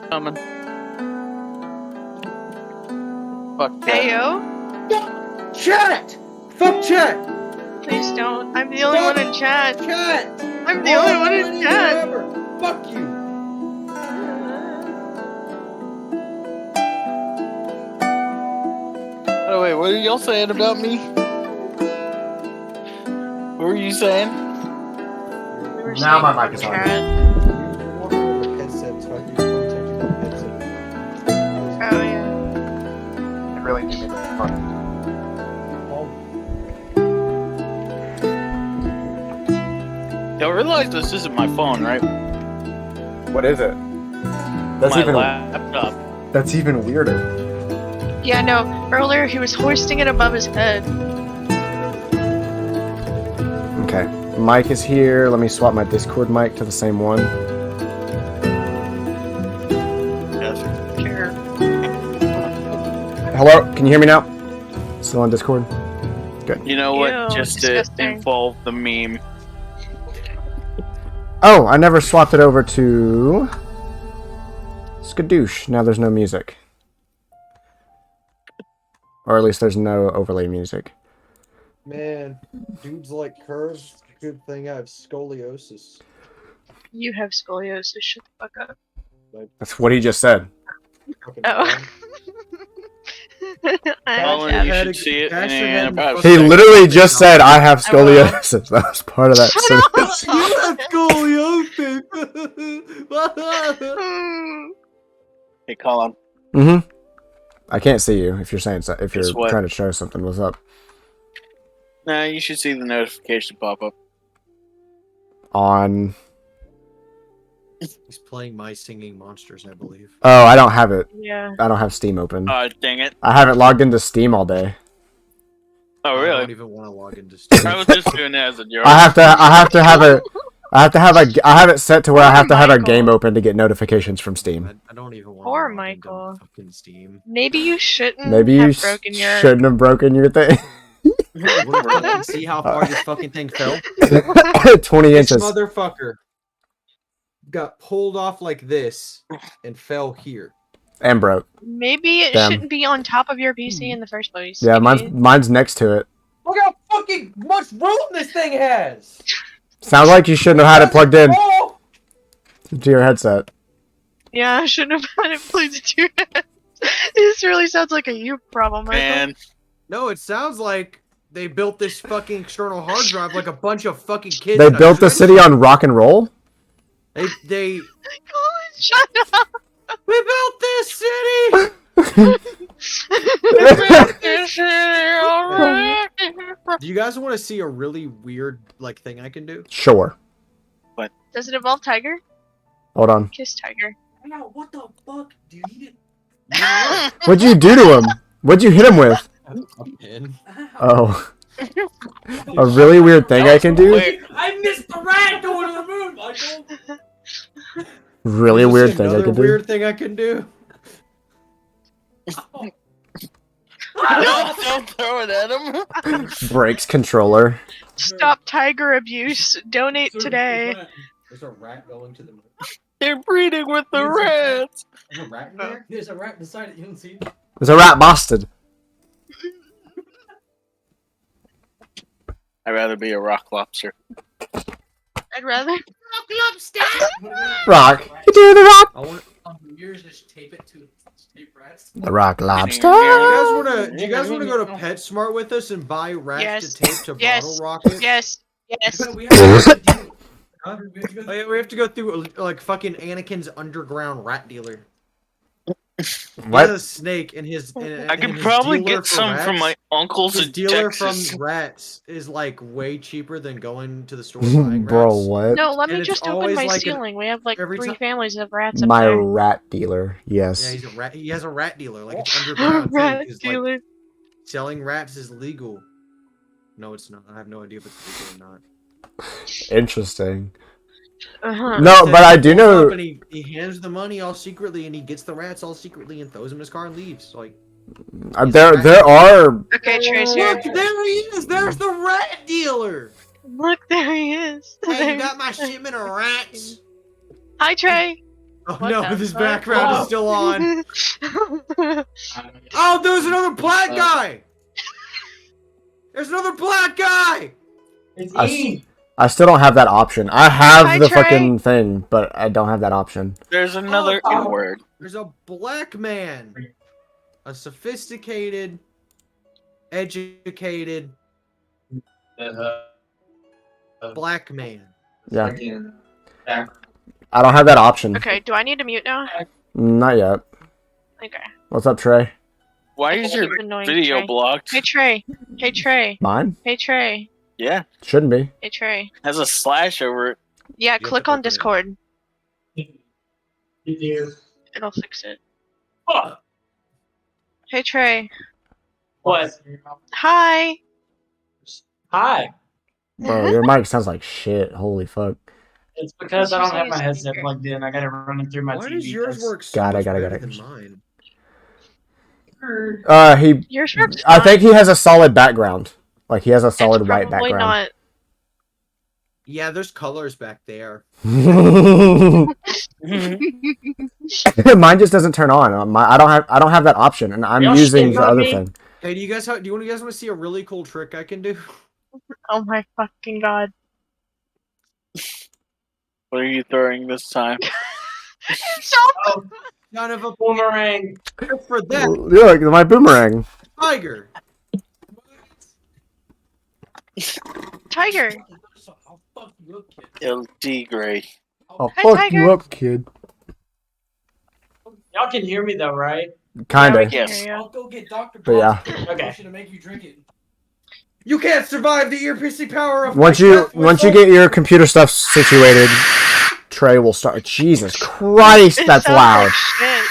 coming. Fuck that. Ayo? Chat! Fuck chat! Please don't. I'm the only one in chat. Chat! I'm the only one in chat. Fuck you! Oh wait, what are y'all saying about me? What were you saying? We were Now saying my mic is on. chat. You're walking with a headset, so I can contact you on the headset. Oh yeah. I really need it. Y'all realize this isn't my phone, right? What is it? That's My even laptop. That's even weirder. Yeah, no. Earlier he was hoisting it above his head. Okay. Mic is here. Let me swap my Discord mic to the same one. Yes. Care. Hello? Can you hear me now? Still on Discord? Good. You know what? Ew, Just disgusting. to involve the meme. Oh, I never swapped it over to Skadoosh. Now there's no music. Or at least there's no overlay music. Man, dudes like curves. Good thing I have scoliosis. You have scoliosis. Shut the fuck up. That's what he just said. Fucking Oh. man. Colin, I you had should a- see it Dash your in head about and He fucking- literally just said, I have I will. scoliosis. That was part of that sentence. You have scoliosis! Hey, Colin. Mm-hmm. I can't see you if you're saying so, if you're Guess what? trying to show something. What's up? Nah, you should see the notification pop up. On... He's playing My Singing Monsters, I believe. Oh, I don't have it. Yeah. I don't have Steam open. Oh, dang it. I haven't logged into Steam all day. Oh, I don't really? even want to log into Steam. I was just doing that as a joke. I have to have it set to where I have to have a Michael. game open to get notifications from Steam. I don't even want Poor to Michael. fucking Steam. Maybe you shouldn't Maybe you have broken your... shouldn't have broken your thing. See how far this fucking thing fell? 20 This inches. motherfucker got pulled off like this and fell here. And broke. Maybe it Damn. shouldn't be on top of your PC in the first place. Yeah, Maybe- mine's next to it. Look how fucking much room this thing has! Sounds like you shouldn't have had it plugged in Oh! to your headset. Yeah, I shouldn't have had it plugged into your head. This really sounds like a you problem, Michael. Man, No, it sounds like they built this fucking external hard drive like a bunch of fucking kids. They in a built the trench. city on rock and roll? They Colin, shut up! we built this city. Do you guys want to see a really weird like thing I can do? Sure. Does it involve Tiger? Hold on. Kiss Tiger. No, what the fuck? Do you need it? What'd you do to him? What'd you hit him with? A pin. Oh. A really weird thing I can do? wait, I missed the rat going to the moon, Michael. Really Is this weird thing I another can do? Weird thing I can do. don't throw it at him. Breaks controller. Stop tiger abuse. Donate today. There's a rat going to the moon. They're breeding with the rats. There's a rat in there? There's a rat beside it. You don't see it? There's a rat bastard. I'd rather be a rock lobster. I'd rather. Rock. You do the rock. I want. Yours just tape it to tape rats. The rock lobster. Do you guys want to go to PetSmart with us and buy rats Yes. to tape to Yes. bottle rocket? Yes. Yes. We have to do. Huh? Oh, yeah, we have to go through like fucking Anakin's underground rat dealer. He has What? a snake and his. I could probably get some from my uncles His in dealer Texas. from rats is like way cheaper than going to the store buying Bro, rats. what? No, let And me it's just open always my like an- ceiling. We have like every 3 ti- families of rats up My there. rat dealer. Yeah, Yes. he's a rat. He has a rat dealer. Like it's underground. too, Rat 'cause, like, dealer. selling rats is legal. No, it's not. I have no idea if it's legal or not. Interesting. Uh-huh. No, He but I pulls do up know. and he hands the money all secretly, and he gets the rats all secretly and throws them in his car and leaves. Like, There are. Okay, Trace here. look, there he is. There's the rat dealer. Look, there he is. Hey, you got my shipment of rats? Hi, Trey. Oh What no, the this fuck? background is still on. Oh, there's another black guy! There's another black guy! It's I E. I still don't have that option. I have Hi, the Trey. fucking thing, but I don't have that option. There's another Oh. N-word. There's a black man. A sophisticated, educated black man. Yeah. I don't have that option. Okay, do I need to mute now? Not yet. Okay. What's up, Trey? Why is your Keep annoying video Trey. blocked? Hey Trey. Hey Trey. Mine? Hey Trey. Yeah, Shouldn't be. Hey Trey. has a slash over it. Yeah, have click to on open it. Discord. You It'll fix it. do. Hey Trey. What? Hi. Hi. Bro, your mic sounds like shit. Holy fuck. It's because I don't have my Usually it's headset speaker. plugged in. I got it running through my Why TV. does yours work so Got it, much got it, better got it. than mine? Yours works I think fine. he has a solid background. Like, he has a solid It's white probably background. not. Yeah, there's colors back there. Mine just doesn't turn on. I don't have that option, and I'm Y'all using shitting the on other me? thing. Hey, do you guys want to see a really cool trick I can do? Oh my fucking god. What are you throwing this time? Oh, Kind of a boomerang. for that Look, my boomerang. tiger. Tiger. I'll fuck you up, kid. LD Gray. I'll Hi, fuck Tiger. you up, kid. Y'all can hear me though, right? Kinda. Yeah, we can Yes. hear you. I'll go get Dr. But yeah. Okay. To make you drink it. You can't survive the ear-piercing power of Once my you death whistle. get your computer stuff situated, Trey will start. Jesus Christ, It that's sounds loud. like shit.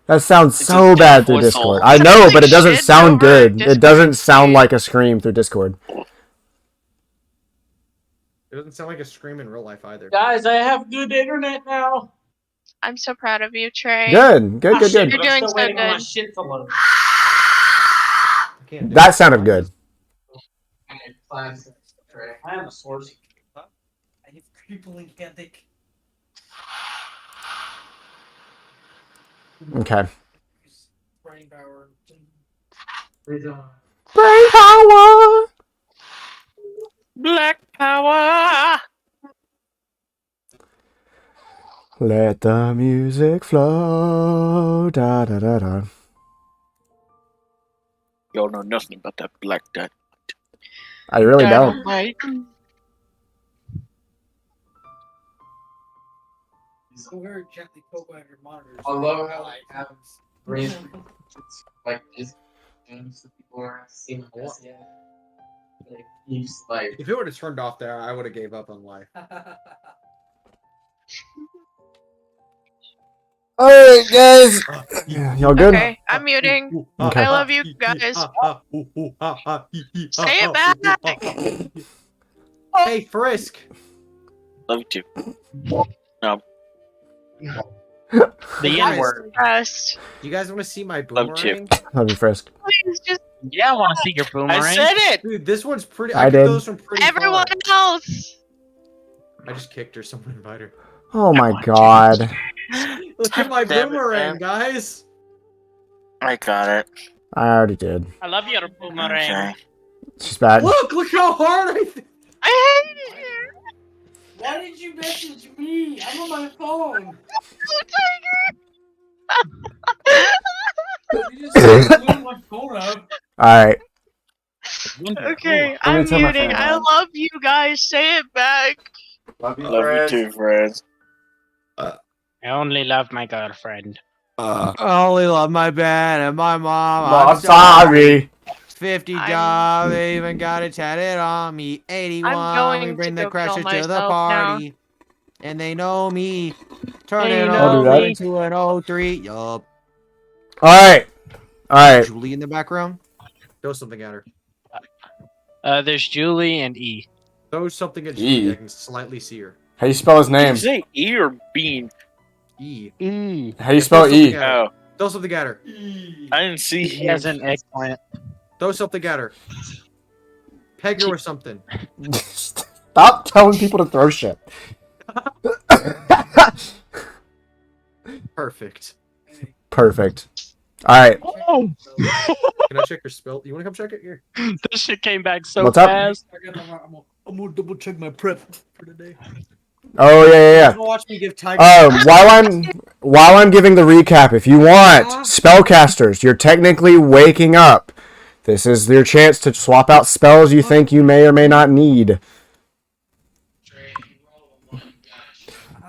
That sounds It's so a bad death through whistle. Discord. I Sounds know, like but it doesn't shit sound over good. It Discord, doesn't sound dude. like a scream through Discord. It doesn't sound like a scream in real life either. Guys, I have good internet now. I'm so proud of you, Trey. Good, good, Ah, good, shit, good. You're but I'm doing still so waiting on my good. shit to load. I can't do That it. sounded good. I have a source. I have crippling headache. Okay. Brain power. Brain power. Black power. Let the music flow. Da da da da. Y'all know nothing about that black dot. I really don't. Dynamite. So very gently poke on your monitors. I love how I have reason. It's like just games that people are seeing this yet. Like you just like If it would have turned off there, I would have gave up on life. Alright, guys. Y'all good? Okay, I'm muting. Okay. I love you guys. Say it back. Hey, Frisk. Love you too. The The N-word. Best. You guys want to see my Love boomerang? Love you, Frisk. Please just Yeah, I want to see your boomerang. I said it! Dude, this one's pretty. I I did. did those from pretty everyone far. else. I just kicked her. Someone invite her. Oh my god. Look at my Damn it, boomerang, man. guys. I got it. I already did. I love your boomerang. Okay. She's back. Look how hard I. I hate it here. Why did you message me? I'm on my phone. You just blew my phone up. Alright. Okay, me I'm turn my muting. phone I on. love you guys. Say it back. Love you, Love you too, friends. I only love my girlfriend. I only love my bed and my mom. I'm sorry. $50, they even got it tatted on me. 81, I'm going we bring to the go kill crasher to the myself party. And they know me. Turn They it know over me. into an 03. Yup. Alright. Alright. Julie in the background? Throw something at her. There's Julie and E. Throw something at E. Julie. I can slightly see her. How you spell his Did name? you say E or Bean? E. E. How you spell E? Oh, Throw something at her. I didn't see He you. has an eggplant. Throw something at her. Peg her with something. Stop telling people to throw shit. Perfect. Perfect. All right. Oh, Can I check your spell? You want to come check it here? this shit came back so What's up? fast. I'm gonna double check my prep for today. Oh yeah. Watch me give Tiger. While I'm giving the recap, if you want spellcasters, you're technically waking up. This is your chance to swap out spells you think you may or may not need.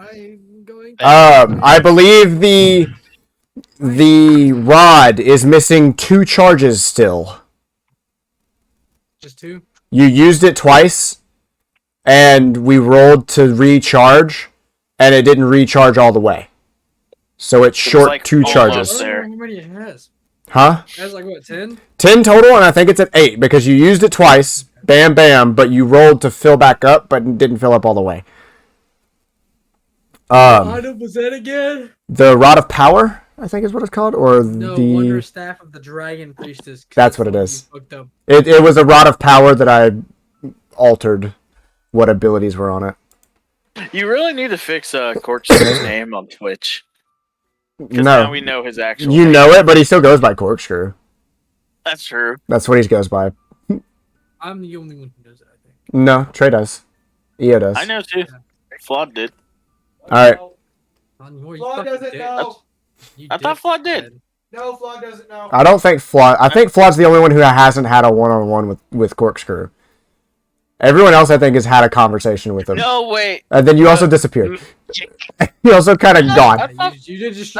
I'm going. I believe the rod is missing 2 charges still. Just 2. You used it twice, and we rolled to recharge, and it didn't recharge all the way. So it's short like 2 almost charges. there. How many it has? Huh? It has like what, 10? 10 total, and I think it's at 8 because you used it twice, bam, bam, but you rolled to fill back up, but it didn't fill up all the way. What item was that again? The Rod of Power, I think is what it's called, or No, the... Wonder Staff of the Dragon Priestess. That's what it is. Fucked up. It was a Rod of Power that I altered what abilities were on it. You really need to fix Corkscrew's name on Twitch. Because No. now we know his actual You name. know it, but he still goes by Corkscrew. That's true. That's what he goes by. I'm the only one who knows it, I think. No, Trey does. Eyoh does. I know too. Flawed did. Alright. Flaw doesn't know. I thought Flawed did. No, Flaw doesn't know. I don't think Flawed... I think Flawed's the only one who hasn't had a one-on-one with Corkscrew. Everyone else, I think, has had a conversation with him. No, wait. And then you also disappeared. You also kind of gone. I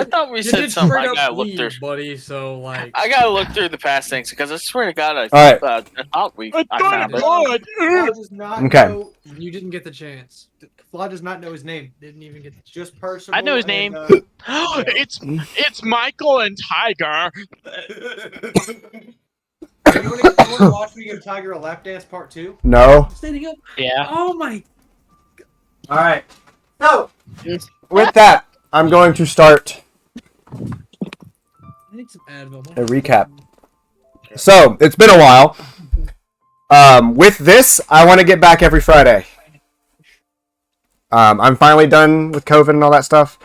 thought we said something. I gotta look through. buddy. So like, I gotta look through the past things because I swear to God, I Alright. thought I found it. Flaw does not Okay. know. you didn't get the chance. Flaw does not know his name. Didn't even get the chance. Just personal. I know his and, name. It's Michael and Tiger. You want to watch me give Tiger a lap dance part 2? No. Standing up. Yeah. Oh my. Alright. So, With that, I'm going to start I need some Advil. a recap. So, it's been a while. With this, I want to get back every Friday. I'm finally done with COVID and all that stuff,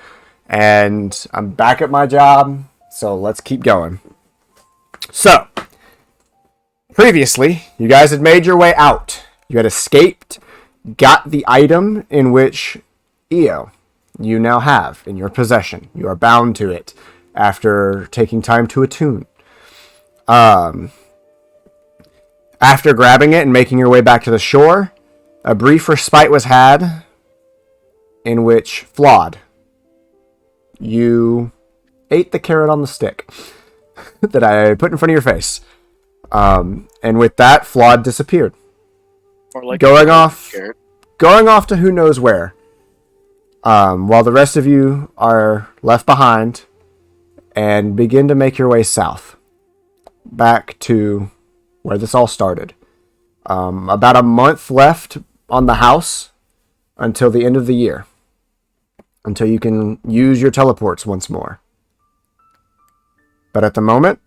and I'm back at my job, so let's keep going. So, previously, you guys had made your way out. You had escaped, got the item in which Eyoh you now have in your possession. You are bound to it after taking time to attune. After grabbing it and making your way back to the shore, a brief respite was had in which, Flawed, you ate the carrot on the stick that I put in front of your face. And with that, Flawed disappeared. Or like Going off Carrot. to who knows where. While the rest of you are left behind and begin to make your way south. Back to where this all started. About a month left on the house until the end of the year. Until you can use your teleports once more. But at the moment,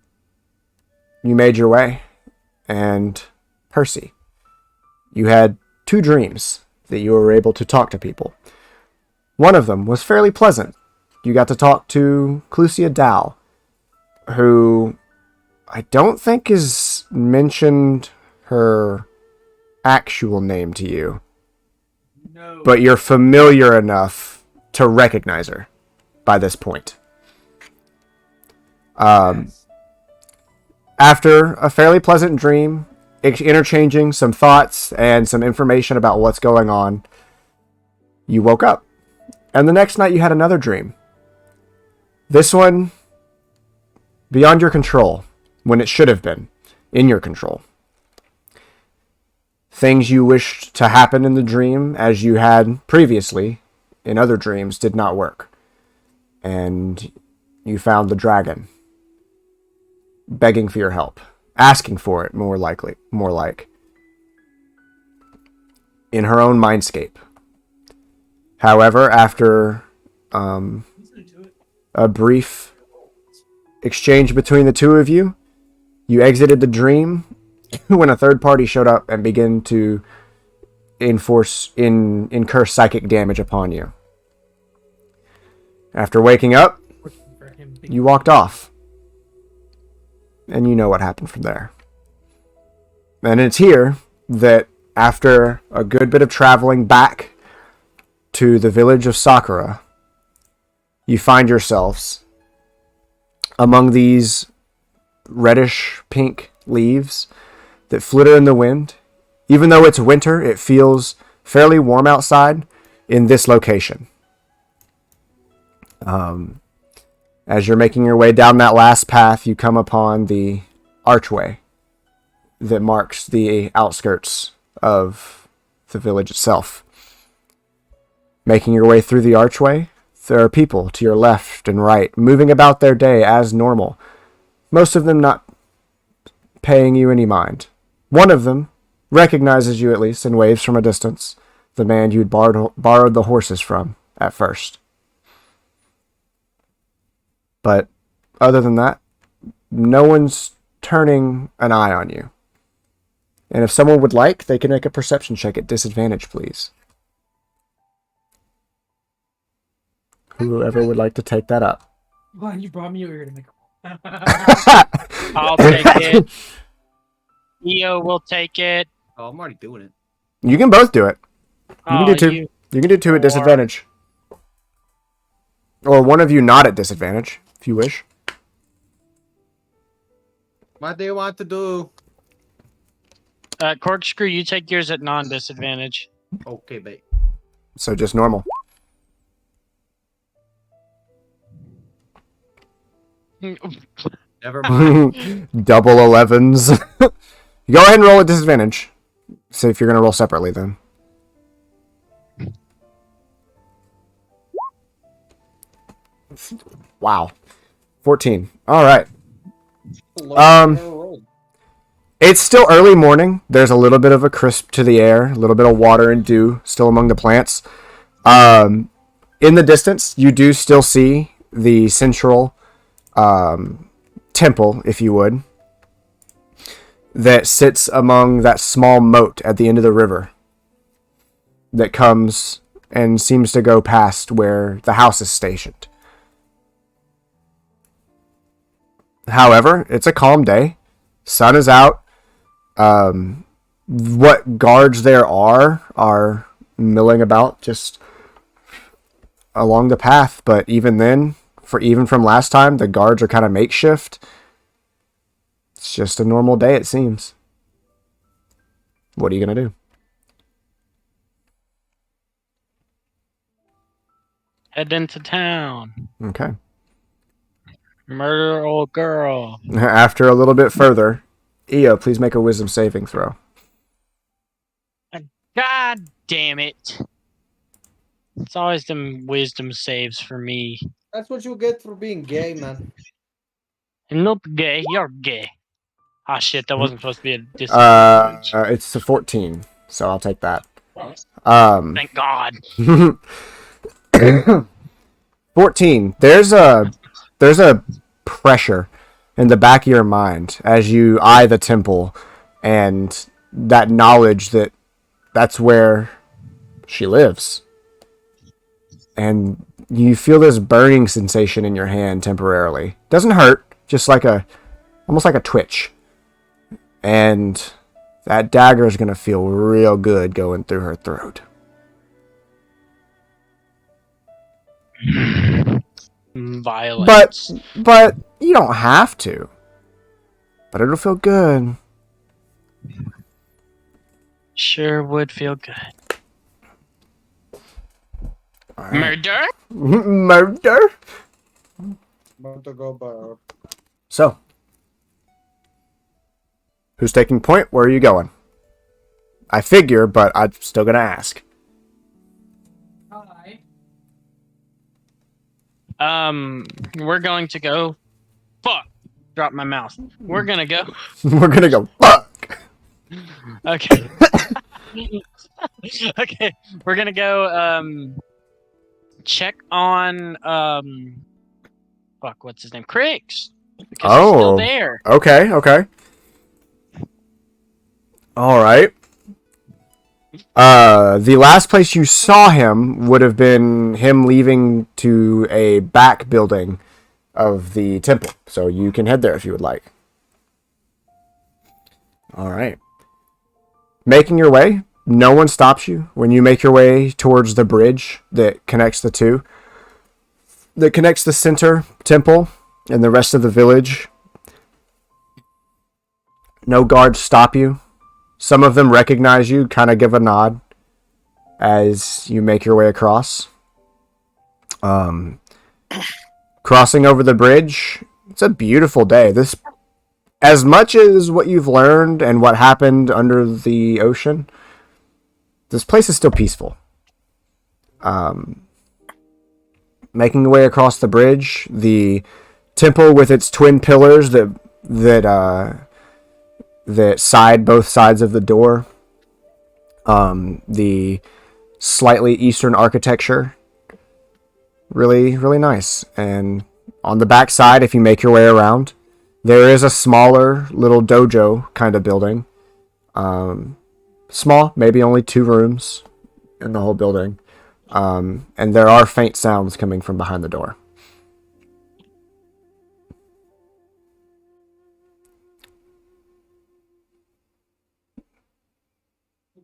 you made your way. And Percy, you had 2 dreams that you were able to talk to people. One of them was fairly pleasant. You got to talk to Clucia Dow, who I don't think is mentioned her actual name to you, no. but you're familiar enough to recognize her by this point. After a fairly pleasant dream, interchanging some thoughts and some information about what's going on, you woke up. And the next night you had another dream. This one, beyond your control, when it should have been in your control. Things you wished to happen in the dream, as you had previously in other dreams, did not work. And you found the dragon, begging for your help, asking for it, more like, in her own mindscape. However, after a brief exchange between the two of you, you exited the dream when a third party showed up and began to incur psychic damage upon you. After waking up, you walked off. And you know what happened from there. And it's here that after a good bit of traveling back to the village of Sakura, you find yourselves among these reddish pink leaves that flitter in the wind. Even though it's winter, it feels fairly warm outside in this location. As you're making your way down that last path, you come upon the archway that marks the outskirts of the village itself. Making your way through the archway, there are people to your left and right, moving about their day as normal. Most of them not paying you any mind. One of them recognizes you at least and waves from a distance, the man you'd borrowed the horses from at first. But other than that, no one's turning an eye on you. And if someone would like, they can make a perception check at disadvantage, please. Whoever would like to take that up. Well, you brought me over here to make I'll take it. Eyoh will take it. Oh, I'm already doing it. You can both do it. You can do two. You You can do two at disadvantage. Or one of you not at disadvantage, if you wish. What do you want to do? Corkscrew, you take yours at non-disadvantage. Okay, babe. So just normal. Never mind. Double 11s. Go ahead and roll at disadvantage. See if you're going to roll separately then. Wow. 14. All right. It's still early morning. There's a little bit of a crisp to the air, a little bit of water and dew still among the plants. In the distance, you do still see the central temple, if you would, that sits among that small moat at the end of the river that comes and seems to go past where the house is stationed. However, it's a calm day. Sun is out. What guards there are milling about just along the path, but even then, even from last time, the guards are kind of makeshift. It's just a normal day, it seems. What are you gonna do? Head into town. Okay. Murder old girl. After a little bit further, Eyoh, please make a wisdom saving throw. God damn it. It's always them wisdom saves for me. That's what you get for being gay, man. I'm not gay, you're gay. Ah shit, that wasn't supposed to be a disadvantage. It's a 14, so I'll take that. Thank God. 14. There's a pressure in the back of your mind as you eye the temple and that knowledge that that's where she lives. And you feel this burning sensation in your hand temporarily. Doesn't hurt, just like almost like a twitch. And that dagger is going to feel real good going through her throat. Violence. But you don't have to. But it'll feel good. Sure would feel good. Right. Murder? Murder? About to go back. So, who's taking point? Where are you going? I figure, but I'm still going to ask. Hi. We're going to go. Fuck! Drop my mouse. We're gonna go. We're going to go, fuck! Okay. Okay. We're gonna go, check on, fuck, what's his name? Criggs. Because he's still there. Okay. Alright. The last place you saw him would have been him leaving to a back building of the temple. So you can head there if you would like. All right. Making your way, no one stops you when you make your way towards the bridge that connects the two. That connects the center temple and the rest of the village. No guards stop you. Some of them recognize you, kind of give a nod as you make your way across. Crossing over the bridge, it's a beautiful day. This, as much as what you've learned and what happened under the ocean, this place is still peaceful. Making your way across the bridge, the temple with its twin pillars that side both sides of the door. The slightly Eastern architecture, really, really nice. And on the back side, if you make your way around, there is a smaller little dojo kind of building. Small, maybe only 2 rooms in the whole building. And there are faint sounds coming from behind the door.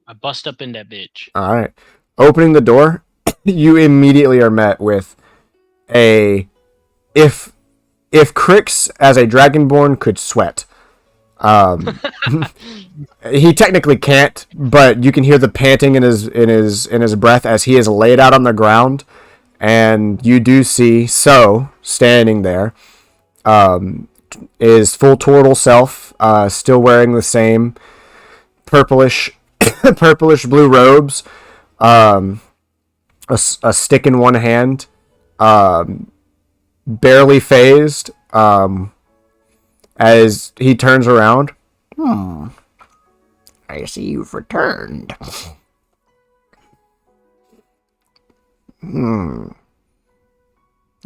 I bust up in that bitch. All right. Opening the door, you immediately are met with a... If Crix as a Dragonborn could sweat. He technically can't, but you can hear the panting in his breath as he is laid out on the ground, and you do see So standing there. Is full turtle self, still wearing the same purplish blue robes, a stick in one hand, barely phased, as he turns around. I see you've returned.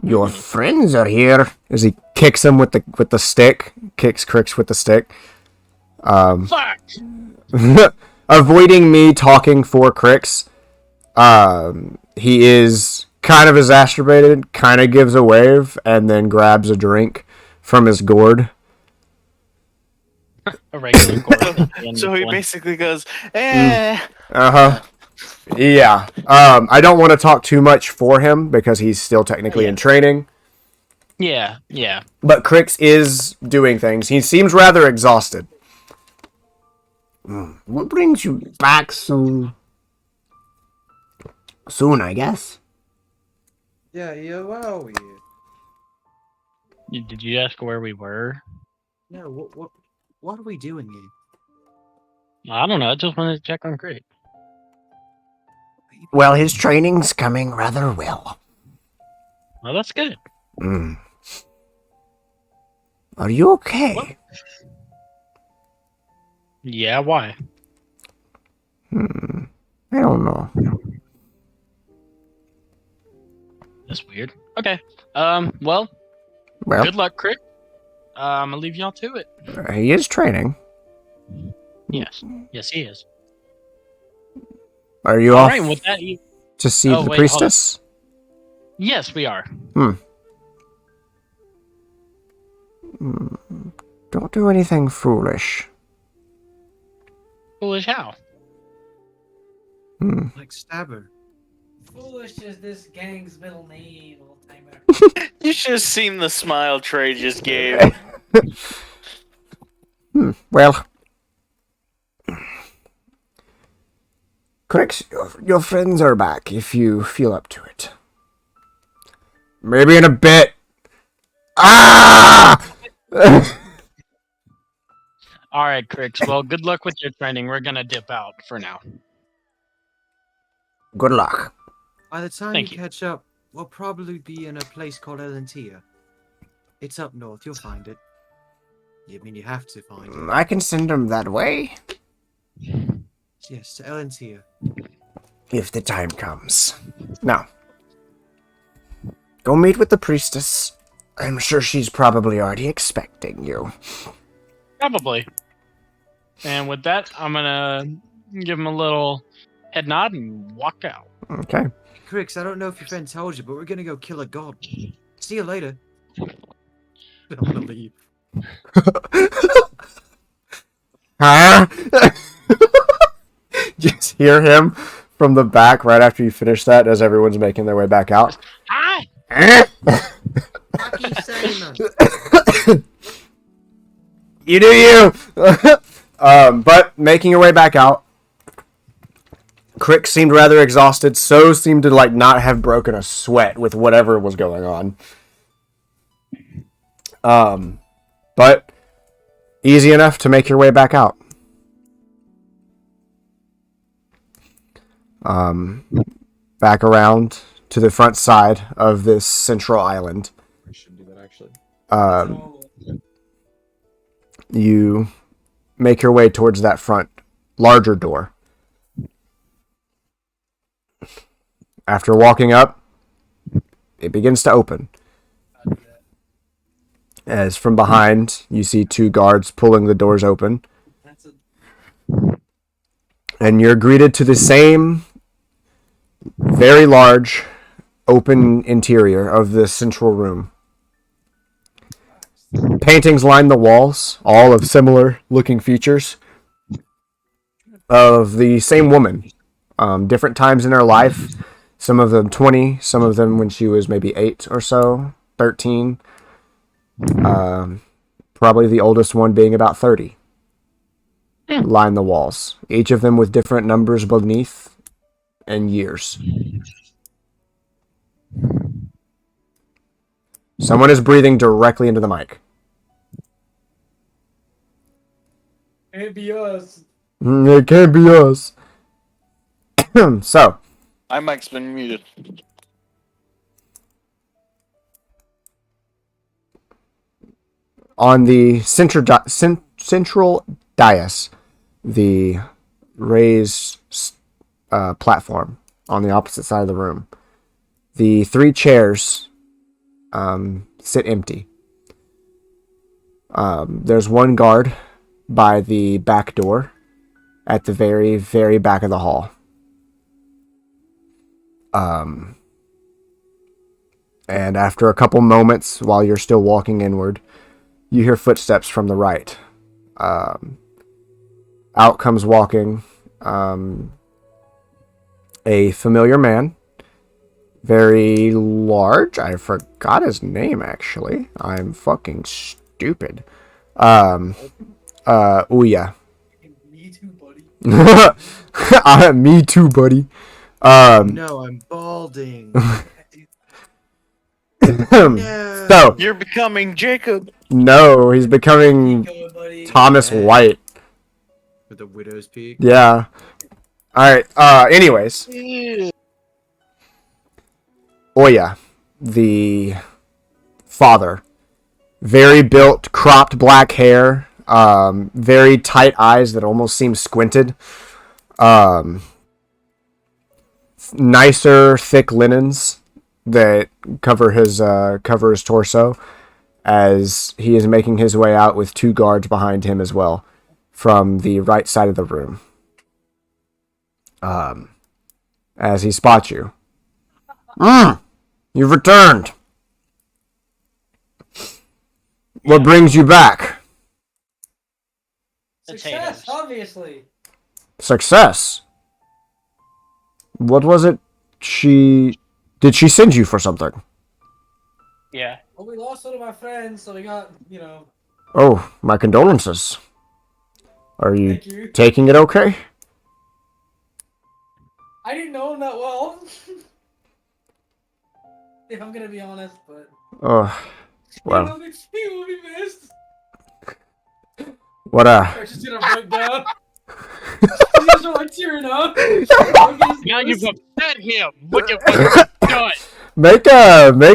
Your friends are here. As he kicks him with the stick, kicks Crix with the stick. Fuck! Avoiding me talking for Crix. He is kind of exacerbated, kind of gives a wave, and then grabs a drink from his gourd. A regular Gork. So he basically goes, eh. Uh-huh. Yeah. I don't want to talk too much for him because he's still technically in training. Yeah. But Crix is doing things. He seems rather exhausted. What brings you back so soon, I guess? Yeah, wow. Did you ask where we were? No, what are we doing here? I don't know. I just wanted to check on Craig. Well, his training's coming rather well. Well, that's good. Are you okay? What? Yeah, why? I don't know. That's weird. Okay. Well, good luck, Crick. I'm gonna leave y'all to it. He is training. Yes, he is. Are you All off right, with that, to see the priestess? Yes, we are. Don't do anything foolish. Foolish how? Like Stabber. Foolish is this gang's middle name, old timer. You should have seen the smile Trey just gave. Well, Crix, your friends are back if you feel up to it. Maybe in a bit. Ah! All right, Crix. Well, good luck with your training. We're gonna dip out for now. Good luck. By the time Thank you you. catch up, we'll probably be in a place called Elentia. It's up north. You'll find it. I mean, you have to find it. I can send him that way. Yes, to Elentia. If the time comes. Now, go meet with the priestess. I'm sure she's probably already expecting you. Probably. And with that, I'm gonna give him a little head nod and walk out. Okay. Crix, I don't know if your friend told you, but we're gonna go kill a god. See you later. I want to leave. Huh? Just hear him from the back right after you finish that as everyone's making their way back out. Hi. I keep saying that. You do you! But making your way back out, Crick seemed rather exhausted, so seemed to like not have broken a sweat with whatever was going on. But easy enough to make your way back out. Back around to the front side of this central island. I should do that actually. You make your way towards that front, larger door. After walking up, it begins to open. As from behind, you see two guards pulling the doors open. And you're greeted to the same very large, open interior of this central room. Paintings line the walls, all of similar looking features of the same woman. Different times in her life. Some of them 20, some of them when she was maybe 8 or so, 13. Probably the oldest one being about 30. Line the walls. Each of them with different numbers beneath and years. Someone is breathing directly into the mic. Can't be us. It can't be us. So, My mic's been muted. on the central dais, the raised platform on the opposite side of the room, the 3 chairs sit empty. There's one guard by the back door at the very, very back of the hall. And after a couple moments, while you're still walking inward, you hear footsteps from the right. Out comes walking a familiar man. Very large. I forgot his name, actually. I'm fucking stupid. Ouya. Me too, buddy. Me too, buddy. No, I'm balding. No. So, You're becoming Jacob. no, he's becoming Go, buddy. Thomas White. With the widow's peak. Yeah. Alright, anyways. Ouya, the father. Very built, cropped black hair. Very tight eyes that almost seem squinted. Nicer, thick linens that cover his torso, as he is making his way out with 2 guards behind him as well, from the right side of the room. As he spots you. You've returned. What brings you back? Success, obviously. Success. What was it? Did she send you for something? Yeah. Well, we lost one of my friends, so we got, Oh, my condolences. Are you thank you. taking it okay? I didn't know him that well. If I'm gonna be honest, but Oh, well. he will be missed. What I'm just gonna break down. You guys are like tearing up. Now you've upset him. Look at what you've done. Make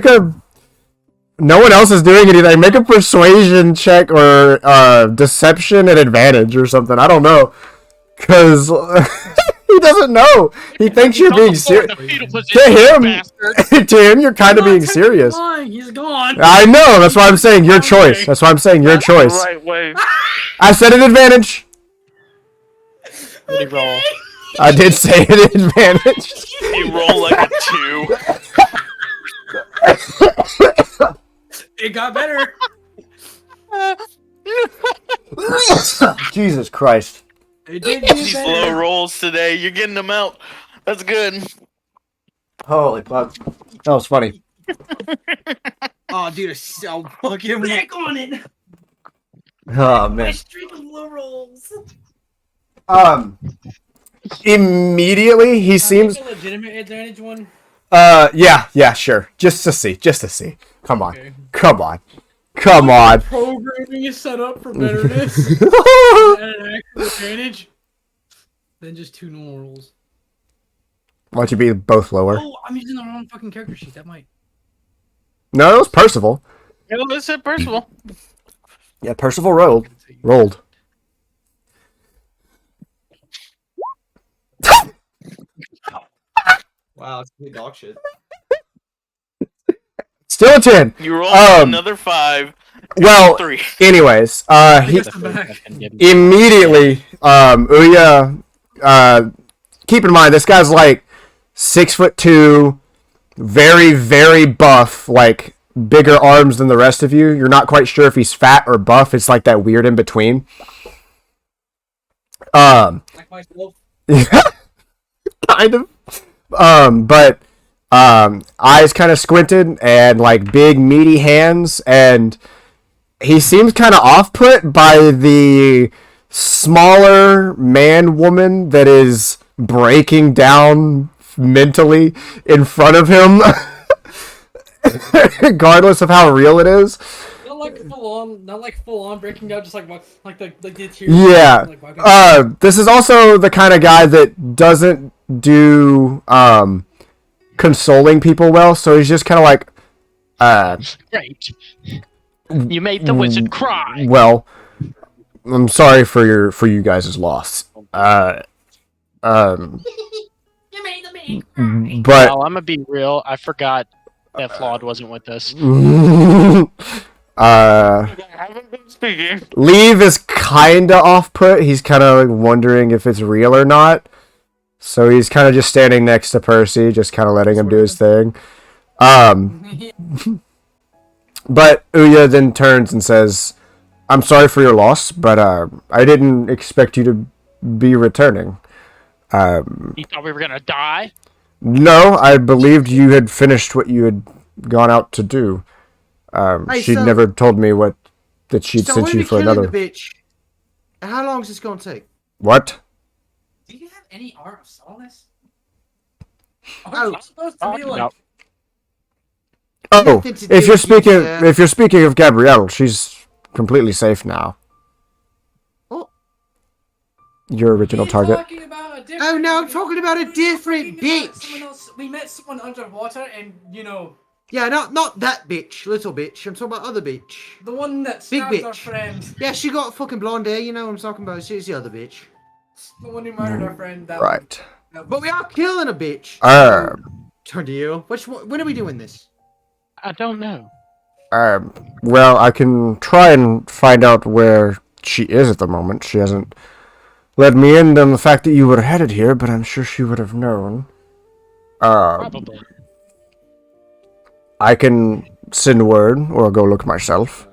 a. No one else is doing anything. Make a persuasion check or deception at advantage or something. I don't know, cause he doesn't know. He thinks you're being serious. To him, you're kind of being serious. He's gone. I know. That's why I'm saying your choice. That's why I'm saying your choice. Right way. I said an advantage. What do you roll? I did say an advantage. You roll like a 2. It got better. Jesus Christ. It did These get low better. rolls today. You're getting them out. That's good. Holy fuck. That was funny. Oh, dude, it's so fucking Back on it. Oh, My man. streak of low rolls. Immediately, he Can I seems... make a legitimate advantage one. Yeah, sure. Just to see. Come on. Okay. Come on. Programming is set up for betterness and an actual advantage than just 2 normal rolls. Why don't you be both lower? Oh, I'm using the wrong fucking character sheet. That might. No, it was Percival. Yeah, let's say Percival. Yeah, Percival rolled. Wow, it's complete dog shit. Still a 10. You roll another 5. Well, 3. anyways, he Yes, I'm back. immediately, Ouya, keep in mind, this guy's like 6'2", very, very buff, like bigger arms than the rest of you. You're not quite sure if he's fat or buff. It's like that weird in between. Like myself. Kind of. But eyes kind of squinted and like big meaty hands, and he seems kind of off-put by the smaller man-woman that is breaking down mentally in front of him, regardless of how real it is. Not like full on breaking down, just like the tears. Yeah. Like, wiping This is also the kind of guy that doesn't do consoling people well, so he's just kind of like, Great. You made the wizard cry. well, I'm sorry for you guys' loss. You made the man. But Well, I'm gonna be real. I forgot that Flawed wasn't with us. I haven't been speaking. Leave is kinda off-put. He's kinda like wondering if it's real or not. So he's kinda just standing next to Percy, just kinda letting him do his thing. But Ouya then turns and says, I'm sorry for your loss, but I didn't expect you to be returning. You thought we were gonna die? No, I believed you had finished what you had gone out to do. Hey, She'd so- never told me that she'd So sent when you we for killing another. the bitch, how long is this gonna take? What? Do you have any art of subtleness? Oh. Aren't you supposed to be No. like? Oh, Nothing to if do you're with you, speaking, sir. if you're speaking of Gabrielle, she's completely safe now. Oh. Your original We're target. talking about a different- Oh no, I'm talking about a different bitch. We met someone underwater, and Yeah, not that bitch, little bitch. I'm talking about other bitch. the one that Big stabbed our bitch. friend, Yeah, she got fucking blonde hair. You know what I'm talking about. She's the other bitch. the one who murdered our friend. That Right. One. But we are killing a bitch. Turn to you. When are we doing this? I don't know. Well, I can try and find out where she is at the moment. She hasn't let me in on the fact that you were headed here, but I'm sure she would have known. Probably. I can send word, or go look myself.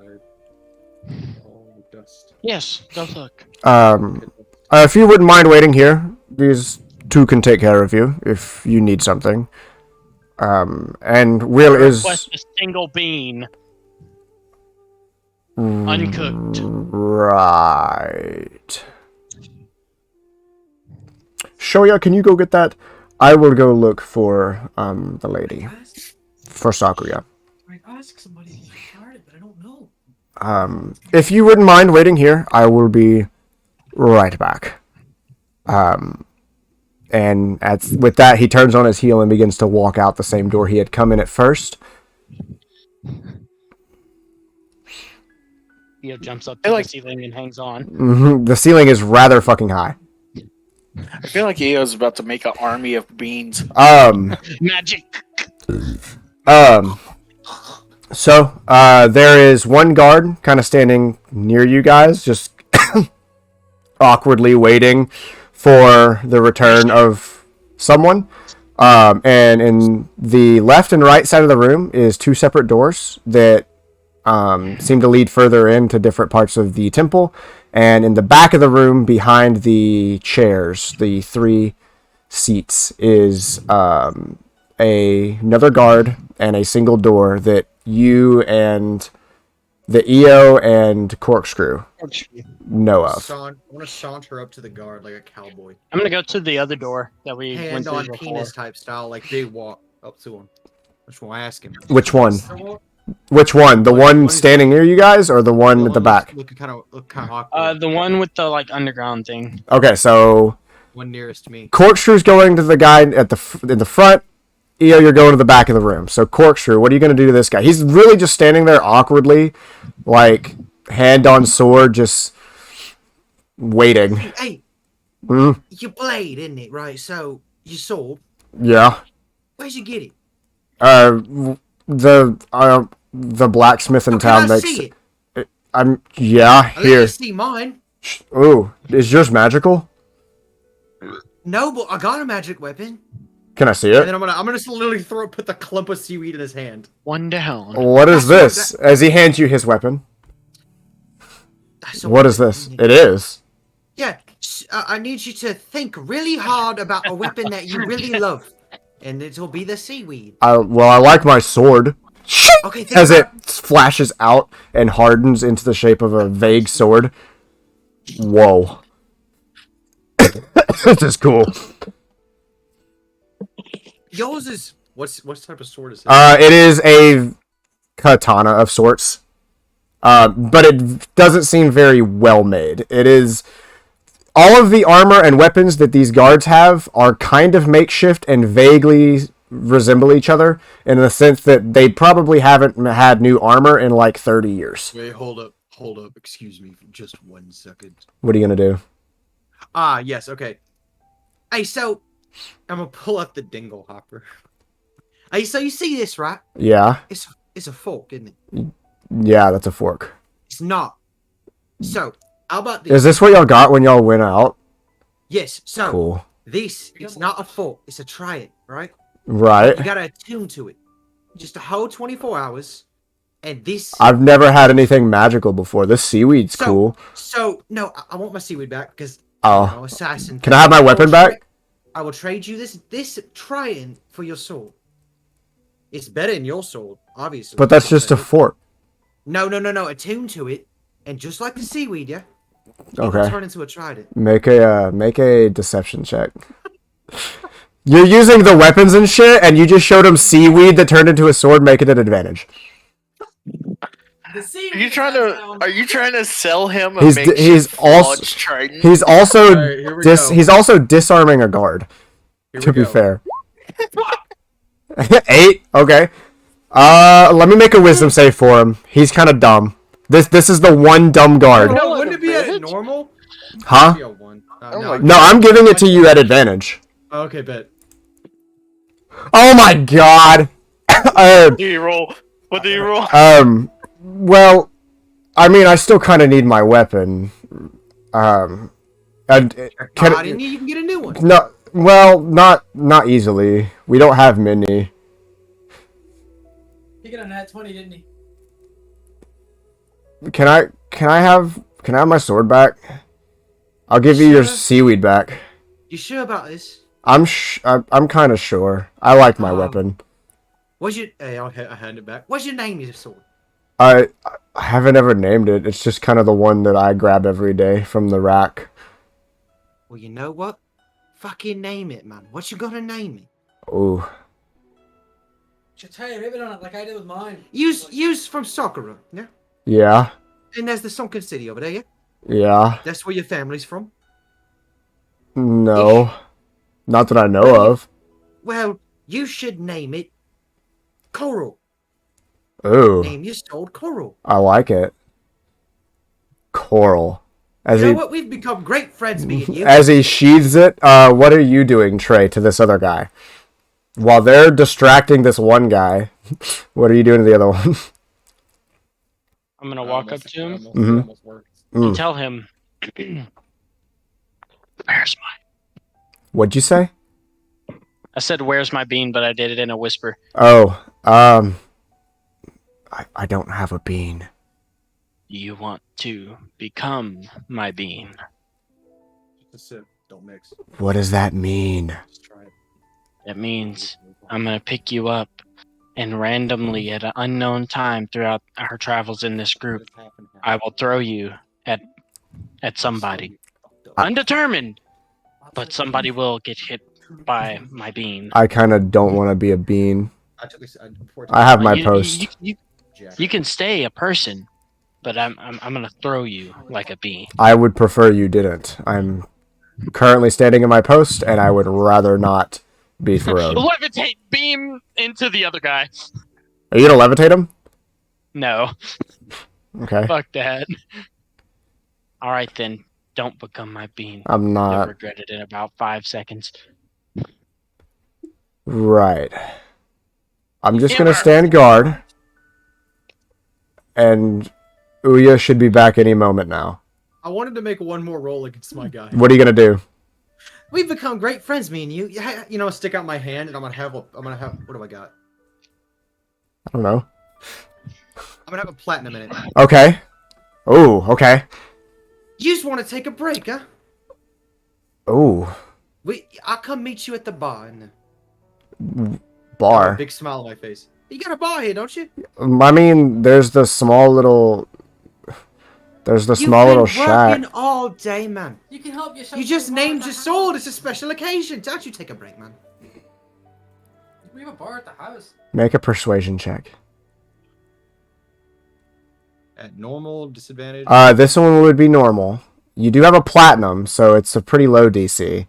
Yes, go look. If you wouldn't mind waiting here, these two can take care of you if you need something. And Will is Request a single bean. Uncooked. right. Shoya, can you go get that? I will go look for the lady, for Sakuya. I ask somebody who started, but I don't know. If you wouldn't mind waiting here, I will be right back. And with that, he turns on his heel and begins to walk out the same door he had come in at first. Theo jumps up to the ceiling and hangs on. The ceiling is rather fucking high. I feel like Eyo's about to make an army of beans. Magic. So, there is one guard kind of standing near you guys, just awkwardly waiting for the return of someone. And in the left and right side of the room is two separate doors that seem to lead further into different parts of the temple. And in the back of the room, behind the chairs, the 3 seats, is another guard and a single door that you and the Eyoh and Corkscrew know of. I want to saunter up to the guard like a cowboy. I'm gonna go to the other door that we went Hand through on before. penis type style, like big walk up to him. Which one? I ask him. Which one? So, Which one? The What one is standing near you guys, or the one at the back? Looking kind of awkward. The one with the like underground thing. Okay, so One nearest me. Corkscrew's going to the guy at in the front. Eyoh, you're going to the back of the room. So Corkscrew, what are you going to do to this guy? He's really just standing there awkwardly, like hand on sword, just waiting. Hey, Mm, your blade, isn't it? Right. So your sword. yeah. Where'd you get it? The blacksmith in Oh, town can I makes. see it? Yeah, I'll let here. you see mine. Ooh, is yours magical? No, but I got a magic weapon. Can I see And it? then I'm gonna just literally put the clump of seaweed in his hand. One down. What is That's this? As he hands you his weapon. That's a What is weapon, this? isn't it? It is. Yeah, I need you to think really hard about a weapon that you really love, and it'll be the seaweed. Well, I like my sword. Okay, think As it about, flashes out and hardens into the shape of a vague sword. Whoa. This is cool. yours is what type of sword is it? It is a katana of sorts. But it doesn't seem very well made. It is all of the armor and weapons that these guards have are kind of makeshift and vaguely resemble each other in the sense that they probably haven't had new armor in like 30 years. Wait, hold up, excuse me for just 1 second. What are you gonna do? Ah, yes, okay. Hey, so I'm gonna pull up the dingle hopper. Hey, so you see this, right? Yeah, It's a fork, isn't it? yeah, that's a fork. It's not. So, how about this? Is this what y'all got when y'all went out? Yes, so Cool. this it's not a fork, it's a trident, right? You Right. gotta attune to it. Just a whole 24 hours. And this I've never had anything magical before. This seaweed's So- cool. So no, I want my seaweed back because Oh, assassin. can I have my will weapon tra- back? I will trade you this trident for your sword. It's better than your sword, obviously. But that's just a fork. No. Attune to it, and just like the seaweed, yeah. It will Okay. turn into a trident. Make a deception check. You're using the weapons and shit, and you just showed him seaweed that turned into a sword, making it advantage. the scene Are you trying to sell him a He's makeshift also launch trident? he's also Alright, here we go. he's also disarming a guard. Here To we be go. fair. 8. Okay. Let me make a wisdom save for him. He's kind of dumb. This is the one dumb guard. No, wouldn't it be at normal? Huh? Be a 1. Oh my No, I'm giving it to you at advantage. Okay, bet. Oh my god. What do you roll? What do you roll? Well, I mean, I still kind of need my weapon. And, I didn't you can get a new one. no, well, not easily. We don't have many. He got a nat 20, didn't he? Can I have my sword back? I'll give you your Sure. seaweed back. You sure about this? I'm kind of sure. I like my Um, weapon. What's your? Hey, I'll hand it back. What's your name, your sword? I haven't ever named it. It's just kind of the one that I grab every day from the rack. Well, you know what? Fucking name it, man. What you gonna name it? Ooh. Should tie a ribbon on it like I did with mine. Use from Sakura, yeah. Yeah. And there's the sunken city over there, yeah. Yeah. That's where your family's from. No. Not that I know of. Well, you should name it Coral. Ooh. Name your sword Coral. I like it. Coral. As You know he what? We've become great friends, me and you. as he sheathes it, what are you doing, Trey, to this other guy? While they're distracting this one guy, what are you doing to the other one? I'm gonna walk up to him Mhm. and Mm. tell him, "Where's my?" What'd you say? I said, "Where's my bean?" But I did it in a whisper. Oh, I don't have a bean. you want to become my bean? Just a sip. Don't mix. What does that mean? Just try it. It means I'm gonna pick you up and randomly at an unknown time throughout our travels in this group, It's half and half. I will throw you at somebody. So- Undetermined, but somebody will get hit by my bean. I kind of don't want to be a bean. I took this. I have my You- post. You can stay a person, but I'm gonna throw you like a bean. I would prefer you didn't. I'm currently standing in my post, and I would rather not be thrown. Levitate beam into the other guy. Are you gonna levitate him? No, Okay. fuck that. All right then, don't become my bean. I'm You'll not. regret it in about 5 seconds. Right. I'm just gonna Timber. stand guard. And Ouya should be back any moment now. I wanted to make one more roll against my guy. What are you gonna do? We've become great friends, me and you. You know, stick out my hand, and I'm gonna have. What do I got? I don't know. I'm gonna have a platinum in it. Okay. Oh, okay. You just want to take a break, huh? Oh, I'll come meet you at the bar. And bar. big smile on my face. You got a bar here, don't you? I mean, there's the small little. There's the small little You've been shack. working all day, man. You can help yourself. You just to a bar named at your the sword. house. It's a special occasion. Don't you take a break, man? We have a bar at the house. Make a persuasion check. At normal, disadvantage. This one would be normal. You do have a platinum, so it's a pretty low DC.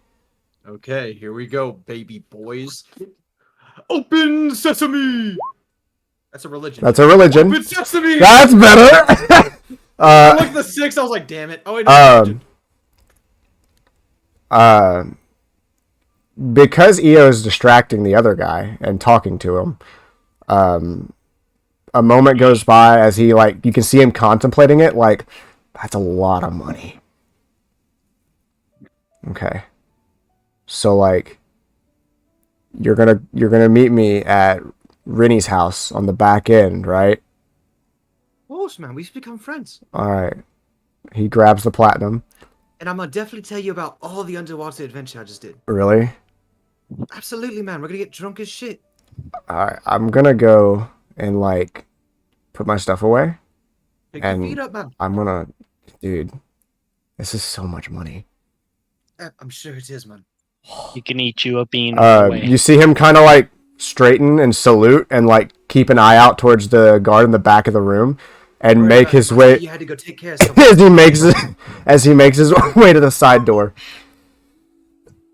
Okay, here we go, baby boys. Open sesame. That's a religion. That's a religion. Open sesame. That's better. I looked at the 6. I was like, damn it. Oh, wait, no, religion. Because Eyoh is distracting the other guy and talking to him, a moment goes by as he, like, you can see him contemplating it, like, that's a lot of money. Okay. So, like, you're gonna meet me at Rinny's house on the back end, right? Of course, man. We've become friends. Alright. He grabs the platinum. And I'm gonna definitely tell you about all the underwater adventure I just did. Really? Absolutely, man. We're gonna get drunk as shit. Alright, I'm gonna go and, like, put my stuff away. Pick And- your feet up, man. I'm gonna... Dude, this is so much money. I'm sure it is, man. You can eat you a bean on the way. You see him kind of, like, straighten and salute and, like, keep an eye out towards the guard in the back of the room and make his way... You had to go take care of something. as he makes his way to the side door.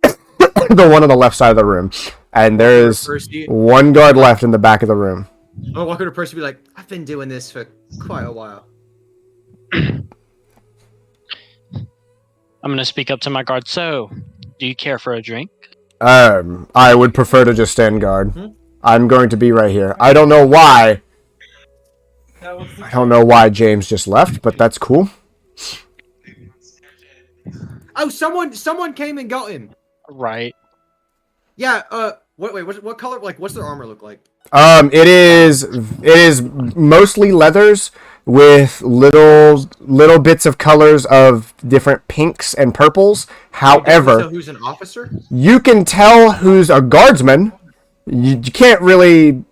The one on the left side of the room. And there is Percy. one guard left in the back of the room. I'm gonna walk over to Percy and be like, I've been doing this for quite a while. I'm gonna speak up to my guard. So, do you care for a drink? I would prefer to just stand guard. Hmm? I'm going to be right here. I don't know why. I don't know why James just left, but that's cool. Oh, someone came and got him. Right. Yeah. Wait. What color? Like, what's their armor look like? It is mostly leathers with little bits of colors of different pinks and purples. However, So who's an officer? you can tell who's a guardsman. You can't really.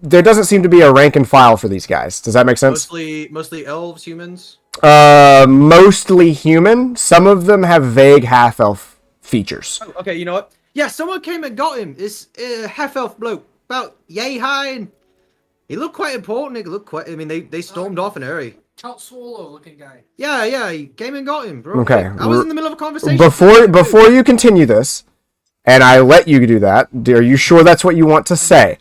There doesn't seem to be a rank and file for these guys. Does that make sense? Mostly elves, humans. Mostly human. Some of them have vague half-elf features. Oh, okay, you know what? Yeah, someone came and got him. This half-elf bloke, about yay high, and he looked quite important. He looked quite. I mean, they stormed off in a hurry. Top swallow looking guy. Yeah, he came and got him, bro. Okay, I was in the middle of a conversation. Before you continue this, and I let you do that, are you sure that's what you want to say?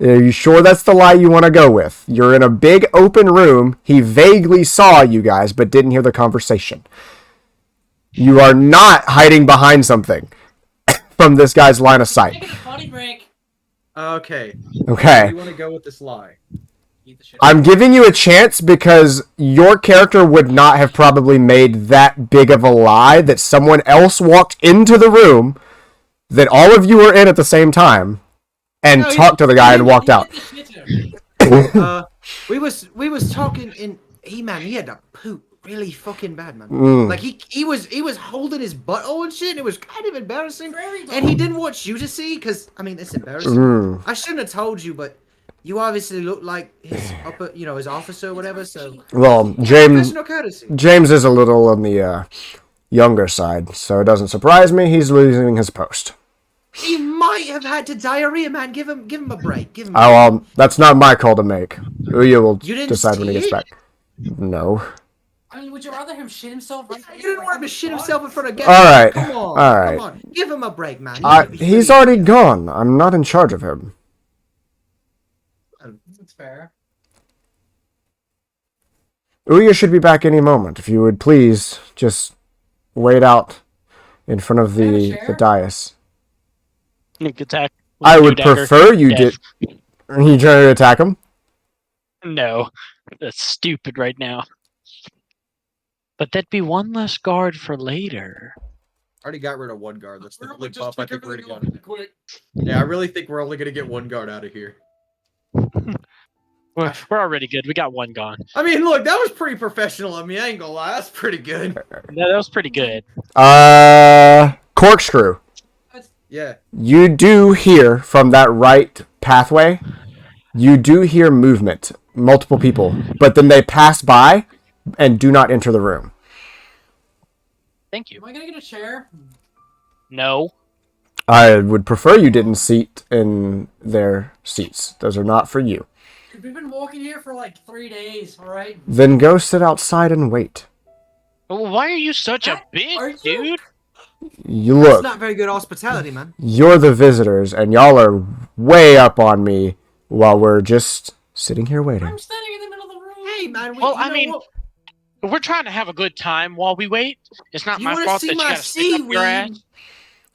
Are you sure that's the lie you want to go with? You're in a big open room. He vaguely saw you guys, but didn't hear the conversation. You are not hiding behind something from this guy's line of sight. Taking a potty break. Okay. Okay. You want to go with this lie? Eat the shit. I'm giving you a chance because your character would not have probably made that big of a lie that someone else walked into the room that all of you were in at the same time and No, talked to the guy and walked out. Eat the shitter. we was talking in he had to poop really fucking bad, man. Like he was holding his butthole and shit, and it was kind of embarrassing. And he didn't want you to see, because I mean it's embarrassing. I shouldn't have told you, but you obviously look like his upper, his officer or whatever. So Well, James is a little on the younger side, so it doesn't surprise me he's losing his post. He might have had to diarrhea, man. Give him a break. Give him. That's not my call to make. Uya will You didn't decide when he see gets it? back. No. I mean, would you rather him shit himself? Right You didn't want him to shit himself in front of guests. All right. Come on. All right. Come on. Give him a break, man. He's already gone. I'm not in charge of him. That's fair. Uya should be back any moment. If you would please just wait out in front of the dais. Sneak attack. I would dagger. prefer you Death. did. Are you trying to attack him? No, that's stupid right now. But that'd be one less guard for later. Already got rid of one guard. That's the We're only just buff I take think we're everything gonna off quick. Yeah, I really think we're only gonna get one guard out of here. We're already good. We got one gone. I mean, look, that was pretty professional of me. I ain't gonna lie, that's pretty good. No, that was pretty good. Corkscrew. Yeah. You do hear from that right pathway, you do hear movement, multiple people, but then they pass by and do not enter the room. Thank you. Am I gonna get a chair? No. I would prefer you didn't seat in their seats. Those are not for you. We've been walking here for like 3 days, alright? Then go sit outside and wait. Well, why are you such a bitch, dude? You That's look, not very good hospitality, man. you're the visitors, and y'all are way up on me while we're just sitting here waiting. I'm standing in the middle of the room. Hey, man. Well, I mean, we're trying to have a good time while we wait. It's not You my wanna fault see that you my gotta stick up your ass. seaweed?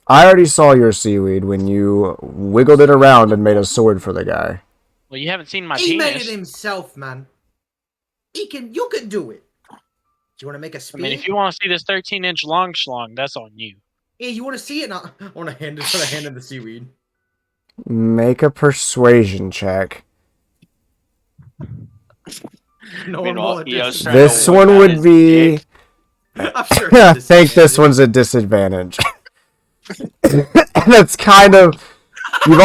I already saw your seaweed when you wiggled it around and made a sword for the guy. Well, you haven't seen my He made penis. it himself, man. You can do it. Do you want to make a I spear? mean, if you want to see this 13-inch long schlong, that's on you. Yeah, you want to see it? I want to hand it the seaweed. Make a persuasion check. No one Meanwhile, will Eyo's dis- trying to This whip one out would his be... dick. I'm sure. I it's think this disadvantage. one's a disadvantage. That's kind of... You've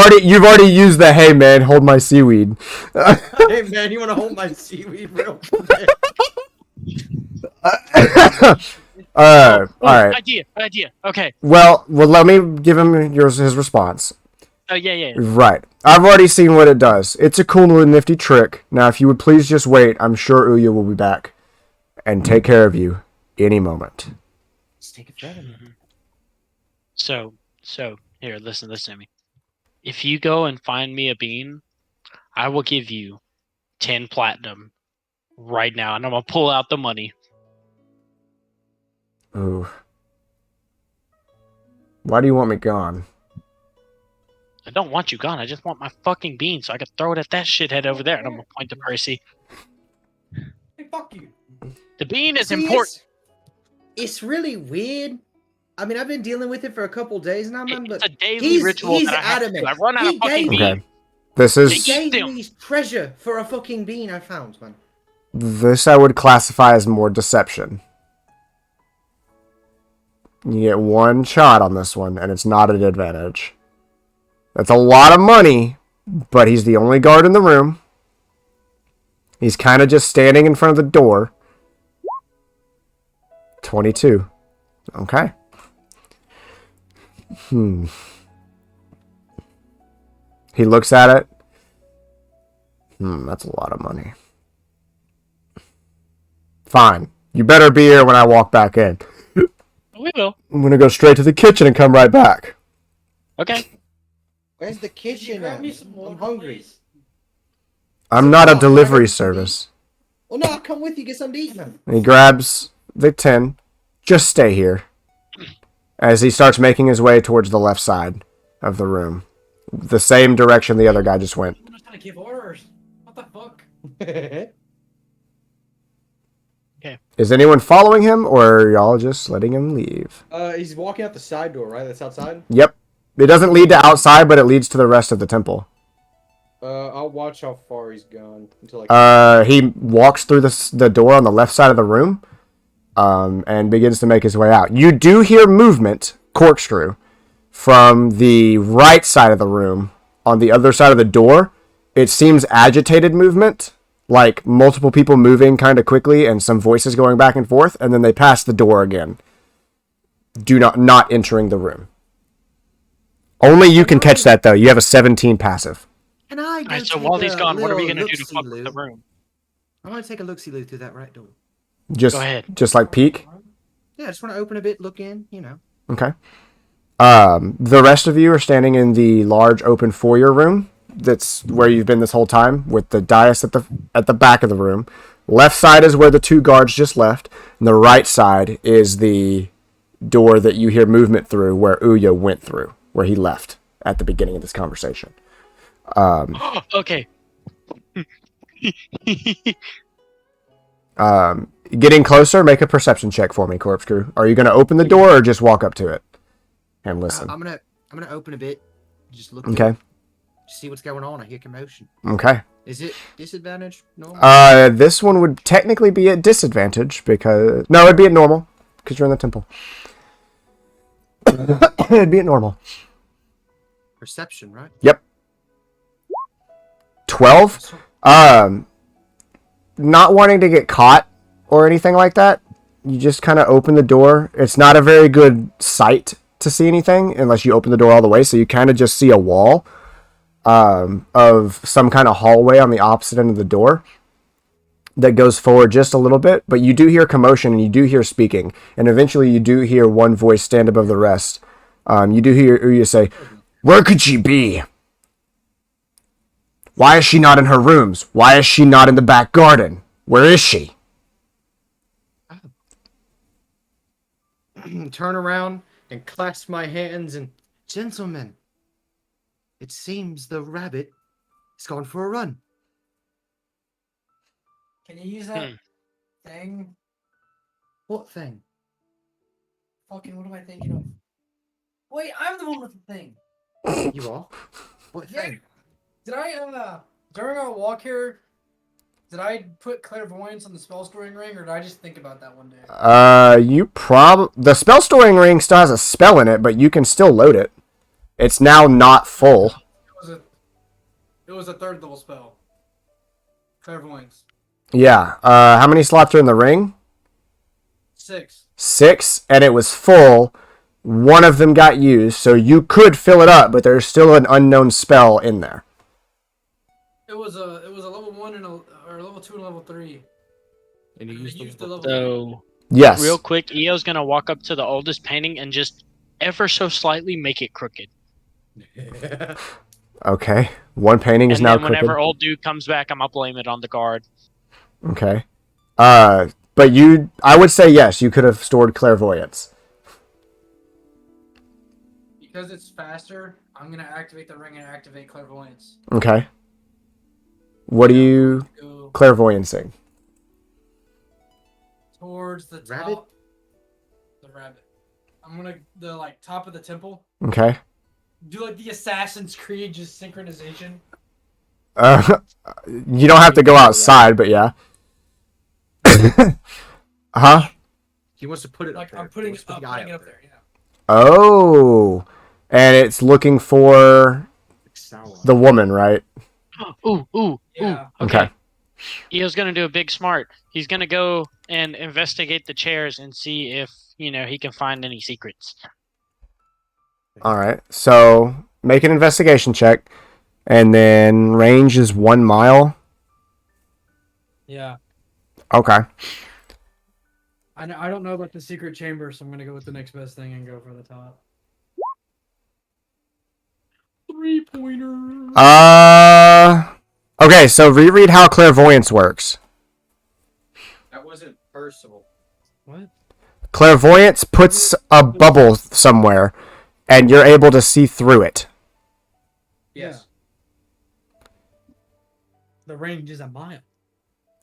already used the hey man, hold my seaweed. Hey man, you want to hold my seaweed real quick? Alright. Idea. Okay. Well, let me give him his response. Oh, yeah. Right. I've already seen what it does. It's a cool little nifty trick. Now, if you would please just wait, I'm sure Uya will be back and take care of you any moment. Let's take a photo. So, here, listen to me. If you go and find me a bean, I will give you 10 platinum right now, and I'm gonna pull out the money. Ooh. Why do you want me gone? I don't want you gone. I just want my fucking bean so I can throw it at that shithead over there. And I'm gonna point to Percy. Hey, fuck you. The bean is See, important. It's really weird. I mean, I've been dealing with it for a couple days now, man. It's But a daily he's ritual that I have to adamant. do. I run out of He fucking gave bean. me- Okay. This he is... Eat gave them. me treasure for a fucking bean I found, man. This I would classify as more deception. You get one shot on this one, and it's not an advantage. That's a lot of money, but he's the only guard in the room. He's kind of just standing in front of the door. 22. Okay. He looks at it. That's a lot of money. Fine. You better be here when I walk back in. We will. I'm gonna go straight to the kitchen and come right back. Okay. Where's the Can you kitchen? grab me some water, I'm hungry. please? I'm not a Oh, delivery grab it. service. Well, no, I'll come with you. Get something to eat, man. And he grabs the tin. Just stay here. As he starts making his way towards the left side of the room. The same direction the other guy just went. I'm just trying to give orders. What the fuck? Is anyone following him, or are y'all just letting him leave? He's walking out the side door, right? That's outside. Yep. It doesn't lead to outside, but it leads to the rest of the temple. I'll watch how far he's gone until I. He walks through the door on the left side of the room, and begins to make his way out. You do hear movement, Corkscrew, from the right side of the room on the other side of the door. It seems agitated movement, like multiple people moving kind of quickly and some voices going back and forth, and then they pass the door again. Not entering the room. Only you can catch that, though. You have a 17 passive. Can I go Alright, so take while he's a gone, what are we little gonna do to fuck with the look-see-loo? room? I want to take a look-see-loo through that right door. Just, Go ahead. just like peek. Yeah, I just want to open a bit, look in, you know. Okay. The rest of you are standing in the large open foyer room. That's where you've been this whole time, with the dais at the back of the room. Left side is where the two guards just left, and the right side is the door that you hear movement through, where Eyoh went through, where he left at the beginning of this conversation. Okay. Getting closer, make a perception check for me, Corkscrew. Are you going to open the door or just walk up to it and listen? I'm gonna open a bit, just look. Okay. See what's going on. I hear commotion. Okay. Is it disadvantage? Normal? This one would technically be at disadvantage because... No, it'd be at normal because you're in the temple. It'd be at normal. Perception, right? Yep. 12? Not wanting to get caught or anything like that, you just kind of open the door. It's not a very good sight to see anything unless you open the door all the way, so you kind of just see a wall of some kind of hallway on the opposite end of the door that goes forward just a little bit, but you do hear commotion and you do hear speaking, and eventually you do hear one voice stand above the rest. You do hear Eyoh say, "Where could she be? Why is she not in her rooms? Why is she not in the back garden? Where is she?" Turn around and clasp my hands and, gentlemen, it seems the rabbit has gone for a run. Can you use that thing? What thing? Fucking, what am I thinking of? Wait, I'm the one with the thing. You are? What Yeah. thing? Did I, during our walk here, did I put clairvoyance on the spell storing ring, or did I just think about that one day? The spell storing ring still has a spell in it, but you can still load it. It's now not full. It was a third level spell. Clairvoyance. Yeah. How many slots are in the ring? 6. 6, and it was full. One of them got used, so you could fill it up, but there's still an unknown spell in there. It was a level 1 and or level 2 and level 3. And you And I used used the the level. So, Yes. real quick, Eo's gonna walk up to the oldest painting and just ever so slightly make it crooked. Okay. One painting is And now then whenever crooked. old dude comes back, I'm gonna blame it on the guard. Okay. But I would say yes, you could have stored clairvoyance. Because it's faster, I'm gonna activate the ring and activate clairvoyance. Okay. What are you Go clairvoyancing? towards the top. Rabbit? The rabbit. I'm gonna the top of the temple. Okay. Do like the Assassin's Creed just synchronization. You don't have to go outside, but yeah. Huh? He wants to put it Like up there. I'm putting He it wants to up, put the eye putting it up there. Yeah. Oh. And it's looking for Sour. the woman, right? Ooh. Yeah. Okay. Eo's gonna do a big smart. He's gonna go and investigate the chairs and see if, he can find any secrets. All right. So make an investigation check, and then range is 1 mile. Yeah. Okay. I don't know about the secret chamber, so I'm gonna go with the next best thing and go for the top. 3-pointer. Okay. So reread how clairvoyance works. That wasn't Percival. What? Clairvoyance puts a bubble somewhere, and you're able to see through it. Yes. The range is a mile.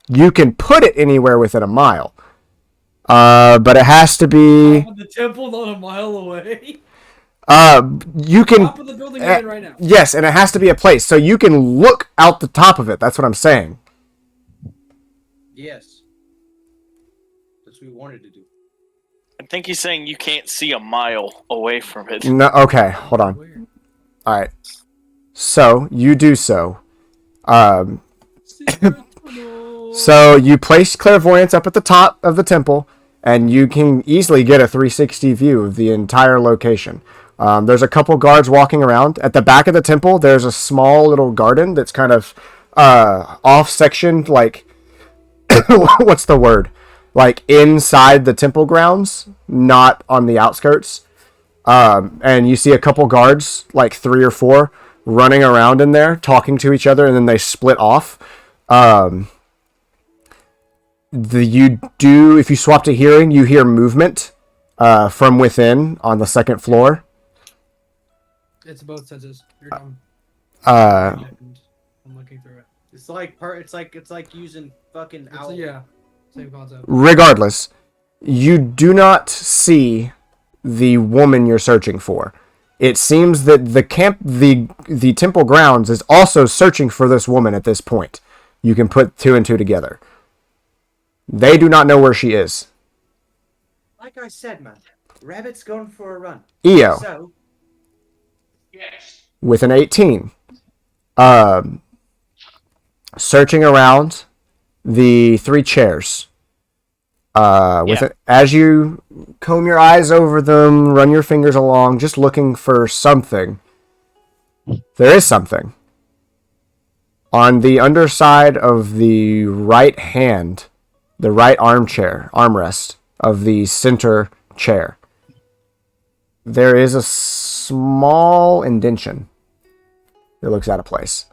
You can put it anywhere within a mile. But it has to be. The temple not a mile away. You can. Top of the building we're in right now. Yes, and it has to be a place, so you can look out the top of it. That's what I'm saying. Yes. That's what we wanted to do. I think he's saying you can't see a mile away from it. No, okay, hold on. All right. So you do so. So you place clairvoyance up at the top of the temple, and you can easily get a 360 view of the entire location. There's a couple guards walking around. At the back of the temple, there's a small little garden that's kind of off-sectioned, like, what's the word? Like inside the temple grounds, not on the outskirts. And you see a couple guards, like 3 or 4, running around in there, talking to each other, and then they split off. If you swap to hearing, you hear movement from within on the second floor. It's both senses. You're dumb. Uh, I'm looking through it. It's like using fucking It's, owl. yeah, same concept. Regardless, you do not see the woman you're searching for. It seems that the temple grounds is also searching for this woman at this point. You can put 2 and 2 together. They do not know where she is. Like I said, man, Rabbit's going for a run. Eyoh, So, with an 18, searching around the 3 chairs. As you comb your eyes over them, run your fingers along, just looking for something. There is something. On the underside of the right hand, the right armrest of the center chair, there is a small indention. It looks out of place.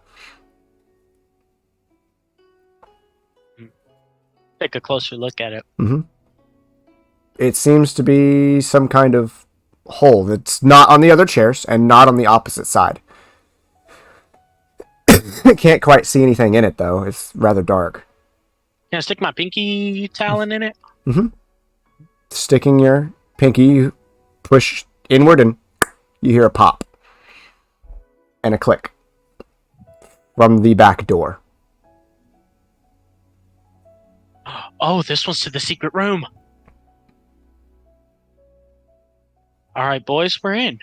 Take a closer look at it. Mm-hmm. It seems to be some kind of hole that's not on the other chairs and not on the opposite side. Can't quite see anything in it, though. It's rather dark. Can I stick my pinky talon in it? Mm-hmm. Sticking your pinky, you push inward and you hear a pop. And a click. From the back door. Oh, this one's to the secret room. All right, boys, we're in.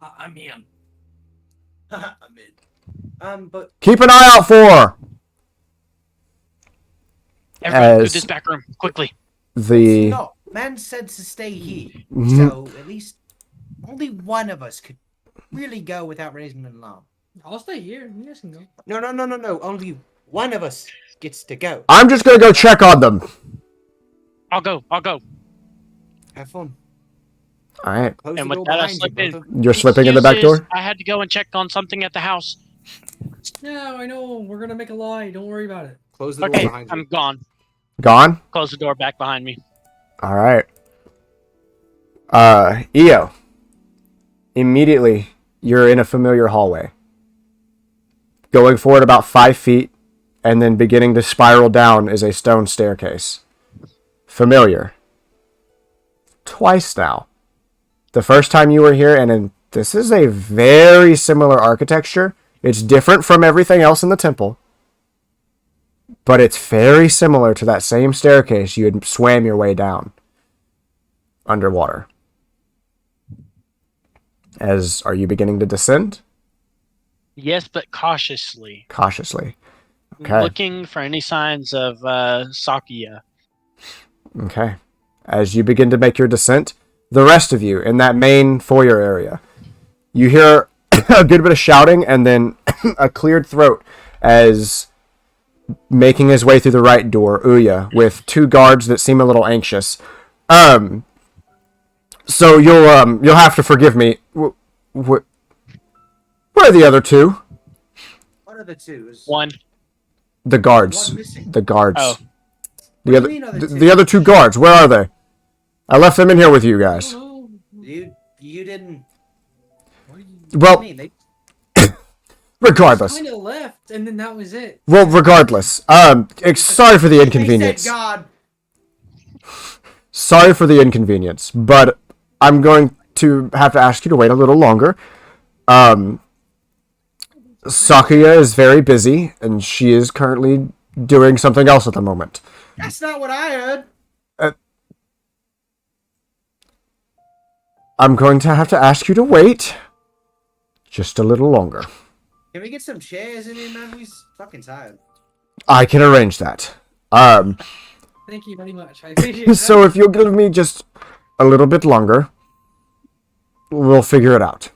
I'm in. I'm in. But Keep an eye out for Everybody, As- through this back room, quickly. the... no, man said to stay here. Mhm. So at least only one of us could really go without raising an alarm. I'll stay here. You guys can go. No. Only one of us gets to go. I'm just gonna go check on them. I'll go. Have fun. Alright. Close And the with door that, I behind you, slip in. brother. You're slipping in the back Excuses, door? I had to go and check on something at the house. No, I know. We're gonna make a lie. Don't worry about it. Close the door Okay, behind you. I'm gone. Gone? Close the door back behind me. Alright. Eyoh. Immediately, you're in a familiar hallway. Going forward about 5 feet, and then beginning to spiral down is a stone staircase. Familiar. Twice now. The first time you were here, and this is a very similar architecture. It's different from everything else in the temple. But it's very similar to that same staircase you had swam your way down. Underwater. Are you beginning to descend? Yes, but cautiously. Cautiously. Okay. Looking for any signs of Sakuya. Okay. As you begin to make your descent, the rest of you in that main foyer area, you hear a good bit of shouting and then a cleared throat as making his way through the right door, Ouya, with 2 guards that seem a little anxious. So you'll have to forgive me. Where are the other 2? What are the 2? One. The guards. One missing. The guards. Oh. What do you mean other two? The other 2 guards. Where are they? I left them in here with you guys. Oh, You didn't. what do you... Well, I mean, they regardless. Kind of left, and then that was it. Well, regardless. Sorry for the They inconvenience. said God. Sorry for the inconvenience, but I'm going to have to ask you to wait a little longer. Sakuya is very busy, and she is currently doing something else at the moment. That's not what I heard. I'm going to have to ask you to wait just a little longer. Can we get some chairs in here, man? We're fucking tired. I can arrange that. Thank you very much. I appreciate that. So if you'll give me just a little bit longer, we'll figure it out.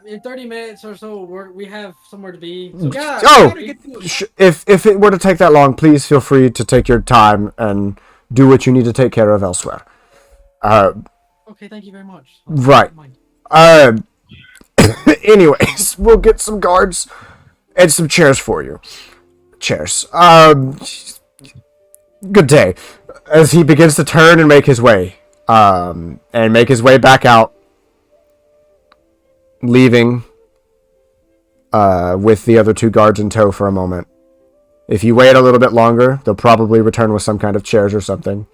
In 30 minutes or so, we have somewhere to be. So Yeah. Oh! we gotta get to- If it were to take that long, please feel free to take your time and do what you need to take care of elsewhere. Okay, thank you very much. Right. Anyways, we'll get some guards and some chairs for you. Chairs. Good day. As he begins to turn and make his way, back out, leaving, with the other two guards in tow for a moment. If you wait a little bit longer, they'll probably return with some kind of chairs or something.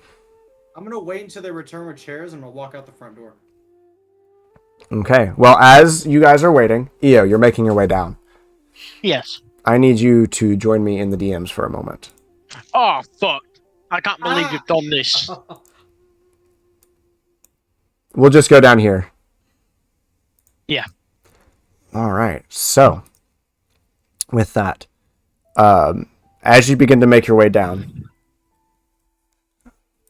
I'm gonna wait until they return with chairs, and we'll walk out the front door. Okay. Well, as you guys are waiting, Eyoh, you're making your way down. Yes. I need you to join me in the DMs for a moment. Oh, fuck. I can't believe you've done this. We'll just go down here. Yeah. All right. So, with that, as you begin to make your way down,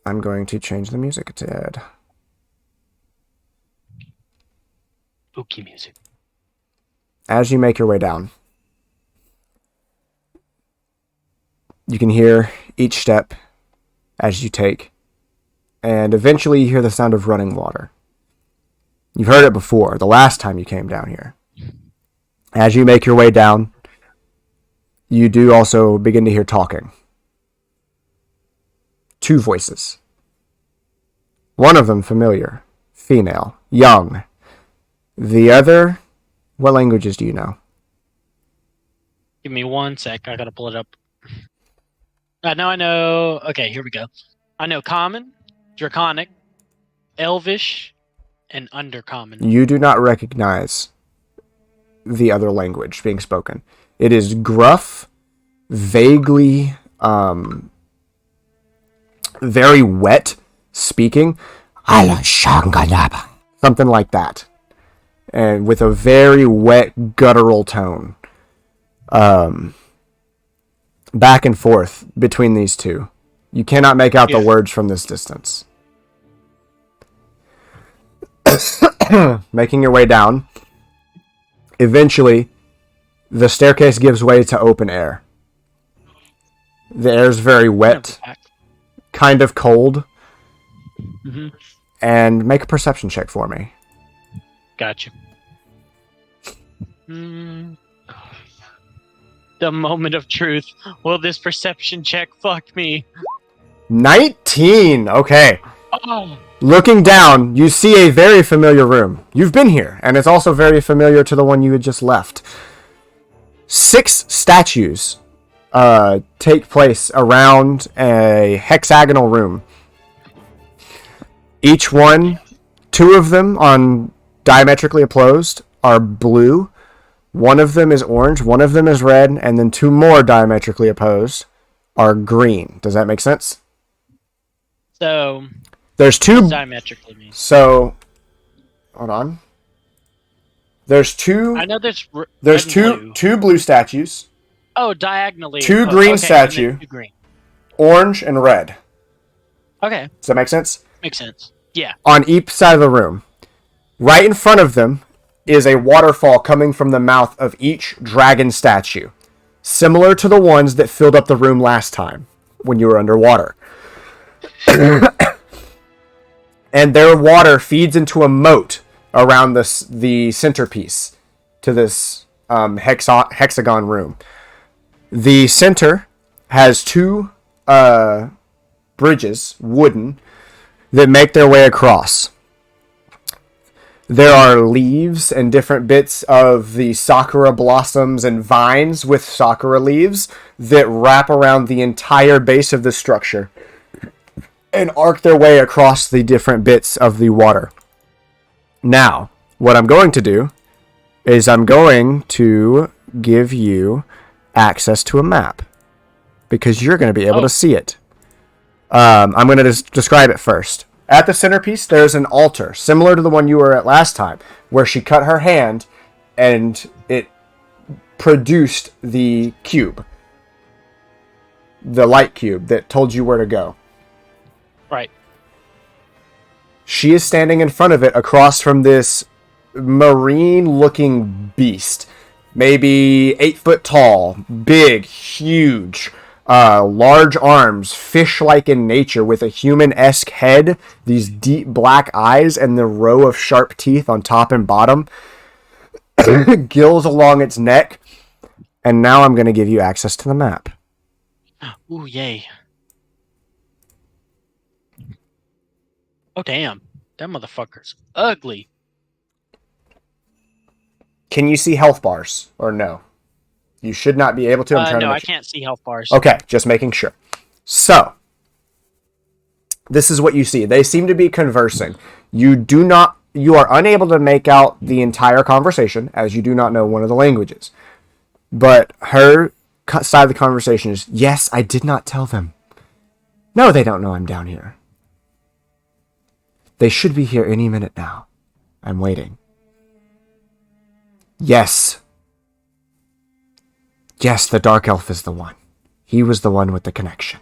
I'm going to change the music a tad. Spooky music. As you make your way down, you can hear each step as you take, and eventually you hear the sound of running water. You've heard it before, the last time you came down here. As you make your way down, you do also begin to hear talking. Two voices. One of them familiar, female, young. The other, what languages do you know? Give me 1 sec. I gotta pull it up. Now I know. Okay, here we go. I know Common, Draconic, Elvish, and Undercommon. You do not recognize the other language being spoken. It is gruff, vaguely, very wet speaking. Something like that. And with a very wet, guttural tone. Back and forth between these two. You cannot make out the words from this distance. Making your way down. Eventually, the staircase gives way to open air. The air is very wet, kind of cold. Mm-hmm. And make a perception check for me. Gotcha. The moment of truth. Will this perception check fuck me? 19! Okay. Oh. Looking down, you see a very familiar room. You've been here, and it's also very familiar to the one you had just left. 6 statues take place around a hexagonal room. Each one, 2 of them on diametrically opposed, are blue. One of them is orange, one of them is red, and then 2 more diametrically opposed are green. Does that make sense? So, there's 2 diametrically means. So, hold on. There's 2. I know there's two blue statues. Oh, diagonally. 2 opposed. green Okay, statue. and then 2 green. Orange and red. Okay, Does that make sense? makes sense. Yeah. On each side of the room. Right in front of them is a waterfall coming from the mouth of each dragon statue. Similar to the ones that filled up the room last time when you were underwater. And their water feeds into a moat around the centerpiece to this hexagon room. The center has 2 bridges, wooden, that make their way across. There are leaves and different bits of the Sakura blossoms and vines with Sakura leaves that wrap around the entire base of the structure. and arc their way across the different bits of the water. Now, what I'm going to do is I'm going to give you access to a map because you're going to be able to see it. I'm going to describe it first. At the centerpiece, there's an altar similar to the one you were at last time, where she cut her hand and it produced the cube, the light cube that told you where to go. Right. She is standing in front of it across from this marine-looking beast. Maybe 8 foot tall, big, huge, large arms, fish-like in nature with a human-esque head, these deep black eyes, and the row of sharp teeth on top and bottom. Gills along its neck. And now I'm going to give you access to the map. Ooh, yay. Oh, damn. That motherfucker's ugly. Can you see health bars, or no? You should not be able to. I'm trying to No, make I sure. can't see health bars. Okay, just making sure. So, this is what you see. They seem to be conversing. You are unable to make out the entire conversation, as you do not know one of the languages. But her side of the conversation is, yes, I did not tell them. No, they don't know I'm down here. They should be here any minute now. I'm waiting. Yes. Yes, the Dark Elf is the one. He was the one with the connection.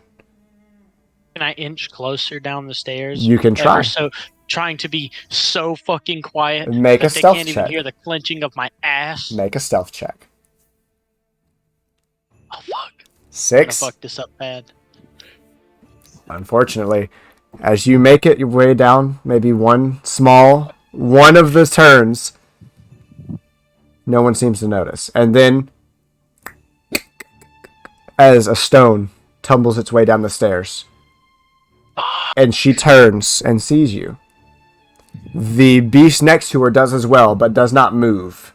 Can I inch closer down the stairs? You can try. So trying to be so fucking quiet Make a that they stealth can't check. even hear the clenching of my ass. Make a stealth check. Oh fuck! 6. I'm gonna fuck this up bad. Unfortunately, as you make it your way down, maybe one of the turns, no one seems to notice. And then, as a stone tumbles its way down the stairs, and she turns and sees you. The beast next to her does as well, but does not move,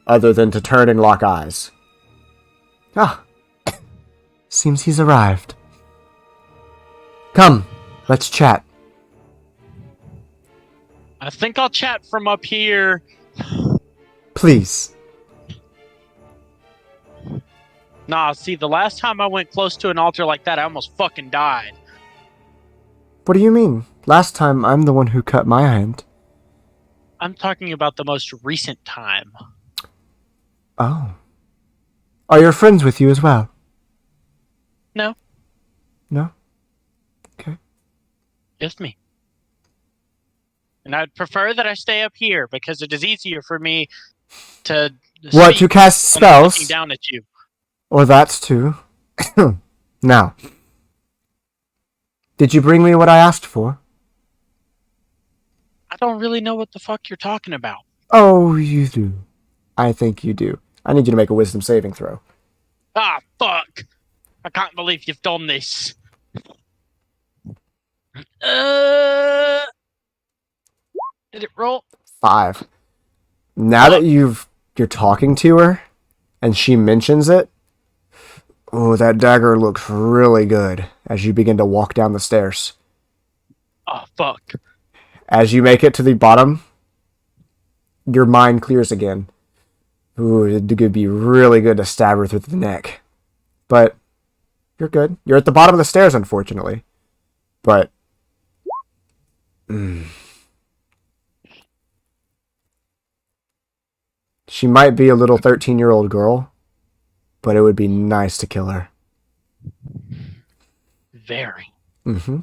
other than to turn and lock eyes. Ah, seems he's arrived. Come, let's chat. I think I'll chat from up here. Please. Nah, see, the last time I went close to an altar like that, I almost fucking died. What do you mean? Last time, I'm the one who cut my hand. I'm talking about the most recent time. Oh. Are your friends with you as well? No, No? Okay. just me. And I'd prefer that I stay up here because it is easier for me to What, speak to cast when I'm looking spells? down at you. Or that's too. Now. Did you bring me what I asked for? I don't really know what the fuck you're talking about. Oh, you do. I think you do. I need you to make a wisdom saving throw. Ah, fuck! I can't believe you've done this. Did it roll? 5. Now that you're talking to her, and she mentions it, oh, that dagger looks really good as you begin to walk down the stairs. Oh, fuck. As you make it to the bottom, your mind clears again. Ooh, it could be really good to stab her through the neck. But you're good. You're at the bottom of the stairs, unfortunately. But... She might be a little 13-year-old girl, but it would be nice to kill her. Very. Mm-hmm.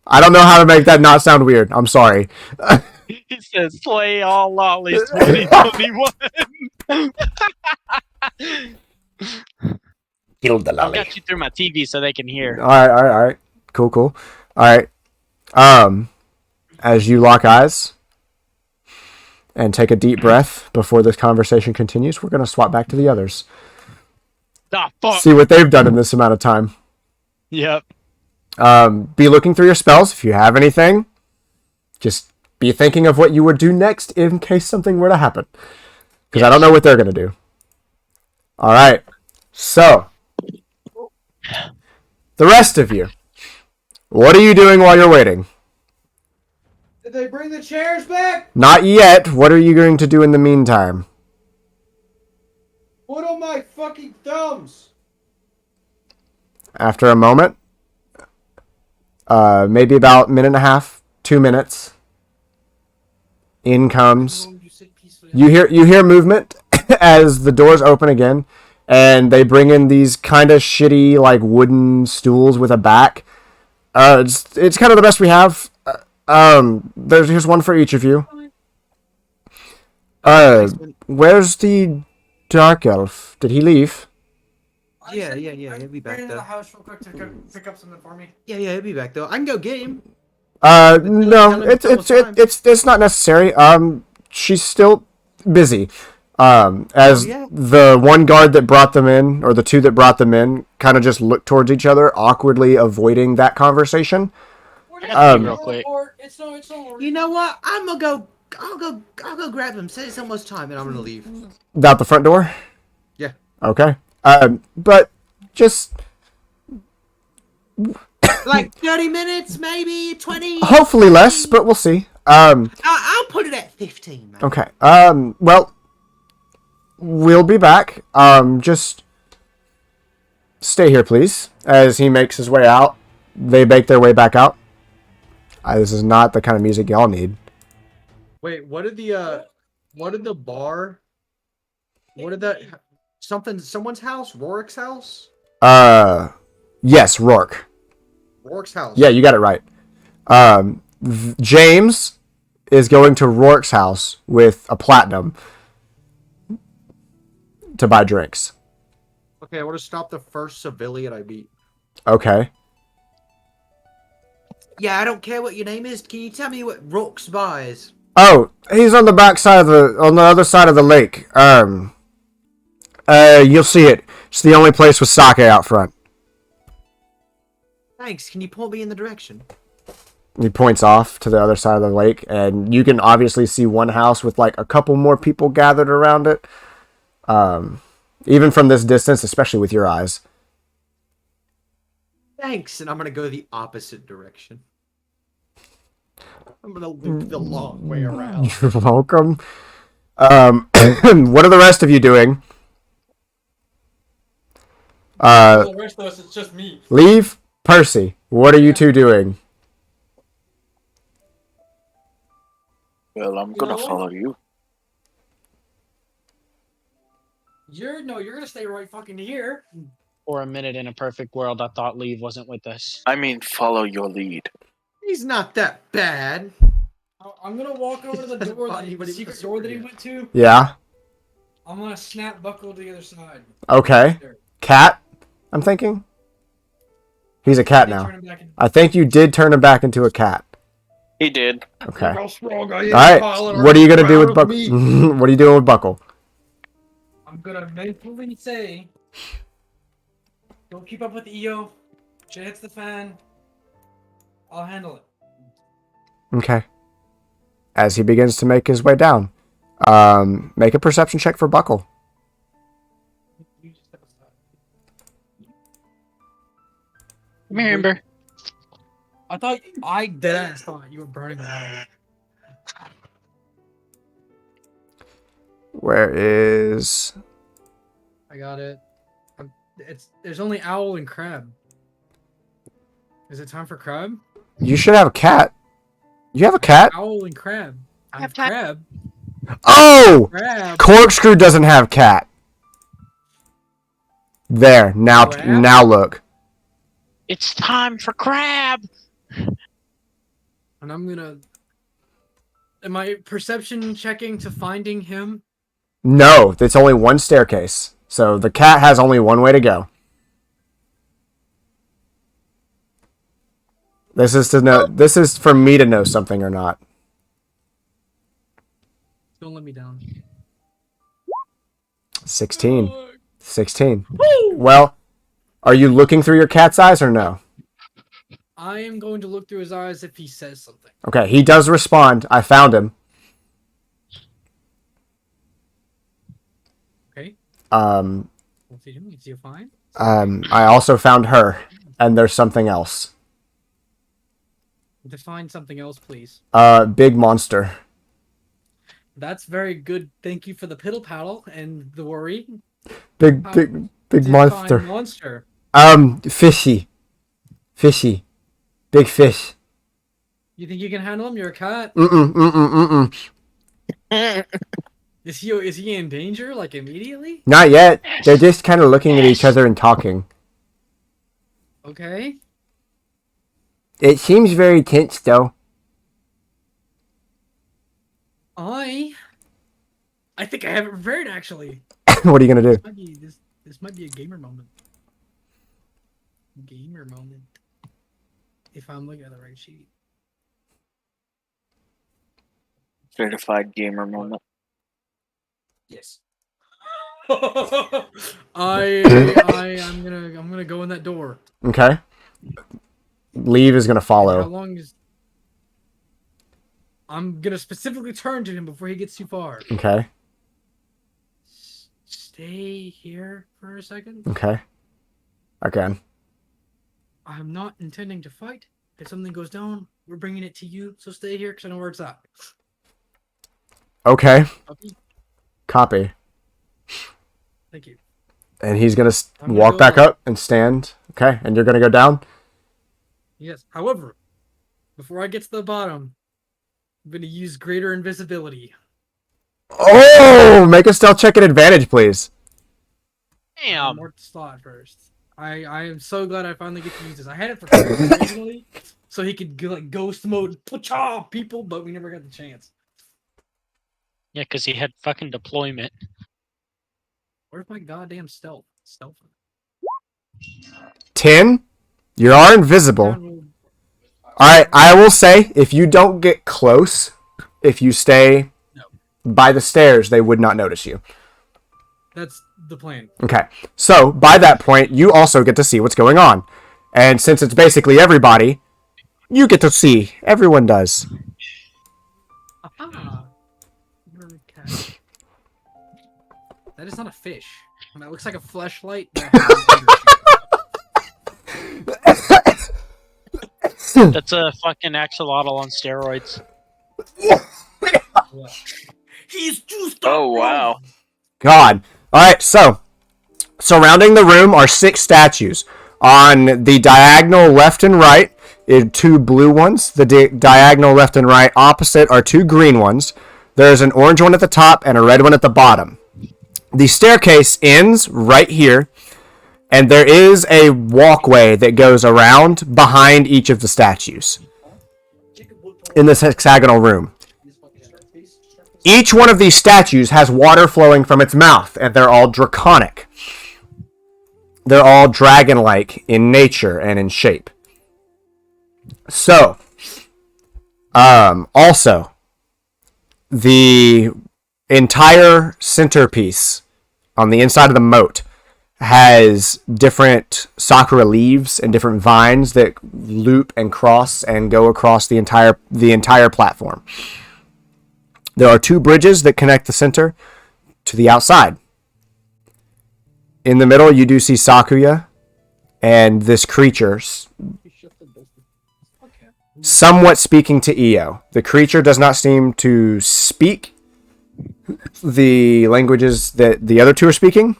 I don't know how to make that not sound weird. I'm sorry. He says, "Slay all lollies 2021." Kill the I've lolly. got you through my TV so they can hear. All right. Cool. All right. As you lock eyes and take a deep breath before this conversation continues, we're going to swap back to the others. Ah, fuck. See what they've done in this amount of time. Yep. Be looking through your spells. If you have anything, just be thinking of what you would do next in case something were to happen. Because I don't know what they're going to do. All right. So, the rest of you, what are you doing while you're waiting? Did they bring the chairs back? Not yet. What are you going to do in the meantime? What on my fucking thumbs? After a moment, maybe about a minute and a half, 2 minutes, in comes. You hear movement as the doors open again, and they bring in these kind of shitty like wooden stools with a back. It's kind of the best we have. Here's one for each of you. Where's the dark elf? Did he leave? Yeah. He'll be back Ran into the though. house real quick to pick up something for me. Yeah, he'll be back though. I can go get him. No, it's not necessary. She's still busy. As the one guard that brought them in, or the two that brought them in, kind of just look towards each other, awkwardly avoiding that conversation. Real quick. It's no You know what? I'll go grab him. Save so much time, and I'm gonna leave. Out the front door? Yeah. Okay. But just Like 30 minutes, maybe 20. hopefully less, but we'll see. I'll put it at 15, man. Okay. Well, we'll be back. Just stay here, please. As he makes his way out, they make their way back out. This is not the kind of music y'all need. Wait, what did the bar? What did that? Someone's house? Rourke's house? Yes, Rourke. Rourke's house. Yeah, you got it right. James is going to Rourke's house with a platinum to buy drinks. Okay, I want to stop the first civilian I meet. Okay. Yeah, I don't care what your name is. Can you tell me what Rourke's buys? Oh, he's on the other side of the lake. You'll see it. It's the only place with sake out front. Thanks. Can you point me in the direction? He points off to the other side of the lake, and you can obviously see one house with like a couple more people gathered around it. Even from this distance, especially with your eyes. Thanks, and I'm gonna go the opposite direction. I'm gonna loop the long way around. You're welcome. What are the rest of you doing? the rest of us, it's just me. Leave. Percy, what are you two doing? Well, I'm gonna follow you. You're gonna stay right fucking here. For a minute in a perfect world, I thought Leave wasn't with us. I mean, follow your lead. He's not that bad. I'm gonna walk over to the door, the secret door that he went to. Yeah. I'm gonna snap buckle to the other side. Okay. There. Cat, I'm thinking. He's a cat now. Turn him back in. I think you did turn him back into a cat. He did. Okay. How strong I am. Alright. What are you gonna do with Buckle? What are you doing with Buckle? I'm gonna mentally say, don't keep up with Eyoh. Shit hits the fan. I'll handle it. Okay. As he begins to make his way down, make a perception check for Buckle. You just step aside. Come here, Ember. I thought thought you were burning it out. Where is... I got it. There's only owl and crab. Is it time for crab? You should have a cat. You have a cat? Owl and crab. I have cat. crab. Oh! Crab. Corkscrew doesn't have cat. There. Now look. It's time for crab. And I'm gonna. Am I perception checking to finding him? No, it's only one staircase. So the cat has only one way to go. This is for me to know something or not. Don't let me down. 16. 16. Well, are you looking through your cat's eyes or no? I am going to look through his eyes if he says something. Okay, he does respond. I found him. Okay. What's he doing? Is he fine? I also found her, and there's something else. Define something else, please. Big monster. That's very good. Thank you for the piddle paddle and the worry. Big Define monster. monster. Fishy. Big fish. You think you can handle him? You're a cat. Mm-mm. Is he in danger? Like immediately? Not yet. They're just kind of looking at each other and talking. Okay. It seems very tense, though. I think I have it prepared actually. What are you gonna do? This might be a gamer moment. Gamer moment. If I'm looking at the right sheet. Certified gamer moment. Yes. I'm gonna go in that door. Okay. Leave is gonna How follow. long is? I'm gonna specifically turn to him before he gets too far. Okay. Stay here for a second. Okay. Again. I'm not intending to fight. If something goes down, we're bringing it to you. So stay here because I know where it's at. Okay. Copy? Copy. Thank you. And he's gonna I'm gonna walk go back up. up and stand. Okay. And you're gonna go down. Yes. However, before I get to the bottom, I'm gonna use greater invisibility. Oh! Make a stealth check at advantage, please. Damn. More slot first. I am so glad I finally get to use this. I had it for Chris originally, so he could go like ghost mode, pacha people, but we never got the chance. Yeah, because he had fucking deployment. Where's my goddamn stealth? Stealth. 10. You are invisible. Alright, I will say, if you don't get close, if you stay by the stairs, they would not notice you. That's the plan. Okay, so by that point, you also get to see what's going on. And since it's basically everybody, you get to see. Everyone does. Aha! Cat. That is not a fish. That looks like a fleshlight. That's a fucking axolotl on steroids. He's juiced up. Oh wow. God. Alright, so surrounding the room are 6 statues. On the diagonal left and right are 2 blue ones. The diagonal left and right opposite are 2 green ones. There's an orange one at the top and a red one at the bottom. The staircase ends right here, and there is a walkway that goes around behind each of the statues in this hexagonal room. Each one of these statues has water flowing from its mouth, and they're all draconic. They're all dragon-like in nature and in shape. So, also, the entire centerpiece on the inside of the moat has different Sakura leaves and different vines that loop and cross and go across the entire platform. There are 2 bridges that connect the center to the outside. In the middle, you do see Sakuya and this creature somewhat speaking to Eyoh. The creature does not seem to speak the languages that the other 2 are speaking,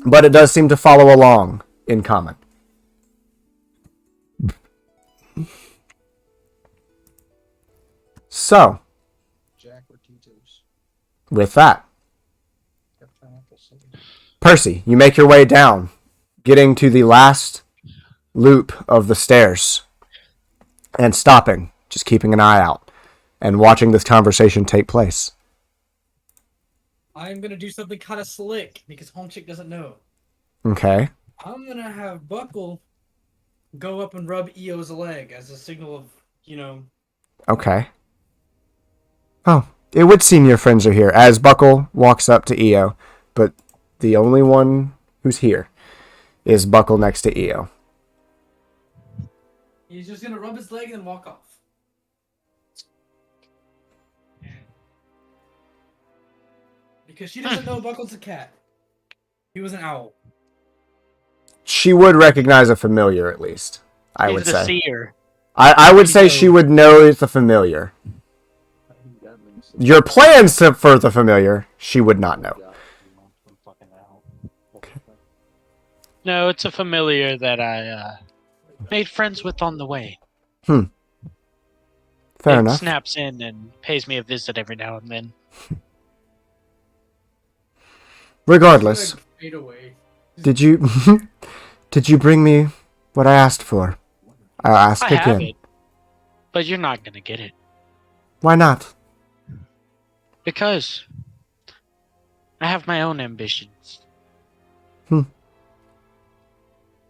but it does seem to follow along in common. So, with that, Percy, you make your way down, getting to the last loop of the stairs and stopping, just keeping an eye out and watching this conversation take place. I'm gonna do something kind of slick because Home Chick doesn't know. Okay. I'm gonna have Buckle go up and rub Eo's leg as a signal of, Okay. Oh, it would seem your friends are here, as Buckle walks up to Eyoh, but the only one who's here is Buckle next to Eyoh. He's just gonna rub his leg and then walk off. Because she doesn't know Buckle's a cat. He was an owl. She would recognize a familiar, at least. I He's would the say. seer. I would say she would know it's the familiar. Your plans for the familiar, she would not know. No, it's a familiar that I made friends with on the way. Fair It enough. snaps in and pays me a visit every now and then. Regardless, Fade away. did you bring me what I asked for? I'll ask I have again. it, but you're not gonna get it Why not? because I have my own ambitions.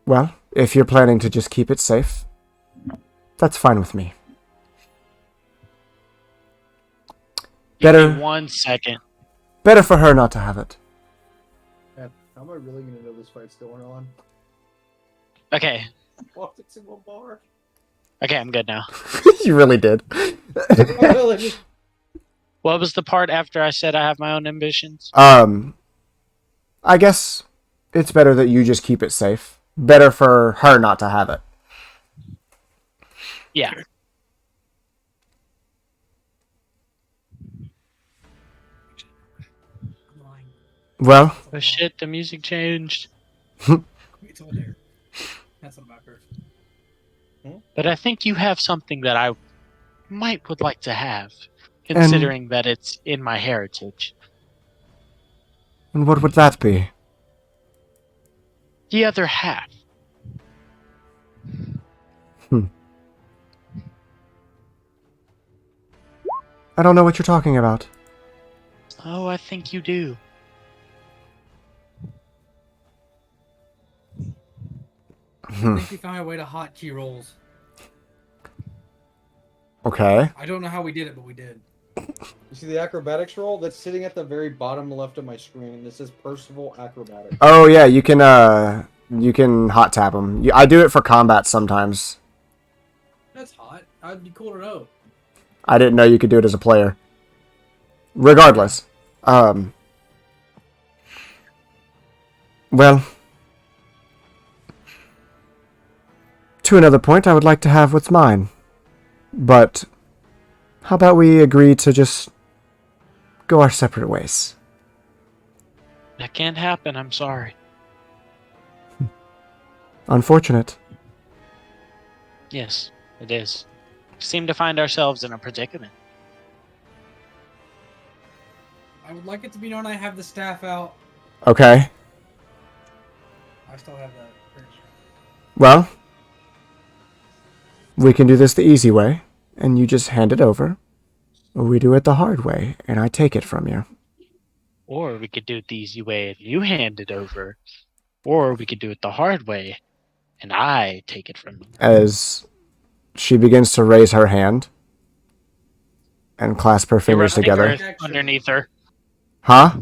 Well, if you're planning to just keep it safe, that's fine with me. Give Better- me 1 second. Better for her not to have it. How am I really gonna know this fight's going on? Okay, Walked into a bar. okay, I'm good now. You really did. What was the part after I said I have my own ambitions? I guess it's better that you just keep it safe. Better for her not to have it. Yeah. I'm lying. Well, Oh shit, the music changed. It's over there. That's not my person. But I think you have something that I would like to have, considering that it's in my heritage. and what would that be? The other half. I don't know what you're talking about. Oh, I think you do. I think we found a way to hotkey rolls. Okay. I don't know how we did it, but we did. You see the acrobatics roll? That's sitting at the very bottom left of my screen. This says Percival Acrobatics. Oh yeah, you can hot tap them. I do it for combat sometimes. That's hot. That'd be cool to know. I didn't know you could do it as a player. Regardless, well, to another point, I would like to have what's mine. But how about we agree to just go our separate ways? That can't happen, I'm sorry. Unfortunate. Yes, it is. We seem to find ourselves in a predicament. I would like it to be known I have the staff out. Okay. I still have that. Well, we can do this the easy way, and you just hand it over. Or we do it the hard way, and I take it from you. Or we could do it the easy way and you hand it over. Or we could do it the hard way and I take it from you. As she begins to raise her hand and clasp her fingers Erupting together. earth underneath her. Huh?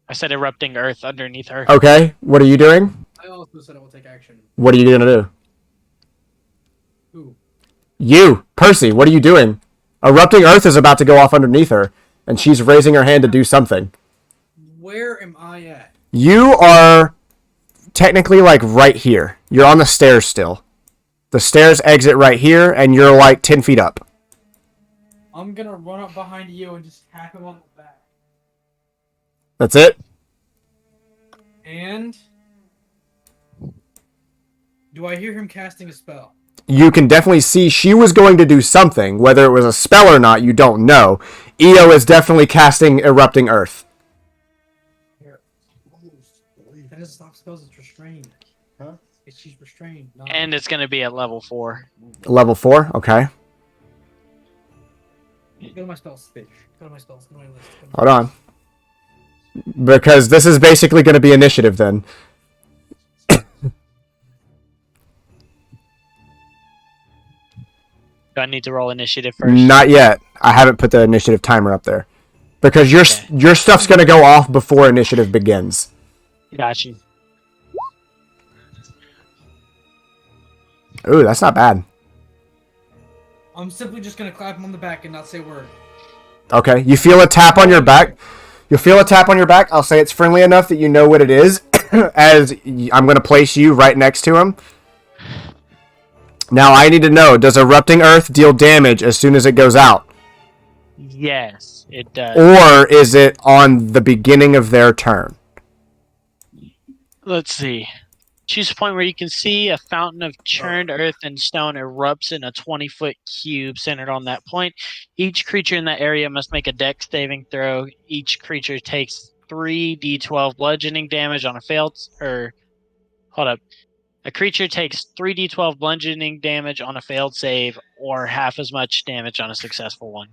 I said erupting earth underneath her. Okay, what are you doing? I also said I will take action. What are you gonna do? Who? You, Percy, what are you doing? Erupting earth is about to go off underneath her, and she's raising her hand to do something. Where am I at? You are technically like right here. You're on the stairs still. The stairs exit right here, and you're like 10 feet up. I'm gonna run up behind you and just tap him on the back. That's it? And do I hear him casting a spell? You can definitely see she was going to do something. Whether it was a spell or not, you don't know. Eyoh is definitely casting Erupting Earth. Here. That doesn't stop spells, it's restrained. Huh? She's restrained. Not... And it's going to be at level 4. Level 4? Okay. Go to my spells, bitch. Go to my spells. Go to my list. Go to my Hold on. Because this is basically going to be initiative then. Do I need to roll initiative first? Not yet. I haven't put the initiative timer up there. Because your stuff's going to go off before initiative begins. Got you. Ooh, that's not bad. I'm simply just gonna clap him on the back and not say a word. Okay, you feel a tap on your back. You'll feel a tap on your back. I'll say it's friendly enough that you know what it is. as I'm going to place you right next to him. Now I need to know, does Erupting Earth deal damage as soon as it goes out? Yes, it does. Or is it on the beginning of their turn? Let's see. Choose a point where you can see a fountain of churned earth and stone erupts in a 20-foot cube centered on that point. Each creature in that area must make a dex saving throw. Each creature takes 3d12 bludgeoning damage on a failed... Hold up. A creature takes 3d12 bludgeoning damage on a failed save, or half as much damage on a successful one.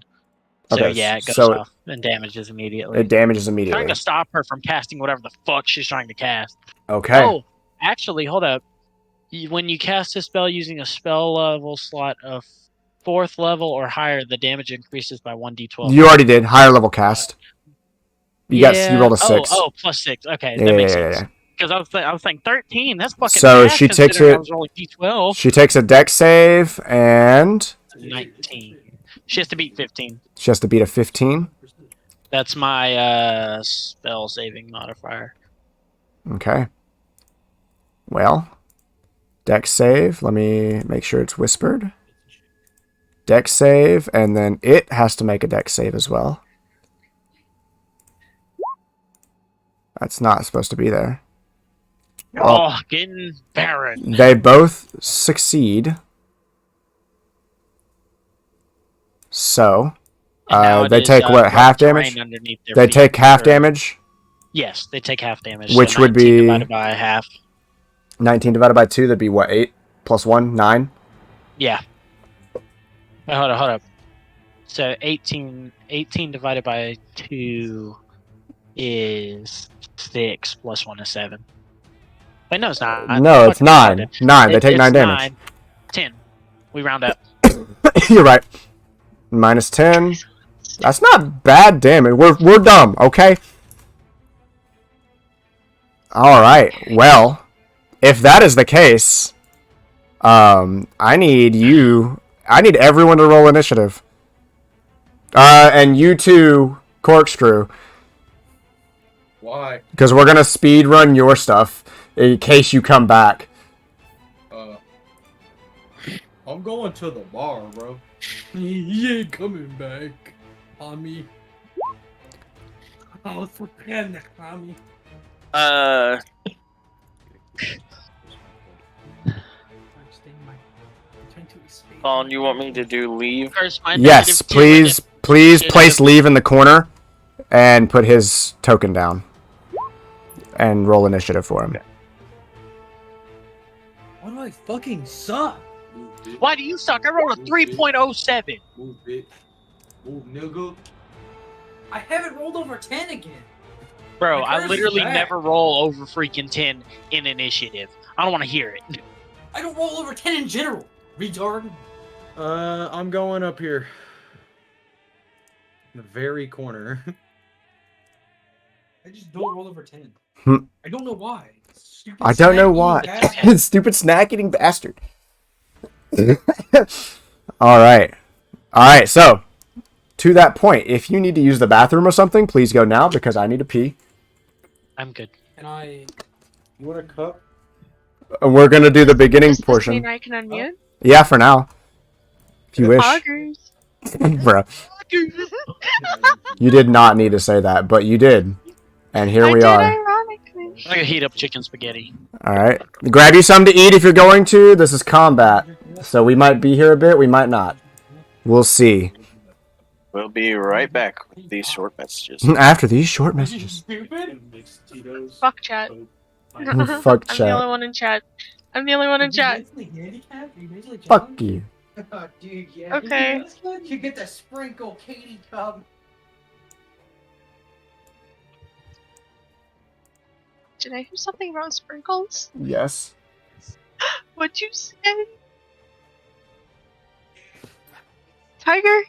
So Okay, yeah, it goes so off and damages immediately. it damages Trying immediately. to stop her from casting whatever the fuck she's trying to cast. Okay. Oh, actually, hold up. When you cast a spell using a spell level slot of 4th level or higher, the damage increases by 1d12. You already did. Higher level cast. You rolled a 6. Oh, plus 6. Okay, Yeah, that makes yeah, sense. Because I was saying 13. That's fucking So bad she takes considering it- I was rolling d12. She takes a dex save, and 19. She has to beat 15. she has to beat a 15. That's my spell saving modifier. Okay. Well, dex save. Let me make sure it's whispered. Dex save, and then it has to make a dex save as well. That's not supposed to be there. Oh, getting barren. They both succeed. So, And now it they is, take what, rough half terrain damage? underneath their They feet, take half or- damage. Yes, they take half damage. Which so would 19 be- divided by half. 19 divided by 2, that'd be what, 8? Plus 1, 9? Yeah. Wait, hold up. So 18 divided by 2 is 6 plus 1 is 7. Wait, no, it's not. No, it's Fuck, 9. 9, they take it's 9 damage. 10. We round up. You're right. Minus 10. That's not bad damage. We're dumb, okay? Alright, well, if that is the case, I need everyone to roll initiative. And you too, Corkscrew, Why? because we're gonna speed run your stuff in case you come back. I'm going to the bar, bro. He ain't coming back. Tommy. Oh, forget that, Tommy. Colin, you want me to do leave? First, my Yes, initiative please initiative. place leave in the corner and put his token down. And roll initiative for him. Why do I fucking suck? Why do you suck? I rolled a 3.07. Move, bitch. Move, nigga. I haven't rolled over 10 again. Bro, My I curse is literally back. never roll over freaking 10 in initiative. I don't want to hear it. I don't roll over 10 in general. Retard. I'm going up here. In the very corner. I just don't roll over 10. Hmm. I don't know why. Stupid I don't know snack-eating why. bastard. Stupid snack eating bastard. Alright, so to that point, if you need to use the bathroom or something, please go now because I need to pee. I'm good. Can I... You want a cup? And we're gonna do the beginning Does this portion. mean I can unmute? Yeah, for now. If you wish. Poggers. Bruh. You did not need to say that, but you did. And here I we did are. ironically. I can heat up chicken spaghetti. Alright. Grab you something to eat if you're going to. This is combat. So we might be here a bit, we might not. We'll see. We'll be right back with these short messages. After these short messages. Stupid? Fuck chat. Fuck I'm chat. the only one in chat. I'm the only one in chat. Fuck you. Oh, dude, yeah. Okay. You get the sprinkle Katie cup. Did I hear something about sprinkles? Yes. What'd you say? Tiger?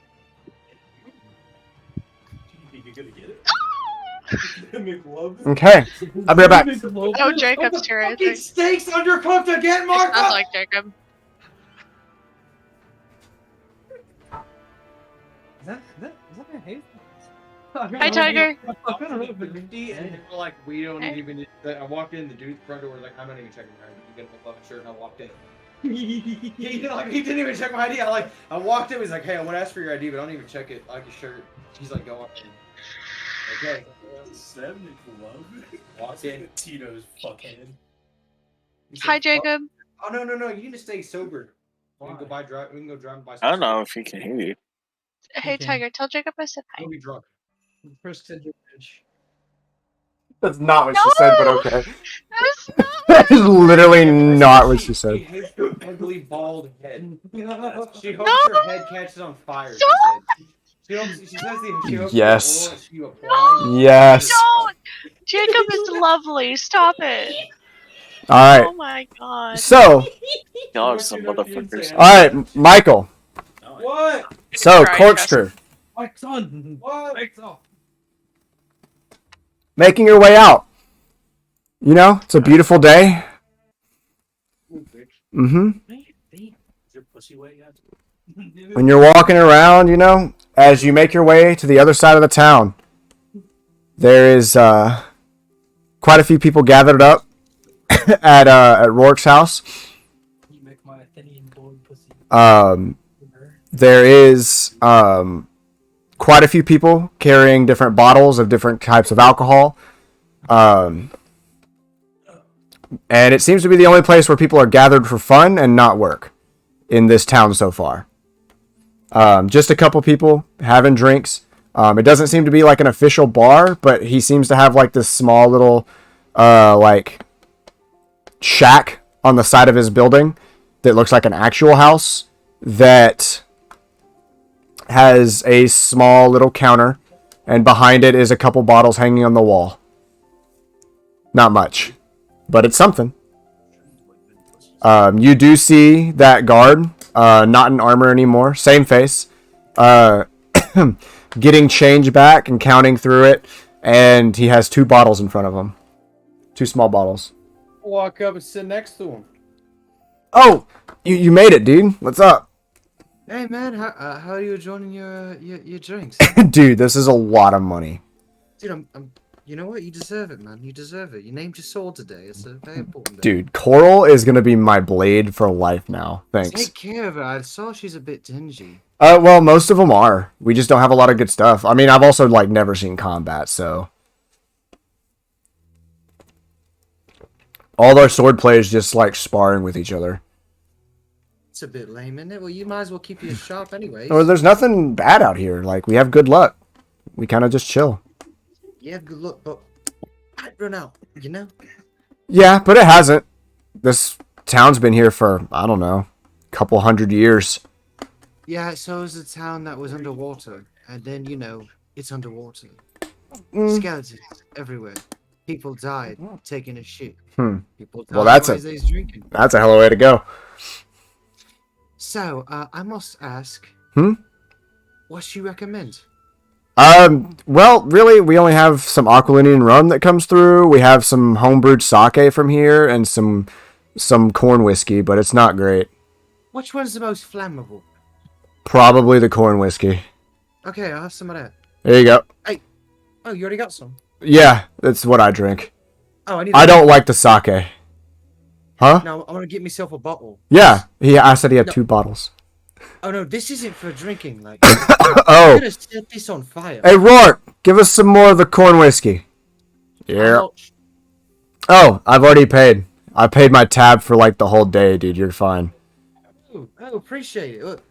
Okay. I'll be right back. Oh, Jacob's turn, I Fucking think. steaks undercooked again, Mark. Sounds like Jacob. Is that a hate? Hi, Tiger. And like, we don't even need I walked in, the dude's front door was like, I'm not even checking my ID. You get a McLovin shirt, and I walked in. he didn't even check my ID. I walked in, he's like, hey, I want to ask for your ID, but I don't even check it. I like your shirt. He's like, go on in. Okay. 70 Club. Walked in. Tito's fuckhead. Hi, Jacob. Oh, no. You need to stay sober. We can go drive and buy some. I don't know if he can hear you. Hey, Okay. Tiger. Tell Jacob I said hi. Don't be drunk. First said your bitch. That's not what she said, but okay. That's not That is literally not what she said. She hates your ugly bald head. She hopes No! your head catches on fire. She Stop! said. She hopes Yes. the oil that you apply. Yes. Don't! Jacob is lovely. Stop it. All right. Oh my god. So, Y'all are some motherfuckers. all right, Michael. What? So, Try, Corkscrew, Mike's on. What? Mike's off. making your way out. You know, it's a beautiful day. Mm-hmm. Is your pussy wet yet? When you're walking around, you know, as you make your way to the other side of the town, there is quite a few people gathered up at Rourke's house. You make my Athenian boy pussy. There is quite a few people carrying different bottles of different types of alcohol. And it seems to be the only place where people are gathered for fun and not work in this town so far. Just a couple people having drinks. It doesn't seem to be like an official bar, but he seems to have like this small little like shack on the side of his building that looks like an actual house that has a small little counter, and behind it is a couple bottles hanging on the wall. Not much, but it's something. You do see that guard, not in armor anymore, same face, getting change back and counting through it, and he has 2 bottles in front of him. 2 small bottles. Walk up and sit next to him. Oh, you made it, dude. What's up? Hey man, how are you enjoying your drinks? Dude, this is a lot of money. Dude, I'm you know what? You deserve it, man. You deserve it. You named your soul today. It's a very important day. Dude, Coral is gonna be my blade for life now. Thanks. Take care of her. I saw she's a bit dingy. Well, most of them are. We just don't have a lot of good stuff. I mean, I've also like never seen combat, so all their sword play is just like sparring with each other. It's a bit lame, isn't it? Well, you might as well keep you sharp anyways. Well, there's nothing bad out here. Like, we have good luck. We kind of just chill. You have good luck, but I'd run out, you know? Yeah, but it hasn't. This town's been here for, I don't know, a couple 100 years. Yeah, so is the town that was underwater. And then, you know, it's underwater. Skeletons everywhere. People died taking a shit. People died Well, that's while they's drinking. That's a hell of a way to go. So, I must ask. What do you recommend? Well, really, we only have some Aquilinian rum that comes through. We have some homebrewed sake from here and some corn whiskey, but it's not great. Which one's the most flammable? Probably the corn whiskey. Okay, I'll have some of that. There you go. Oh, you already got some? Yeah, that's what I drink. Oh, I don't like the sake. Huh? No, I want to get myself a bottle. Yeah, I said he had 2 bottles. Oh no, this isn't for drinking. Like, Oh. I'm gonna set this on fire. Hey, Rourke, give us some more of the corn whiskey. Yeah. Oh, I've already paid. I paid my tab for like the whole day, dude. You're fine. Oh, appreciate it. Look,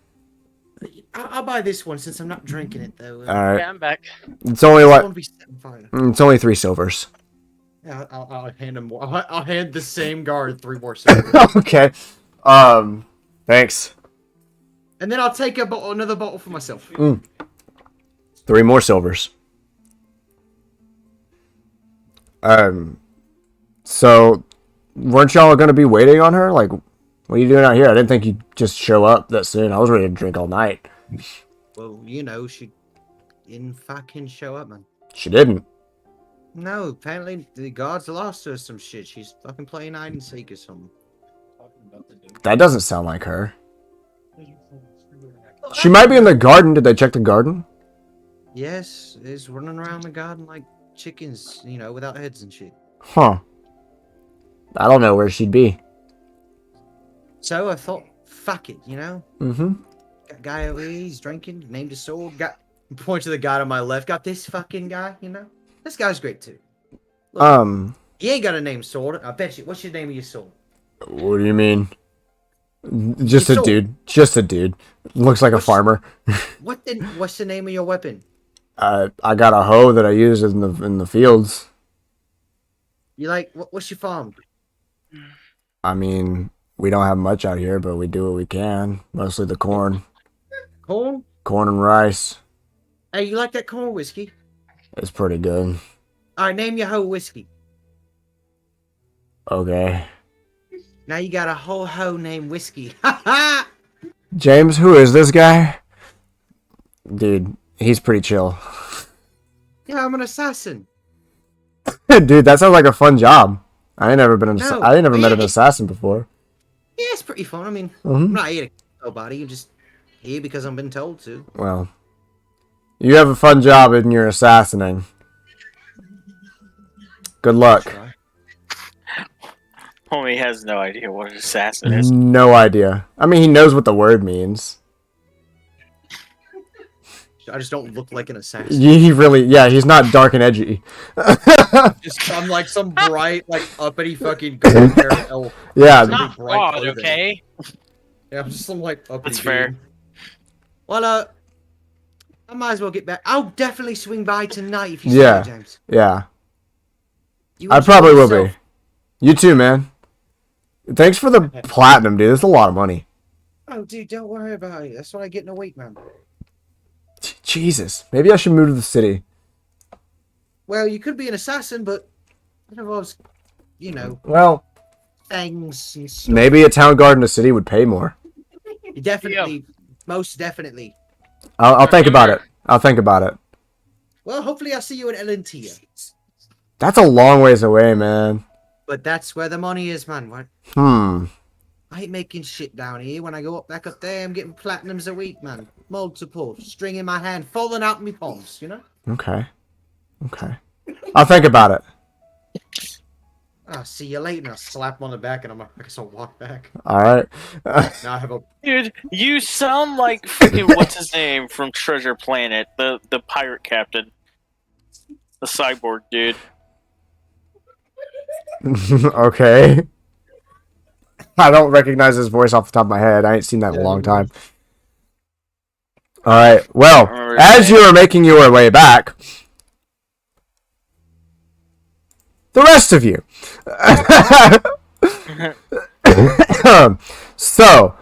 I'll buy this one since I'm not drinking it though. All right. Yeah, I'm back. It's only I like want to be set on fire. it's only 3 silvers. Yeah, I'll hand him more. I'll hand the same guard 3 more silver. Okay. Thanks. And then I'll take another bottle for myself. 3 more silvers. So weren't y'all gonna be waiting on her? Like, what are you doing out here? I didn't think you'd just show up that soon. I was ready to drink all night. Well, you know, she didn't fucking show up, man. She didn't. No, apparently the guards lost her some shit. She's fucking playing hide and seek or something. That doesn't sound like her. She might be in the garden. Did they check the garden? Yes, is running around the garden like chickens, you know, without heads and shit. Huh. I don't know where she'd be. So I thought, fuck it, you know? Mm-hmm. Got a guy over here, he's drinking, named his sword, got point to the guy on my left, got this fucking guy, you know? This guy's great too. Look, he ain't got a name sword. I bet you. What's your name of your sword? What do you mean? Just Your a sword. dude. Just a dude. Looks like a farmer. What's the name of your weapon? I got a hoe that I use in the fields. You like what's your farm? I mean, we don't have much out here, but we do what we can. Mostly the corn. Corn? Corn and rice. Hey, you like that corn whiskey? It's pretty good. Alright, name your hoe whiskey. Okay. Now you got a whole hoe named Whiskey. Ha ha! James, who is this guy? Dude, he's pretty chill. Yeah, I'm an assassin. Dude, that sounds like a fun job. I ain't never No, I ain't never met yeah, an assassin before. Yeah, it's pretty fun. I mean, Mhm. I'm not here to kill nobody. I'm just here because I've been told to. Well, you have a fun job and you're assassinating. Good luck. Try. Homie has no idea what an assassin is. No idea. I mean, he knows what the word means. I just don't look like an assassin. He really, yeah, he's not dark and edgy. I'm like some bright, like uppity fucking golden haired elf. Yeah. Really Not bright broad, clothing. okay? Yeah, I'm just some like uppity. That's fair. dude. Well, I might as well get back. I'll definitely swing by tonight if you see Yeah. me, James. Yeah. You I enjoy probably will yourself. be. You too, man. Thanks for the platinum, dude. That's a lot of money. Oh, dude, don't worry about it. That's what I get in a week, man. Jesus. Maybe I should move to the city. Well, you could be an assassin, but it involves, you know, Well, fangs and stuff. maybe a town guard in a city would pay more. Definitely, most definitely. I'll think about it. I'll think about it. Well, hopefully I'll see you in Elentia. That's a long ways away, man. But that's where the money is, man. What? I ain't making shit down here. When I go back up there, I'm getting platinums a week, man. Multiple. String in my hand, falling out my palms, you know? Okay. Okay. I'll think about it. I'll see you later. And I'll slap him on the back and I guess I'll walk back. Alright. Now I have a... Dude, you sound like fucking what's his name from Treasure Planet, the pirate captain, the cyborg dude. Okay. I don't recognize his voice off the top of my head. I ain't seen that in a long time. Alright, well, as you are making your way back, the rest of you. So,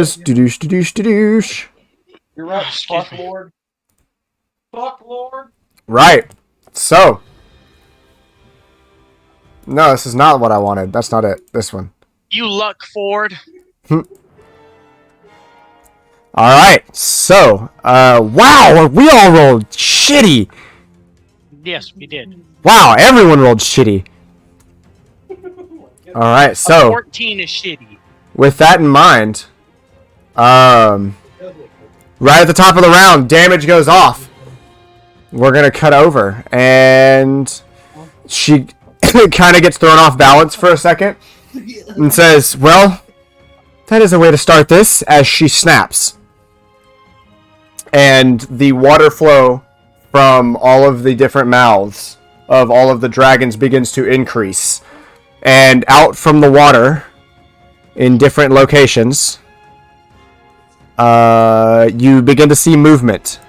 stadoosh. You're right, Excuse fuck me. lord. Fuck lord. Right. So. No, this is not what I wanted. That's not it. This one. You luck, Ford. Alright, so, wow, we all rolled shitty. Yes, we did. Wow, everyone rolled shitty. Alright, so, 14 is shitty. with that in mind, right at the top of the round, damage goes off. We're gonna cut over, and she kind of gets thrown off balance for a second, and says, well, that is a way to start this, as she snaps. And the water flow from all of the different mouths of all of the dragons begins to increase. And out from the water, in different locations, you begin to see movement.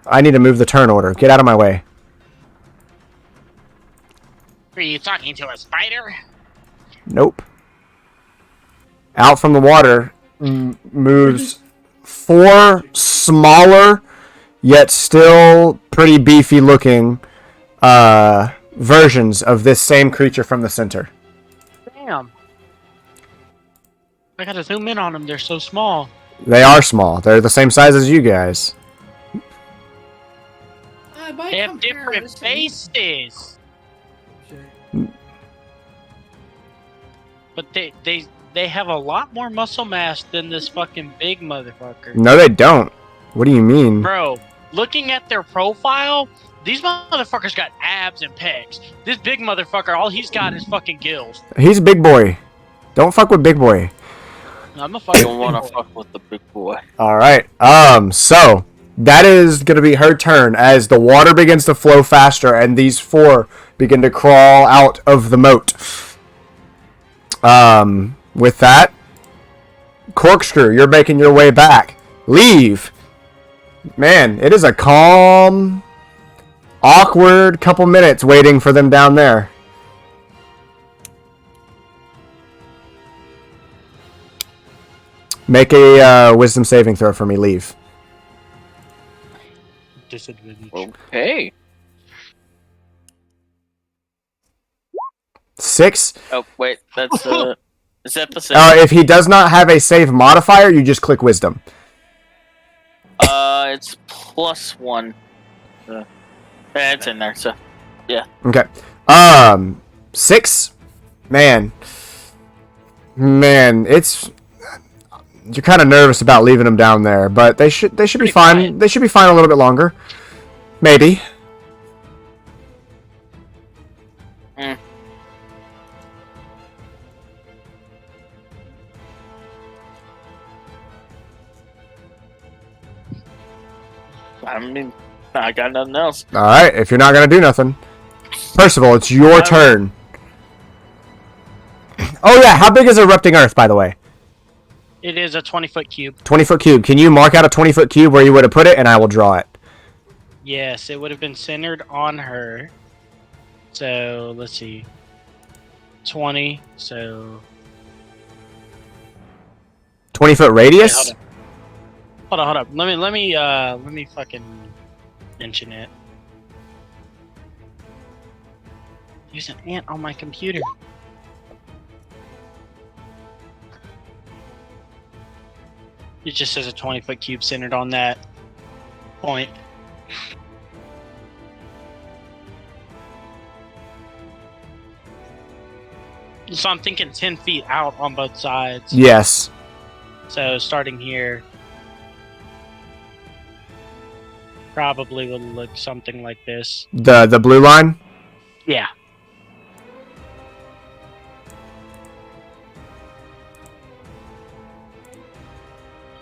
I need to move the turn order. Get out of my way. Are you talking to a spider? Nope. Out from the water moves 4 smaller, yet still pretty beefy looking versions of this same creature from the center. Damn. I gotta zoom in on them. They're so small. They are small. They're the same size as you guys. They have different faces. But they have a lot more muscle mass than this fucking big motherfucker. No, they don't. What do you mean? Bro, looking at their profile, these motherfuckers got abs and pecs. This big motherfucker, all he's got is fucking gills. He's a big boy. Don't fuck with big boy. I'm a I fucking don't want big to boy. fuck with the big boy. All right. So that is going to be her turn as the water begins to flow faster and these four begin to crawl out of the moat. With that, Corkscrew, you're making your way back. Leave. Man, it is a calm, awkward couple minutes waiting for them down there. Make a wisdom saving throw for me, Leave. Disadvantage. Okay. 6. Oh wait, that's is that the same? If he does not have a save modifier, you just click wisdom. It's +1. It's in there, so yeah. Okay. 6. Man, it's you're kind of nervous about leaving them down there, but they should be Pretty fine. quiet. They should be fine a little bit longer, maybe. I mean, I got nothing else. All right. If you're not gonna do nothing, Percival, it's your turn. Oh yeah, how big is Erupting Earth, by the way? It is a 20-foot cube. 20-foot cube. Can you mark out a 20-foot cube where you would have put it, and I will draw it. Yes, it would have been centered on her. So let's see. 20. So 20-foot wait, radius. hold on. Let me fucking mention it. There's an ant on my computer. It just says a 20-foot cube centered on that point. So I'm thinking 10 feet out on both sides. Yes. So starting here probably would look something like this. The blue line. Yeah.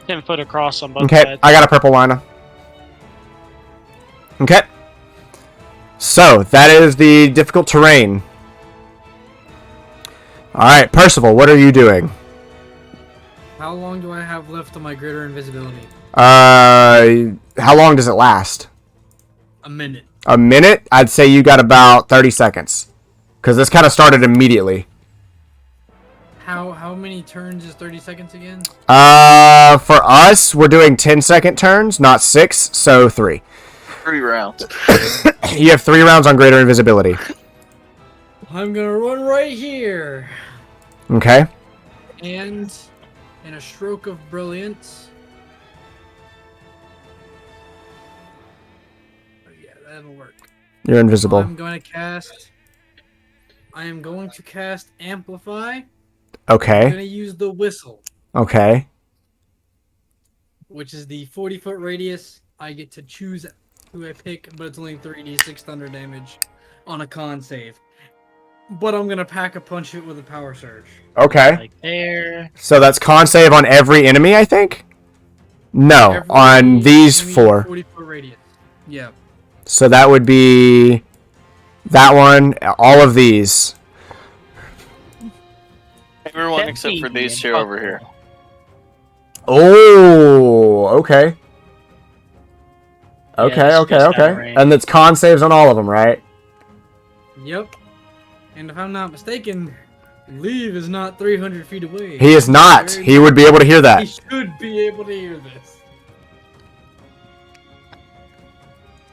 Ten foot across on both Okay, sides. I got a purple liner. Okay. So, that is the difficult terrain. Alright, Percival, what are you doing? How long do I have left on my greater invisibility? How long does it last? A minute. A minute? I'd say you got about 30 seconds. Because this kind of started immediately. How many turns is 30 seconds again? For us, we're doing 10-second turns, not 6, so 3. 3 rounds. You have 3 rounds on greater invisibility. I'm gonna run right here. Okay. And in a stroke of brilliance. Oh yeah, that'll work. You're invisible. I'm going to cast. I am going to cast Amplify. I'm Okay. going to use the whistle, Okay. which is the 40-foot radius. I get to choose who I pick, but it's only 3d6 thunder damage on a con save. But I'm going to pack a punch it with a power surge. Okay. Like there. So that's con save on every enemy, I think? No, Every on these enemy 4. 40-foot radius. Yeah. So that would be that one, all of these. Everyone That except for be these 2 over here. Oh, okay. Okay, it's okay, just out of okay. range. And it's con saves on all of them, right? Yep. And if I'm not mistaken, Leave is not 300 feet away. He is not. Very He would be able to hear He that. should be able to hear this.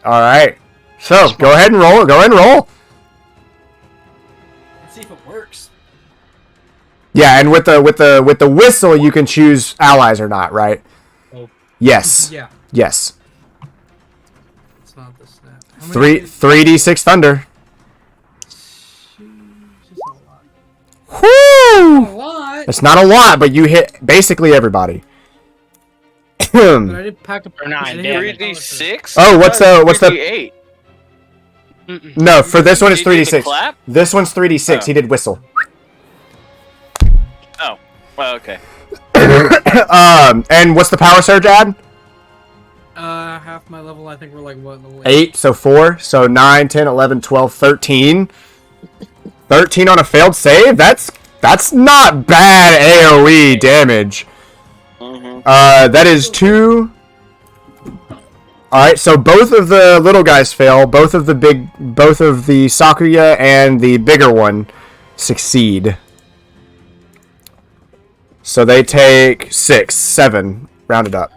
All right. So, go ahead and roll. Go ahead and roll. Let's see if it works. Yeah, and with the whistle, you can choose allies or not, right? Oh. Yes. Yeah, Yes. it's not the snap. How many 3d6 thunder. Jeez, that's a lot. Whoo! What? It's not a lot, but you hit basically everybody. But I did pack a Or nine, I damn did it. 3d6? Oh, what's the- 3d8? No, for this one it's Did you do the 3d6. clap? This one's 3d6. Oh. He did whistle. Oh, well, okay. And what's the power surge add? Half my level. I think we're like what level? 8, so 4, so 9, 10, 11, 12, 13. 13 on a failed save? That's not bad AoE damage. That is 2. Alright, so both of the little guys fail. Both of the Sakuya and the bigger one succeed. So they take 6, 7, rounded up.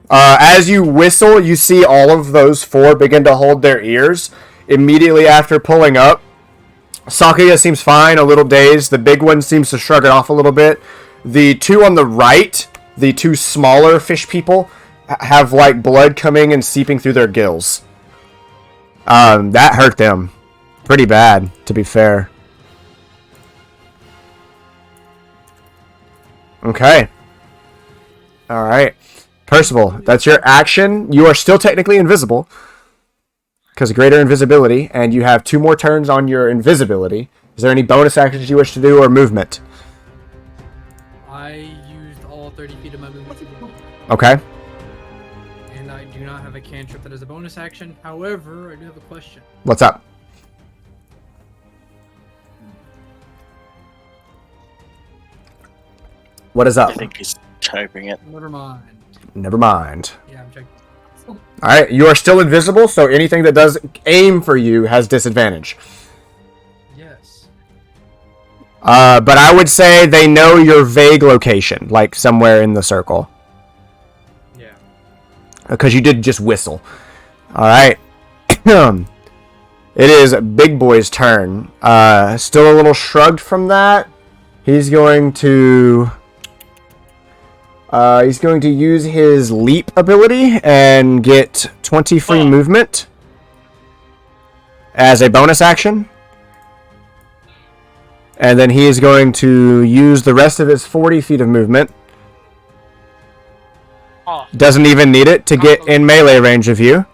As you whistle, you see all of those 4 begin to hold their ears. Immediately after pulling up, Sakuya seems fine, a little dazed. The big one seems to shrug it off a little bit. The 2 on the right, the 2 smaller fish people, have like blood coming and seeping through their gills. That hurt them pretty bad, to be fair. Okay. Alright. Percival, that's your action. You are still technically invisible, because of greater invisibility, and you have 2 more turns on your invisibility. Is there any bonus actions you wish to do, or movement? I used all 30 feet of my movement. Okay. And I do not have a cantrip that is a bonus action. However, I do have a question. What's up? What is up? I think he's typing it. Never mind. Never mind. Yeah, I'm checking. Alright, you are still invisible, so anything that does aim for you has disadvantage. Yes. But I would say they know your vague location, like somewhere in the circle. Yeah. Because you did just whistle. Alright. It is Big Boy's turn. Still a little shrugged from that. He's going to use his leap ability and get 20 free movement as a bonus action. And then he is going to use the rest of his 40 feet of movement. Doesn't even need it to get in melee range of you.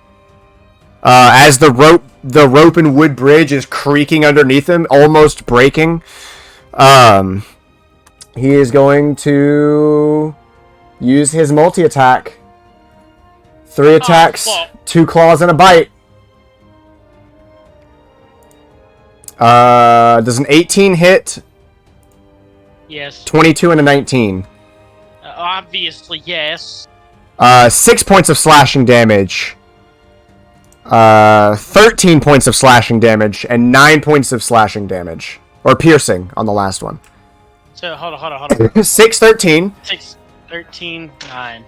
As the rope and wood bridge is creaking underneath him, almost breaking. He is going to use his multi-attack. 3 attacks, 2 claws, and a bite. Does an 18 hit? Yes. 22 and a 19. Obviously, yes. 6 points of slashing damage. 13 points of slashing damage, and 9 points of slashing damage. Or piercing on the last one. So, hold on. 6, 13. 6, 13, 9.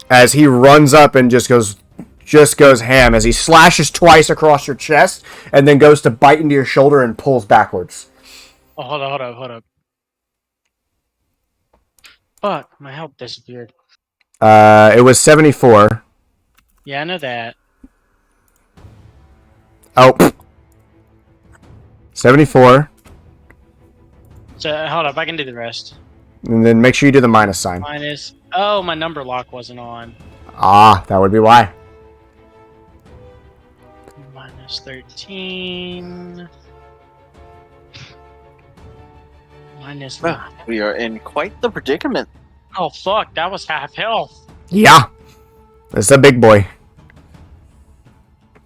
As he runs up and just goes ham as he slashes twice across your chest and then goes to bite into your shoulder and pulls backwards. Oh, hold up. Fuck, my health disappeared. It was 74. Yeah, I know that. Oh. 74. So, hold up, I can do the rest. And then make sure you do the minus sign. Minus. Oh, my number lock wasn't on. Ah, that would be why. Minus 13. Minus 9. We are in quite the predicament. Oh, fuck, that was half health. Yeah. That's a big boy.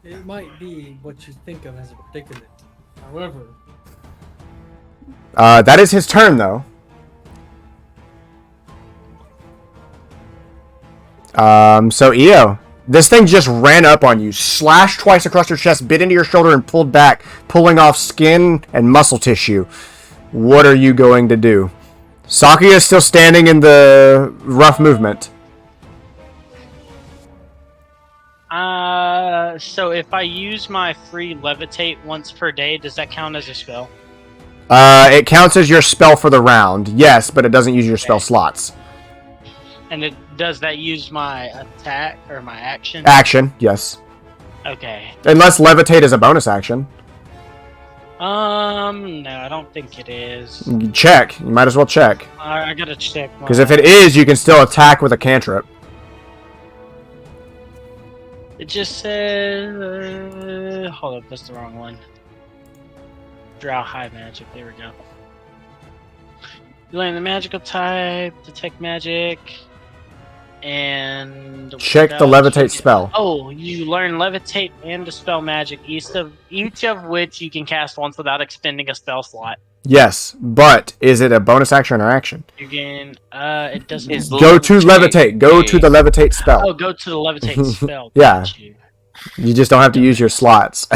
It might be what you think of as a predicament. However, That is his turn, though. So Eyoh, this thing just ran up on you, slashed twice across your chest, bit into your shoulder, and pulled back, pulling off skin and muscle tissue. What are you going to do? Sakuya is still standing in the rough movement. So if I use my free levitate once per day, does that count as a spell? It counts as your spell for the round, yes, but it doesn't use your spell slots. And does that use my attack or my action? Action, yes. Okay. Unless levitate is a bonus action. No, I don't think it is. You can check. You might as well check. I gotta check. Because if it is, you can still attack with a cantrip. It just says. Hold up, that's the wrong one. Drow High Magic. There we go. You learn the magical type, detect magic, and Check the levitate spell. Oh, you learn levitate and dispel magic, each of which you can cast once without expending a spell slot. Yes, but is it a bonus action or action? You can. It doesn't. Go to levitate. Go to the levitate spell. Oh, go to the levitate spell. Yeah. Got you. You just don't have to use your slots.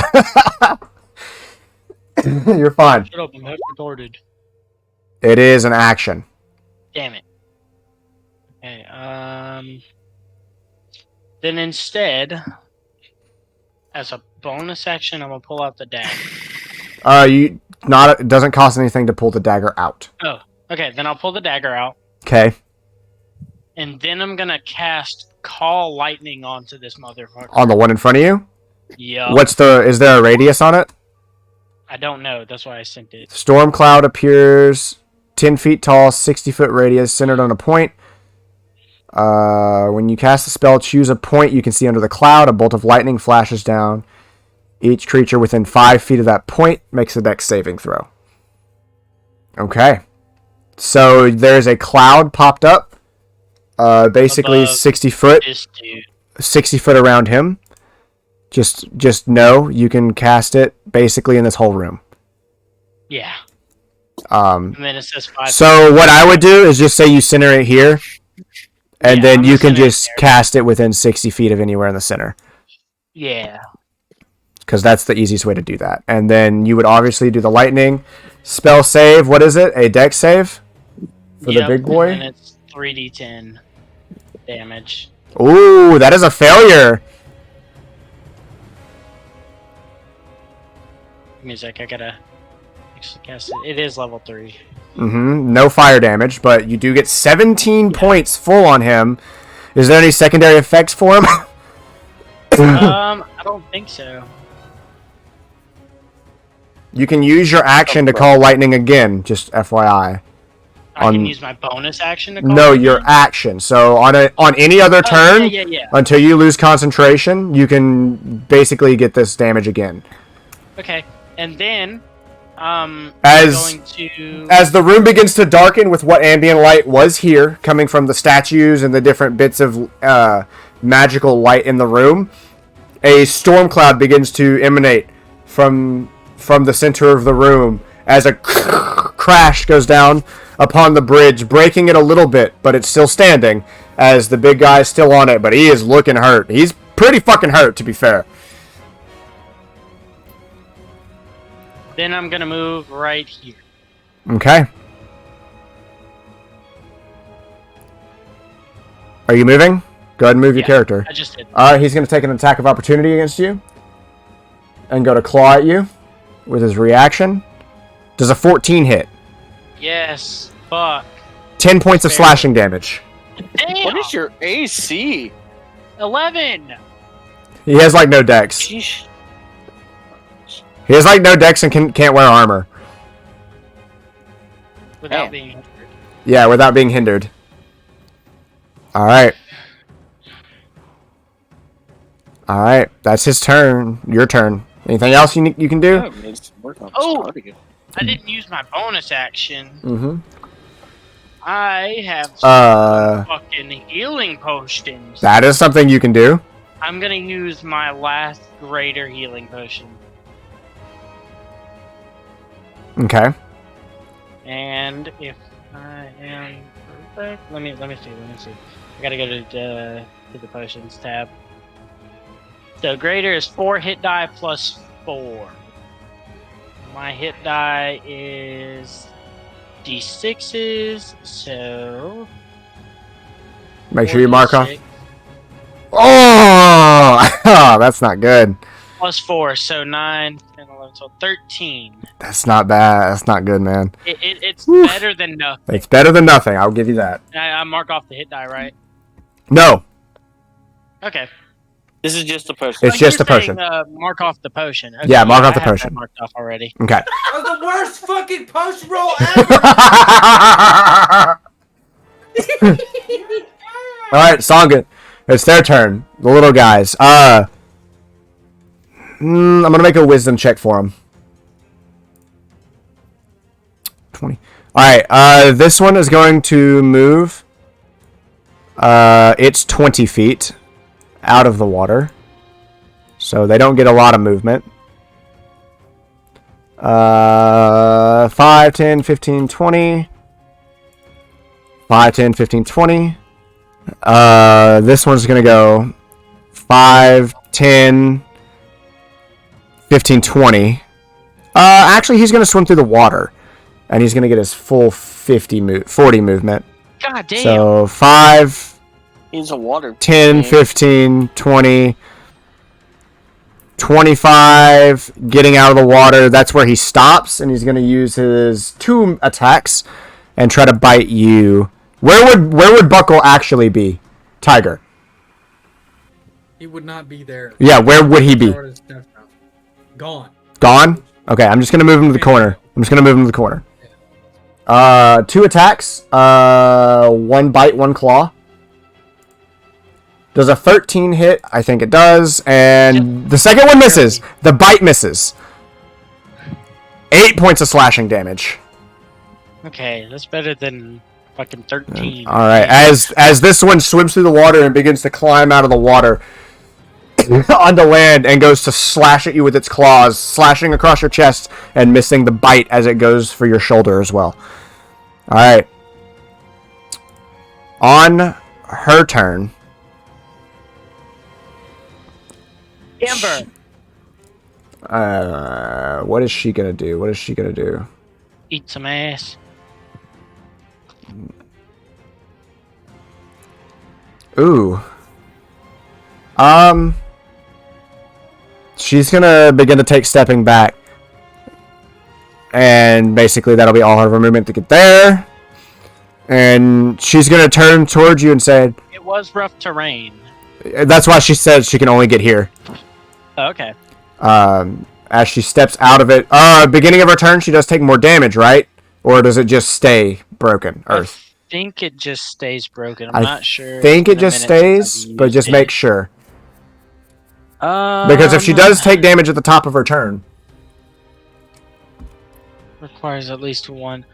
You're fine. Shut up! I'm half retarded. It is an action. Damn it. Okay. Then instead, as a bonus action, I'm gonna pull out the dagger. It doesn't cost anything to pull the dagger out. Oh, okay. Then I'll pull the dagger out, Okay. and then I'm gonna cast Call Lightning onto this motherfucker. On the one in front of you? Yeah. Is there a radius on it? I don't know. That's why I sent it. Storm cloud appears 10 feet tall, 60-foot radius, centered on a point. When you cast the spell, choose a point you can see under the cloud. A bolt of lightning flashes down. Each creature within 5 feet of that point makes a dex saving throw. Okay. So there's a cloud popped up. Basically Above 60 foot. This dude. 60 foot around him. Just know you can cast it basically in this whole room. Yeah. And then it says 5. So what I would do is just say you center it here, and then you can just cast it within 60 feet of anywhere in the center. Yeah. Because that's the easiest way to do that. And then you would obviously do the lightning spell save. What is it? A dex save for the big boy? And it's 3d10 damage. Ooh, that is a failure. Music, I gotta actually cast it. It is level 3. No fire damage, but you do get 17 points full on him. Is there any secondary effects for him? I don't think so. You can use your action to call lightning again, just FYI. I can use my bonus action to call No, it your again? action. So on any other turn, yeah. until you lose concentration, you can basically get this damage again. Okay, and then As the room begins to darken with what ambient light was here, coming from the statues and the different bits of magical light in the room, a storm cloud begins to emanate from the center of the room as a crash goes down upon the bridge, breaking it a little bit, but it's still standing as the big guy is still on it, but he is looking hurt. He's pretty fucking hurt, to be fair. Then I'm gonna move right here. Okay. Are you moving? Go ahead and move your character. I just did. Alright, he's going to take an attack of opportunity against you. And go to claw at you with his reaction. Does a 14 hit? Yes. Fuck. 10 points of slashing damage. Damn. What is your AC? 11. He has like no dex. Sheesh. He has like no dex and can't wear armor. Without being injured. Yeah, without being hindered. Alright. Alright, that's his turn. Your turn. Anything else you can do? Yeah, it needs to work on this cardigan. I didn't use my bonus action. Mm-hmm. I have some fucking healing potions. That is something you can do. I'm gonna use my last greater healing potion. Okay. And if I am perfect, let me see. I gotta go to the potions tab. So greater is 4 hit die plus 4. My hit die is D6s, so Make sure you mark off. Oh! That's not good. Plus 4, so 9, 10, 11, 12, 13. That's not bad. That's not good, man. It's better than nothing. It's better than nothing. I'll give you that. I mark off the hit die, right? No. Okay. This is just a potion. It's just a You're saying, potion. mark off the potion. Okay, Yeah, mark off I the have potion. that marked off already. Okay. That was the worst fucking potion roll ever. All right, Songa. It's their turn. The little guys. I'm gonna make a wisdom check for them. 20. All right. This one is going to move. It's 20 feet out of the water, so they don't get a lot of movement. 5, 10, 15, 20. 5, 10, 15, 20. This one's going to go 5, 10, 15, 20. Actually, he's going to swim through the water, and he's going to get his full 40 movement. God damn. So 5, He's a water. 10, 15, 20, 25, getting out of the water. That's where he stops, and he's going to use his 2 attacks and try to bite you. Where would Buckle actually be? Tiger. He would not be there. Yeah, where would he be? Gone. Gone? Okay, I'm just going to move him to the corner. 2 attacks. 1 bite, 1 claw. Does a 13 hit? I think it does. And the second one misses. The bite misses. 8 points of slashing damage. Okay, that's better than fucking 13. All right. As this one swims through the water and begins to climb out of the water onto land and goes to slash at you with its claws, slashing across your chest and missing the bite as it goes for your shoulder as well. All right. On her turn. Amber. What is she gonna do? Eat some ass. Ooh. She's gonna begin to take stepping back. And basically that'll be all her movement to get there. And she's gonna turn towards you and say, It was rough terrain. that's why she said she can only get here. Oh, okay. As she steps out of it. Beginning of her turn, she does take more damage, right? Or does it just stay broken, Earth? I think it just stays broken. I'm not sure. I think it It's been a just minute since stays, I've but just used make it. sure. Because if she does take damage at the top of her turn. Requires at least 1.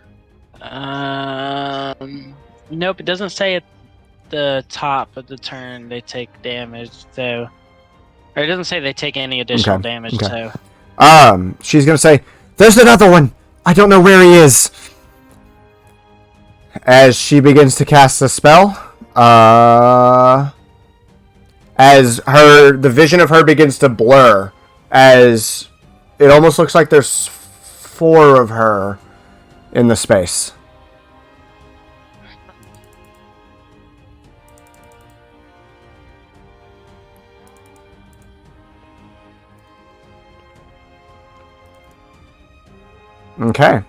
Nope, it doesn't say at the top of the turn they take damage, so. Or it doesn't say they take any additional damage, so. She's gonna say, "There's another one! I don't know where he is!" As she begins to cast a spell, as the vision of her begins to blur, as it almost looks like there's 4 of her in the space. Okay.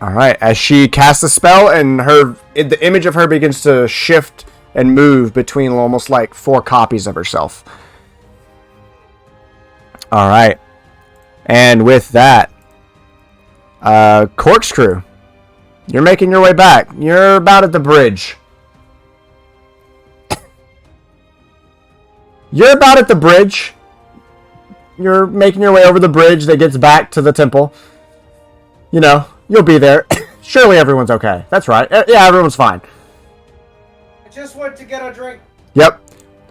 Alright, as she casts a spell and the image of her begins to shift and move between almost like 4 copies of herself. Alright. And with that, Corkscrew, you're making your way back. You're about at the bridge. You're making your way over the bridge that gets back to the temple. You know, you'll be there. Surely everyone's okay. That's right. Yeah, everyone's fine. I just went to get a drink. Yep.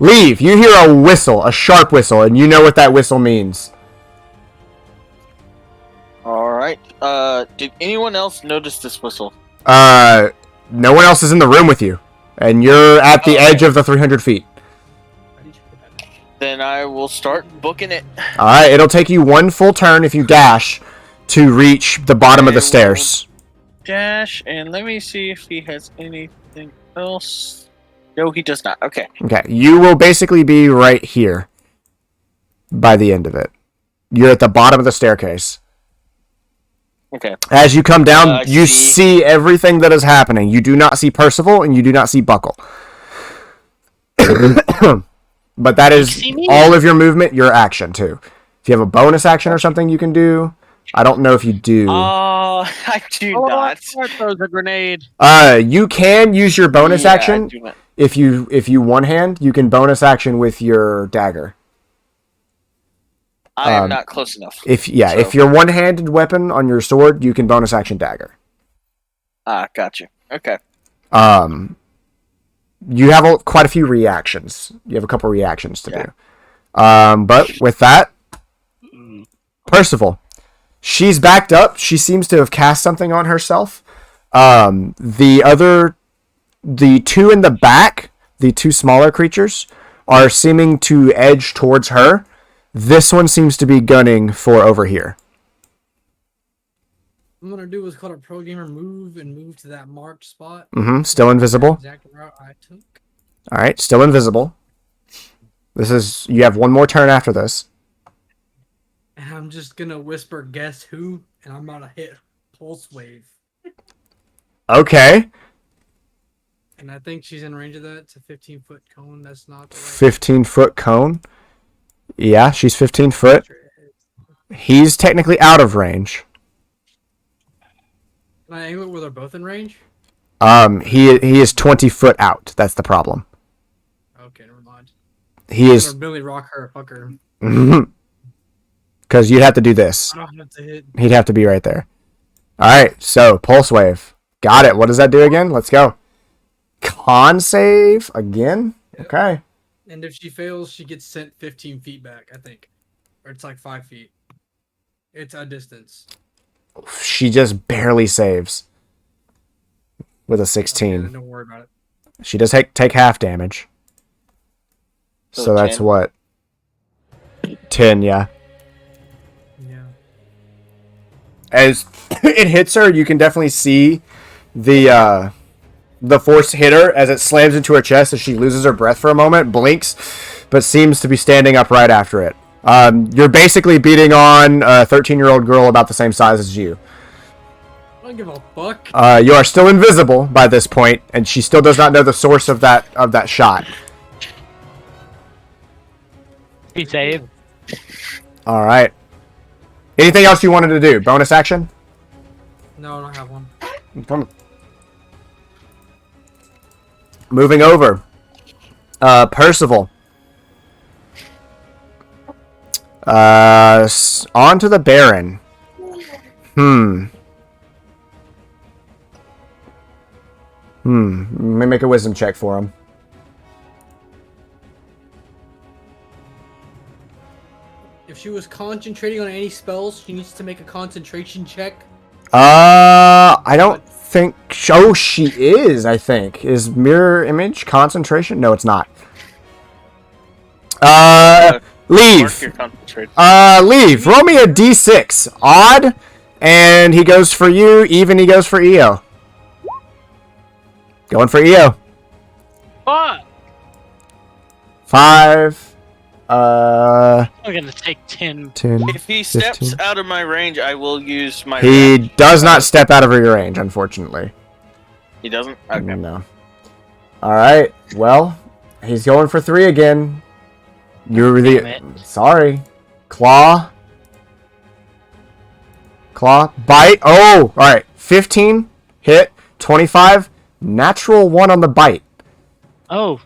Leave. You hear a whistle, a sharp whistle, and you know what that whistle means. Alright. Did anyone else notice this whistle? No one else is in the room with you. And you're at the edge of the 300 feet. Then I will start booking it. Alright, it'll take you 1 full turn if you dash to reach the bottom of the stairs. Dash, and let me see if he has anything else. No, he does not. Okay. Okay, you will basically be right here by the end of it. You're at the bottom of the staircase. Okay. As you come down, you see everything that is happening. You do not see Percival, and you do not see Buckle. But that is See me? all of your movement, your action too. If you have a bonus action or something you can do, I don't know if you do. I do not. Throws a grenade. You can use your bonus Yeah, I action do not. if you one hand. You can bonus action with your dagger. I am not close enough. If you're one-handed weapon on your sword, you can bonus action dagger. Gotcha. Okay. You have quite a few reactions. You have a couple reactions to do. But with that, Percival, she's backed up. She seems to have cast something on herself. The two in the back, the two smaller creatures, are seeming to edge towards her. This one seems to be gunning for over here. I'm gonna do what's called a pro gamer move and move to that marked spot. Still invisible. Exact route I took. All right, still invisible. You have one more turn after this. And I'm just gonna whisper, "Guess who?" And I'm gonna hit pulse wave. Okay. And I think she's in range of that. It's a 15-foot cone. That's not the right. 15-foot cone. Yeah, she's 15 foot. He's technically out of range. Can I aim it where they're both in range? He is 20 foot out. That's the problem. Okay, never mind. He is. Or Billy Rock her, fuck her. Because you'd have to do this. I don't have to hit. He'd have to be right there. All right, so pulse wave. Got it. What does that do again? Let's go. Con save again. Okay. And if she fails, she gets sent 15 feet back, I think. Or it's like 5 feet. It's a distance. She just barely saves with a 16. Okay, don't worry about it. She does take half damage. So that's 10. what? 10, yeah. Yeah. As it hits her, you can definitely see the force hit her as it slams into her chest as she loses her breath for a moment, blinks, but seems to be standing up right after it. You're basically beating on a 13-year-old girl about the same size as you. I don't give a fuck. You are still invisible by this point, and she still does not know the source of that shot. He saved. All right. Anything else you wanted to do? Bonus action? No, I don't have one. Come on. Moving over. Percival. On to the Baron. Let me make a wisdom check for him. If she was concentrating on any spells, she needs to make a concentration check. I don't think... Oh, she is, I think. Is mirror image concentration? No, it's not. Leave. Mark your concentration. Leave. Roll me a d6. Odd, and he goes for you. Even, he goes for Eyoh. Going for Eyoh. Fuck! 5. I'm gonna take 10. 10. If he steps 15. out of my range, I will use my. He does not step out of your range, unfortunately. He doesn't. Okay. No. All right. Well, he's going for 3 again. You're Damn it. sorry. Claw. Bite. Oh, all right. 15 hit. 25. Natural 1 on the bite. Oh!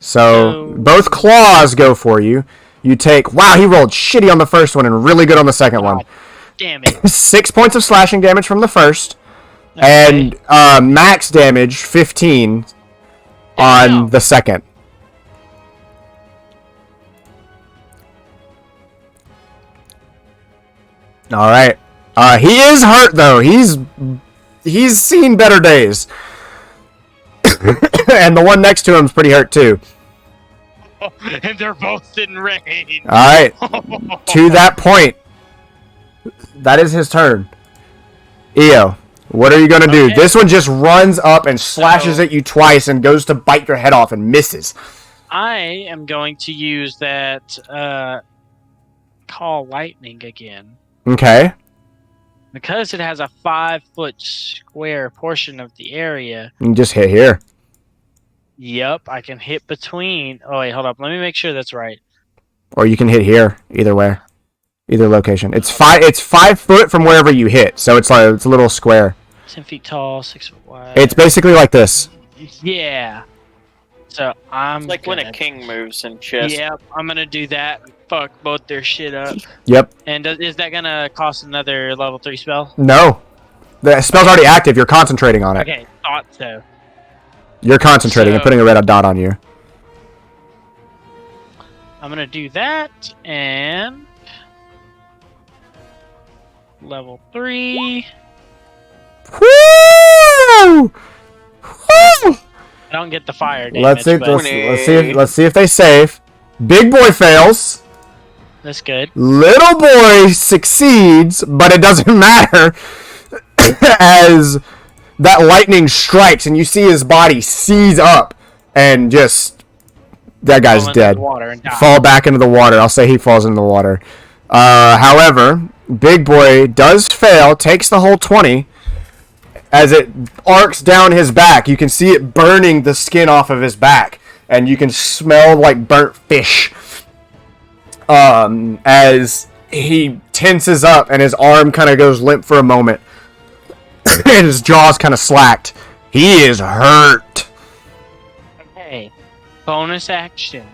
So No. both claws go for you. You take. Wow, he rolled shitty on the first one and really good on the second one. Damn it. 6 points of slashing damage from the first, and max damage 15 on Damn. the second. All right. He is hurt though. He's seen better days. And the one next to him's pretty hurt too. And they're both in range. All right. To that point, that is his turn. Eyoh, what are you gonna do? Okay. This one just runs up and slashes at you twice and goes to bite your head off and misses. I am going to use that call lightning again. Okay. Because it has a 5-foot square portion of the area, You just hit here. Yep, I can hit between. Oh wait, hold up. Let me make sure that's right. Or you can hit here. Either way, either location. It's 5 foot from wherever you hit, so it's like it's a little square. 10 feet tall, 6 foot wide. It's basically like this. Yeah. So I'm It's like when a king moves in chess. Yep, I'm gonna do that. Fuck both their shit up. Yep. And is that gonna cost another level 3 spell? No. The spell's already active. You're concentrating on it. Okay, thought so. You're concentrating and putting a red dot on you. I'm gonna do that and level 3. Woo! Woo! I don't get the fire damage. Let's see if they save. Big boy fails. That's good. Little boy succeeds, but it doesn't matter as that lightning strikes and you see his body seize up and just that guy's dead. Fall back into the water. I'll say he falls into the water. However, Big Boy does fail, takes the whole 20. As it arcs down his back, you can see it burning the skin off of his back, and you can smell like burnt fish. As he tenses up and his arm kind of goes limp for a moment, and his jaw's kind of slacked. He is hurt. Okay, bonus action.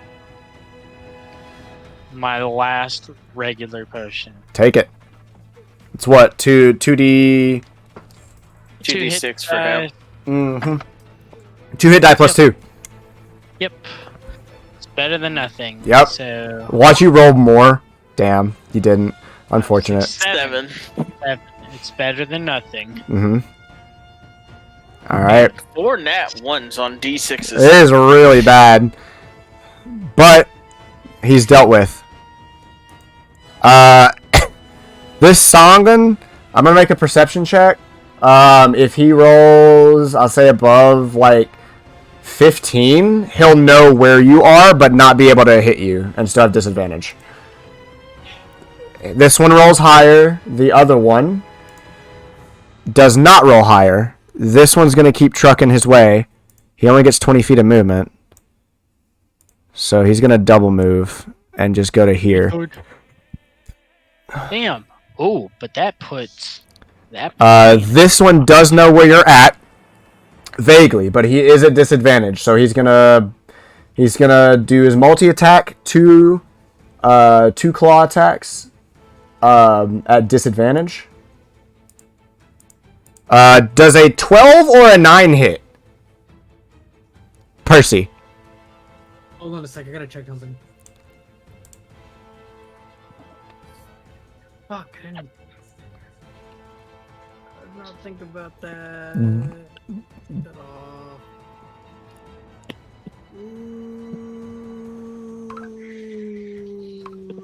My last regular potion. Take it. It's what? 2d... 2d6 for him. Mm-hmm. 2 hit die plus 2. Yep. It's better than nothing. Yep. So Watch you roll more. Damn, you didn't. Unfortunate. 7. It's better than nothing. Mm-hmm. Alright. 4 nat 1s on d6s. It is really bad. But he's dealt with. This Songun, I'm gonna make a perception check. If he rolls, I'll say above like 15, he'll know where you are, but not be able to hit you and still have disadvantage. This one rolls higher. The other one does not roll higher. This one's going to keep trucking his way. He only gets 20 feet of movement. So he's going to double move and just go to here. Damn. Oh, but that puts... This one does know where you're at. Vaguely, but he is at disadvantage. So he's gonna do his multi-attack, two claw attacks at disadvantage. Does a 12 or a 9 hit? Percy. Hold on a sec, I gotta check something. Fuck, I did not think about that at all. Ooh.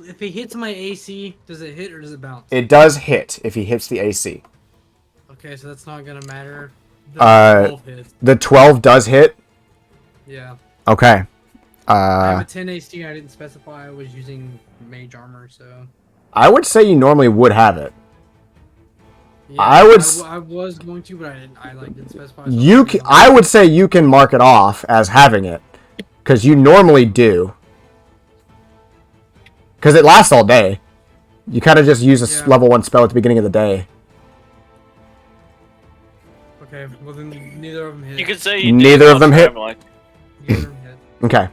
If he hits my AC, does it hit or does it bounce? It does hit if he hits the AC. Okay, so that's not gonna matter. The 12 hits. The 12 does hit? Yeah. Okay. I have a 10 AC, I didn't specify I was using mage armor, so... I would say you normally would have it. Yeah, I would. I was going to, but I didn't. I didn't specify. I would say you can mark it off as having it, because you normally do. Because it lasts all day. You kind of just use a level 1 spell at the beginning of the day. Okay, well then neither of them hit. You could say neither of them hit. Neither of them hit. Okay.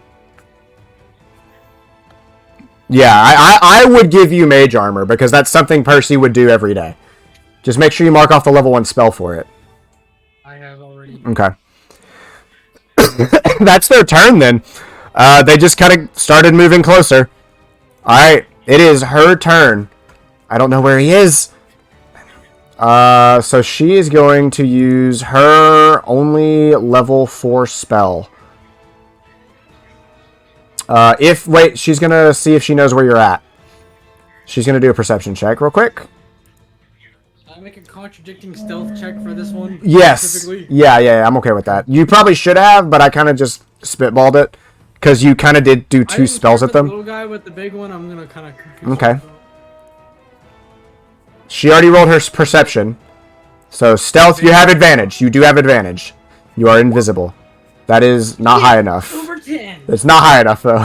Yeah, I would give you mage armor because that's something Percy would do every day. Just make sure you mark off the level 1 spell for it. I have already. Okay. That's their turn then. They just kind of started moving closer. Alright, it is her turn. I don't know where he is. So she is going to use her only level 4 spell. Wait, she's going to see if she knows where you're at. She's going to do a perception check real quick. Can I make a contradicting stealth check for this one? Yes. Yeah, I'm okay with that. You probably should have, but I kind of just spitballed it. Because you kind of did do 2 spells at them. The little guy with the big one, I'm going to kind of confuse Okay. myself. She already rolled her perception. So stealth, you have advantage. You do have advantage. You are invisible. That is not high enough. Over 10. It's not high enough though.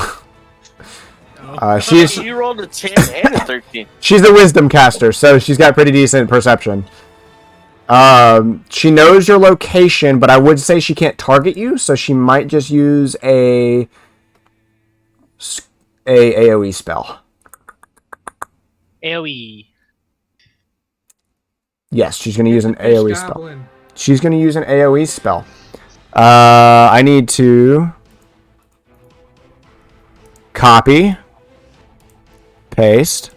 She's You rolled a 10 and a 13. she's a wisdom caster, so she's got pretty decent perception. She knows your location, but I would say she can't target you, so she might just use a AoE spell. AoE. Yes, she's going to use an AoE spell. Goblin. She's going to use an AoE spell. I need to copy, paste,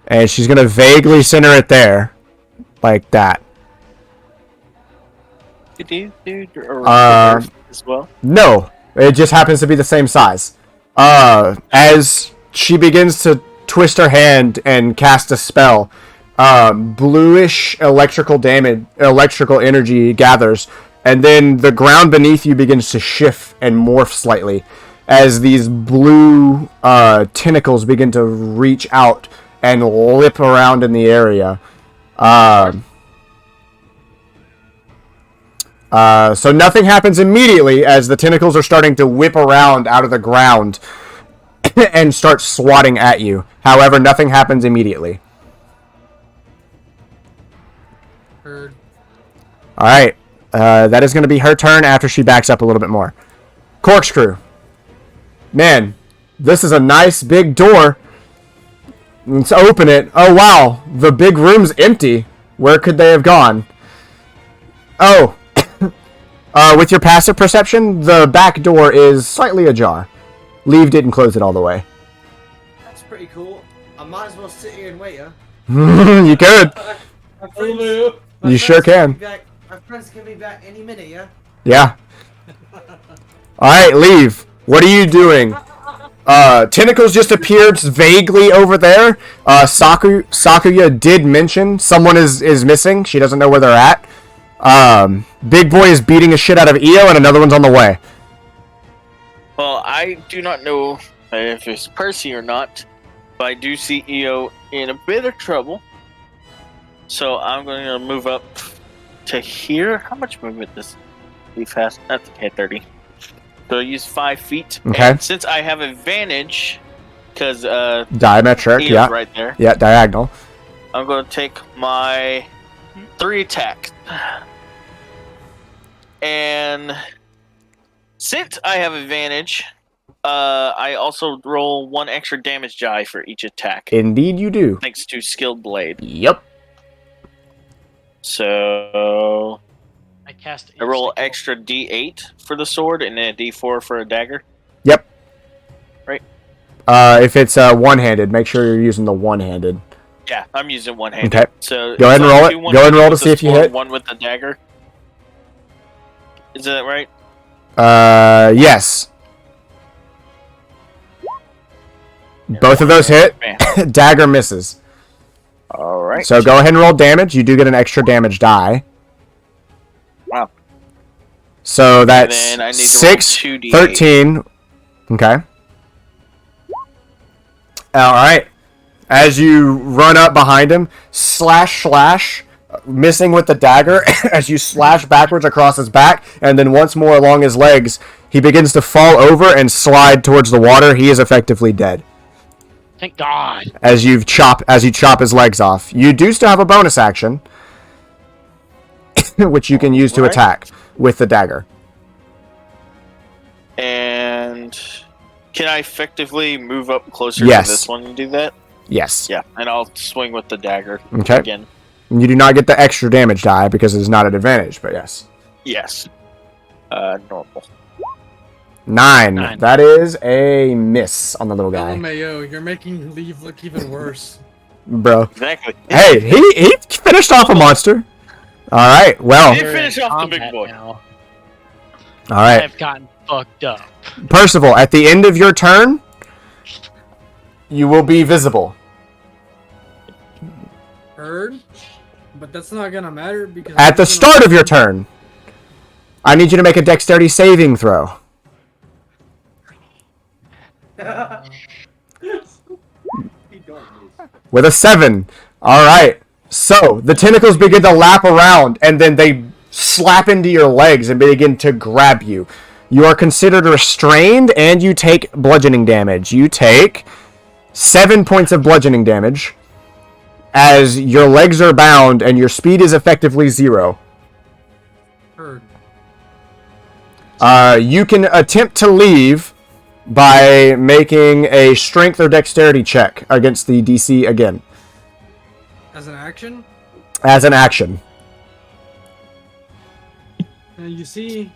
and she's going to vaguely center it there, like that. As well. No, it just happens to be the same size. As she begins to twist her hand and cast a spell, bluish electrical energy gathers, and then the ground beneath you begins to shift and morph slightly as these blue tentacles begin to reach out and lip around in the area. So nothing happens immediately as the tentacles are starting to whip around out of the ground and start swatting at you. However, nothing happens immediately. Heard. Alright. That is going to be her turn after she backs up a little bit more. Corkscrew. Man, this is a nice big door. Let's open it. Oh, wow. The big room's empty. Where could they have gone? Oh. With your passive perception, the back door is slightly ajar. Leave didn't close it all the way. That's pretty cool. I might as well sit here and wait, huh? You could. My friends- my You sure friends can. My friends can be back any minute, yeah? Yeah. Alright, Leave. What are you doing? Tentacles just appeared vaguely over there. Sakuya did mention someone is missing. She doesn't know where they're at. Big Boy is beating the shit out of Eyoh, and another one's on the way. Well, I do not know if it's Percy or not, but I do see Eyoh in a bit of trouble. So I'm going to move up to here. How much movement does Leaf has? That's okay, 30. So I use 5 feet. Okay. And since I have advantage, because Diametric, Eyoh's yeah. right there, Yeah, diagonal. I'm going to take my 3 attacks. And since I have advantage, I also roll 1 extra damage die for each attack. Indeed you do. Thanks to Skilled Blade. Yep. So I roll extra D8 for the sword and then a D4 for a dagger. Yep. Right. If it's one-handed, make sure you're using the one-handed. Yeah, I'm using one-handed. Okay. So Go ahead and roll it. do Go ahead and roll to with see the if you sword, hit. 1 with the dagger. Is that right? Yes. Both of those hit. Man. Dagger misses. All right. So go ahead and roll damage. You do get an extra damage die. Wow. So that's then I need to 6, roll 2d8. 13. Okay. Alright. As you run up behind him, slash, missing with the dagger, as you slash backwards across his back, and then once more along his legs, he begins to fall over and slide towards the water. He is effectively dead. Thank God. As you chop his legs off. You do still have a bonus action, which you can use to Right. attack with the dagger. And can I effectively move up closer Yes. to this one and do that? Yes. Yeah, and I'll swing with the dagger Okay. again. You do not get the extra damage die because it is not an advantage, but yes. Yes. Normal. 9. 9. That is a miss on the little guy. LMAO, you're making Leave look even worse. Bro. Exactly. Hey, he finished off a monster. Alright, well. Did finish off the Combat big boy. now. Alright. I've gotten fucked up. Percival, at the end of your turn, you will be visible. Heard? But that's not gonna matter because At the start of your turn, I need you to make a dexterity saving throw. With a 7. Alright. So, the tentacles begin to lap around, and then they slap into your legs and begin to grab you. You are considered restrained, and you take bludgeoning damage. You take 7 points of bludgeoning damage, as your legs are bound and your speed is effectively 0. Heard. You can attempt to leave by making a strength or dexterity check against the DC again. As an action? As an action. You see,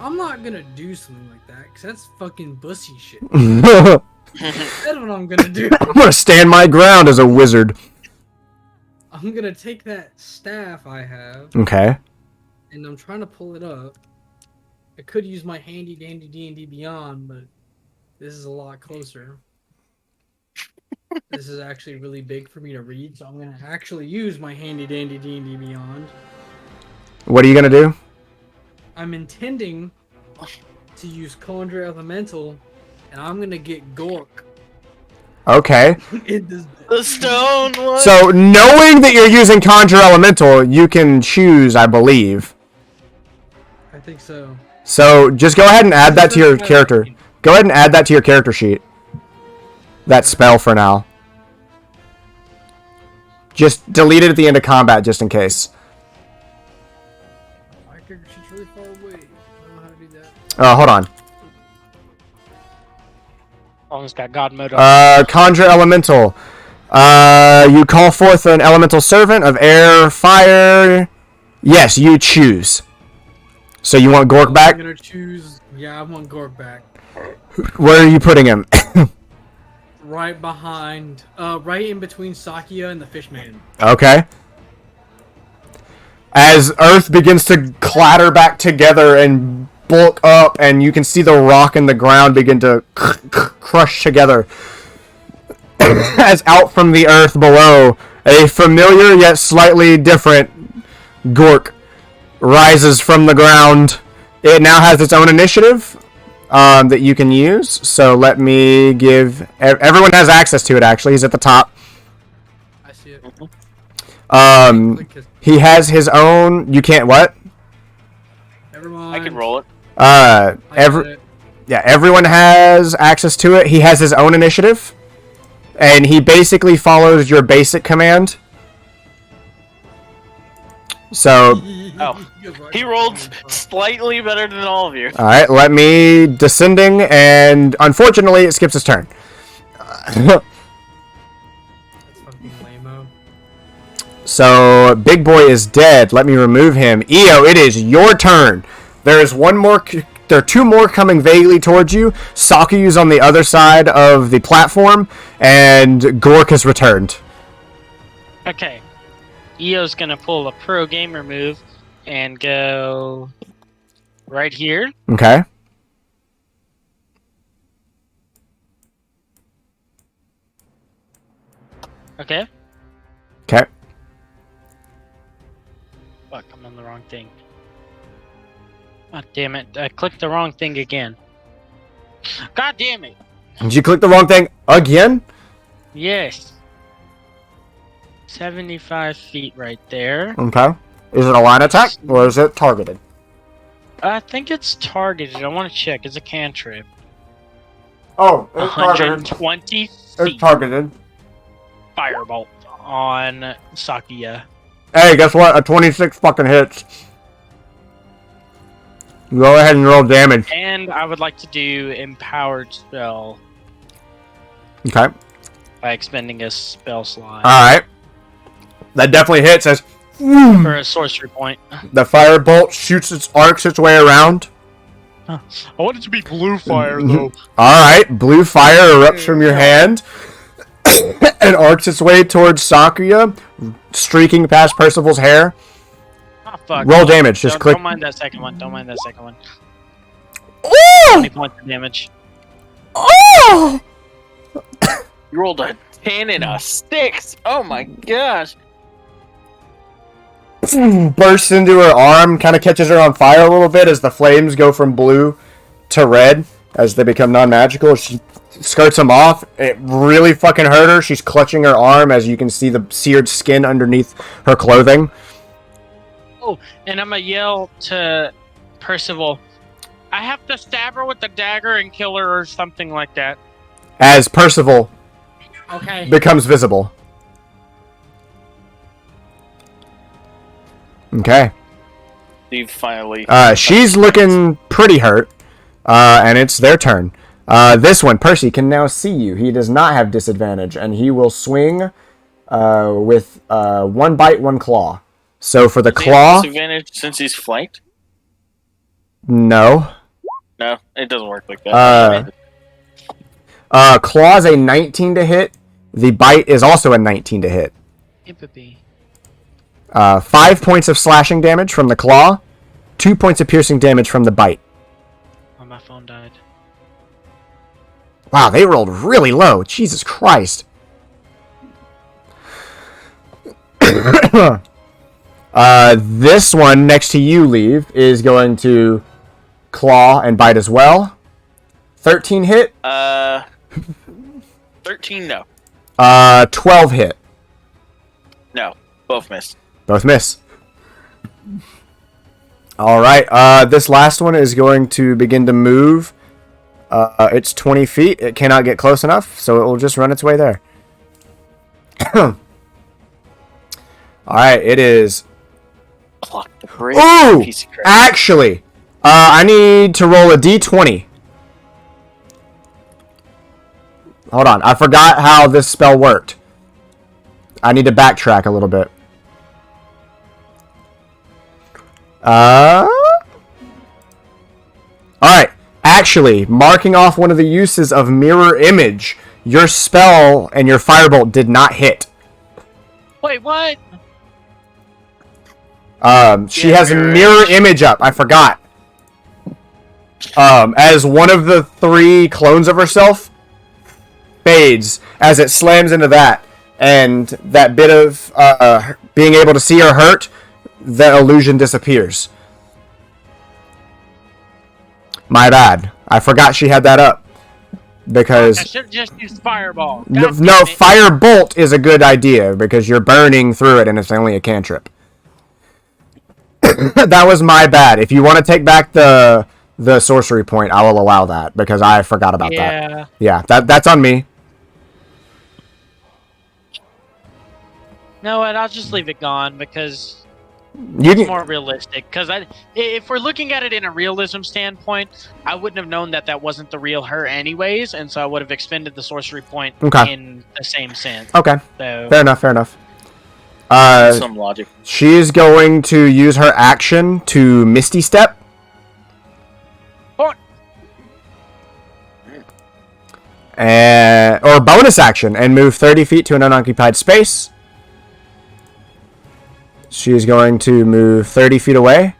I'm not gonna do something like that, because that's fucking bussy shit. That's what I'm gonna do. I'm gonna stand my ground as a wizard. I'm gonna take that staff I have, Okay. and I'm trying to pull it up. I could use my handy dandy D&D Beyond, but this is a lot closer. This is actually really big for me to read, so I'm gonna actually use my handy dandy D&D Beyond. What are you gonna do? I'm intending to use Conjure Elemental, and I'm gonna get Gork Okay. in this. The stone one. So, knowing that you're using Conjure Elemental, you can choose, I believe. I think so. So, just go ahead and add that to your character. Go ahead and add that to your character sheet. That spell for now. Just delete it at the end of combat, just in case. My character sheet's really far away. I don't know how to do that. Hold on. Almost got God mode on. Conjure Elemental. You call forth an elemental servant of air, fire. Yes, you choose. So you want Gork back? I'm gonna choose. Yeah, I want Gork back. Where are you putting him? Right behind, right in between Sakuya and the Fishman. Okay. As Earth begins to clatter back together and bulk up, and you can see the rock and the ground begin to crush together. As out from the earth below, a familiar yet slightly different Gork rises from the ground. It now has its own initiative that you can use. So let me give... Everyone has access to it, actually. He's at the top. I see it. He has his own... You can't what? Never mind. I can roll it. Everyone has access to it. He has his own initiative. And he basically follows your basic command. So... Oh, he rolled slightly better than all of you. Alright, let me... Descending, and unfortunately it skips his turn. That's fucking lame-o. So, Big Boy is dead. Let me remove him. Eyoh, it is your turn. There is one more... There are two more coming vaguely towards you. Sakuyu's on the other side of the platform, and Gork has returned. Okay. Eyo's gonna pull a pro gamer move and go right here. Okay. Okay. Okay. Fuck, I'm on the wrong thing. God damn it. I clicked the wrong thing again. God damn it. Did you click the wrong thing again? Yes. 75 feet right there. Okay. Is it a line attack, or is it targeted? I think it's targeted. I want to check. It's a cantrip. Oh, it's targeted. 120 It's feet. targeted. Firebolt on Sakuya. Hey, guess what? A 26 fucking hits. Go ahead and roll damage. And I would like to do Empowered Spell Okay. by expending a spell slot. Alright. That definitely hits as For a sorcery point. the firebolt shoots its arcs its way around. I want it to be blue fire though. Alright, blue fire erupts from your hand and arcs its way towards Sakuya, streaking past Percival's hair. Oh, fuck. Roll damage, just click. Don't mind that second one. Don't mind that second one. Ooh! 20 points of damage. Oh! You rolled a 10 and a 6. Oh my gosh. Bursts into her arm, kind of catches her on fire a little bit as the flames go from blue to red as they become non-magical. She skirts them off. It really fucking hurt her. She's clutching her arm as you can see the seared skin underneath her clothing. Oh, and I'm gonna yell to Percival, I have to stab her with the dagger and kill her or something like that. As Percival becomes visible. Okay. Steve finally. She's looking pretty hurt, and it's their turn. This one, Percy, can now see you. He does not have disadvantage, and he will swing with one bite, one claw. So for the claw... disadvantage since he's flanked? No. No, it doesn't work like that. Claw's a 19 to hit. The bite is also a 19 to hit. 5 points of slashing damage from the claw, 2 points of piercing damage from the bite. Oh, my phone died. Wow, they rolled really low. Jesus Christ. This one next to you, Leave, is going to claw and bite as well. 13 hit? 13, no. 12 hit. No, both missed. Both miss. Alright, this last one is going to begin to move. It's 20 feet. It cannot get close enough, so it will just run its way there. Alright, it is... Ooh! Actually, I need to roll a d20. Hold on, I forgot how this spell worked. I need to backtrack a little bit. Alright, actually, marking off one of the uses of mirror image, your spell and your firebolt did not hit. Wait, what? She has a mirror image up, I forgot. As one of the 3 clones of herself fades as it slams into that, and that bit of being able to see her hurt, the illusion disappears. My bad. I forgot she had that up. Because... I should just use Fireball. No, Firebolt is a good idea, because you're burning through it and it's only a cantrip. That was my bad. If you want to take back the sorcery point, I will allow that, because I forgot about that. Yeah, that's on me. No, and I'll just leave it gone, because... You it's can... more realistic, because if we're looking at it in a realism standpoint, I wouldn't have known that that wasn't the real her anyways, and so I would have expended the sorcery point in the same sense. Okay, so... fair enough. Some logic. She's going to use her action to Misty Step. What? Or bonus action, and move 30 feet to an unoccupied space. She is going to move 30 feet away.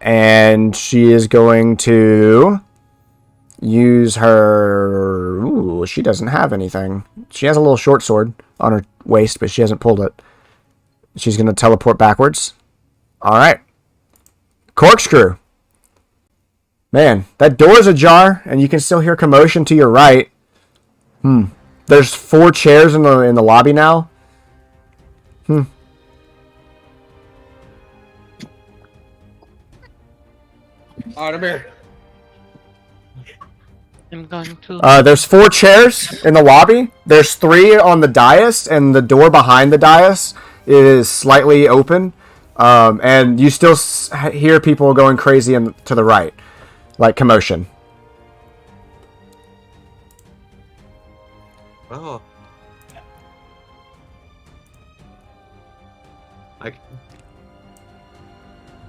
And she is going to use her... Ooh, she doesn't have anything. She has a little short sword on her waist, but she hasn't pulled it. She's going to teleport backwards. Alright. Corkscrew. Man, that door is ajar, and you can still hear commotion to your right. There's 4 chairs in the lobby now. Alright, I'm here. I'm going to... There's 4 chairs in the lobby. There's 3 on the dais, and the door behind the dais is slightly open. And you still hear people going crazy to the right. Like commotion. Oh.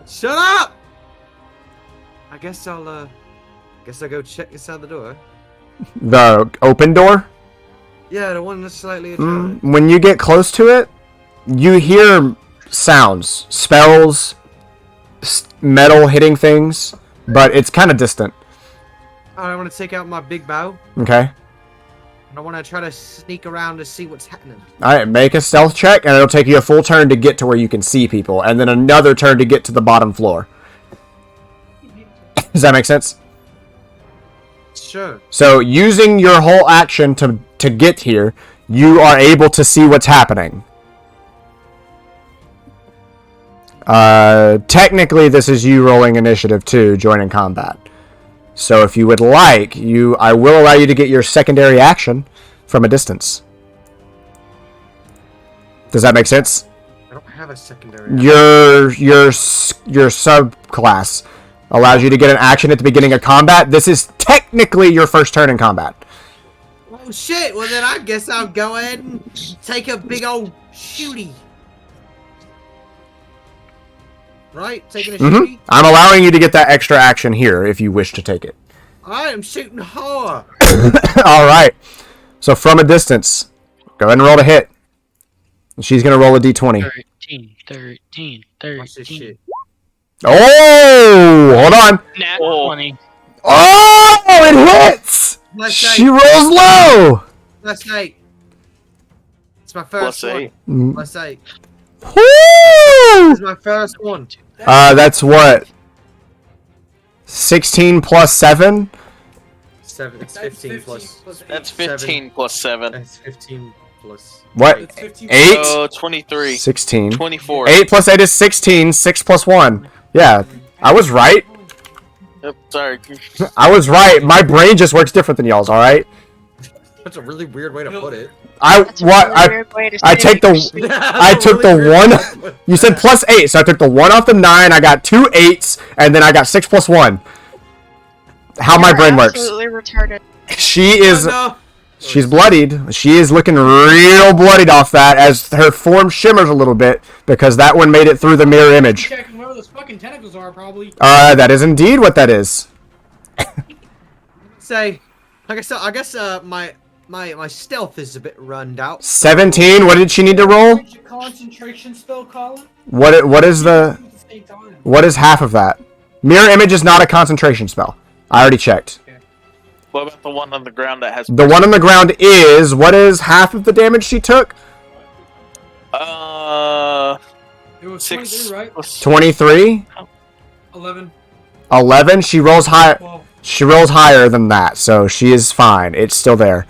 Shut up! I guess I'll go check inside the door. The open door? Yeah, the one that's slightly ajar. When you get close to it, you hear sounds, spells, metal hitting things, but it's kind of distant. Alright, I want to take out my big bow. Okay. And I want to try to sneak around to see what's happening. Alright, make a stealth check, and it'll take you a full turn to get to where you can see people, and then another turn to get to the bottom floor. Does that make sense? Sure. So using your whole action to get here, you are able to see what's happening. Technically, this is you rolling initiative too, joining combat. So if you would like, I will allow you to get your secondary action from a distance. Does that make sense? I don't have a secondary. Your subclass allows you to get an action at the beginning of combat. This is technically your first turn in combat. Oh shit! Well then I guess I'll go ahead and take a big old shooty. Right? Taking a shooty? I'm allowing you to get that extra action here if you wish to take it. I am shooting hard. Alright. So from a distance, go ahead and roll to hit. She's going to roll a d20. 13. Watch this shit. Oh! Hold on. Nat 20. Oh! It hits! She rolls low! Plus 8. It's my first +8. one. Plus 8. Woo! It's my first one. That's what? 16 plus 7? 7. It's 15 plus. That's 15 plus 7. That's 15 plus. What? It's 15. 8? Oh, 23. 16. 24. 8 plus 8 is 16. 6 plus 1. Yeah, I was right. Yep, sorry. I was right. My brain just works different than y'all's, alright? That's a really weird way to put it. I That's a really weird way to I say take it. the I took the 1. You said plus 8, so I took the 1 off the 9. I got 2 8s, and then I got 6 plus 1. How my You're brain works. absolutely retarded. She is. No. She's bloodied. She is looking real bloodied off that as her form shimmers a little bit because that one made it through the mirror image. Checking where those fucking tentacles are, probably. That is indeed what that is. Say, like I guess my stealth is a bit runned out. 17. What did she need to roll? What's your concentration spell, Colin? What is the? At the same time. What is half of that? Mirror image is not a concentration spell. I already checked. What about the one on the ground that has... The one on the ground is... What is half of the damage she took? It was 6 23, right? plus 23? 11. 11? She rolls high. 12. She rolls higher than that, so she is fine. It's still there.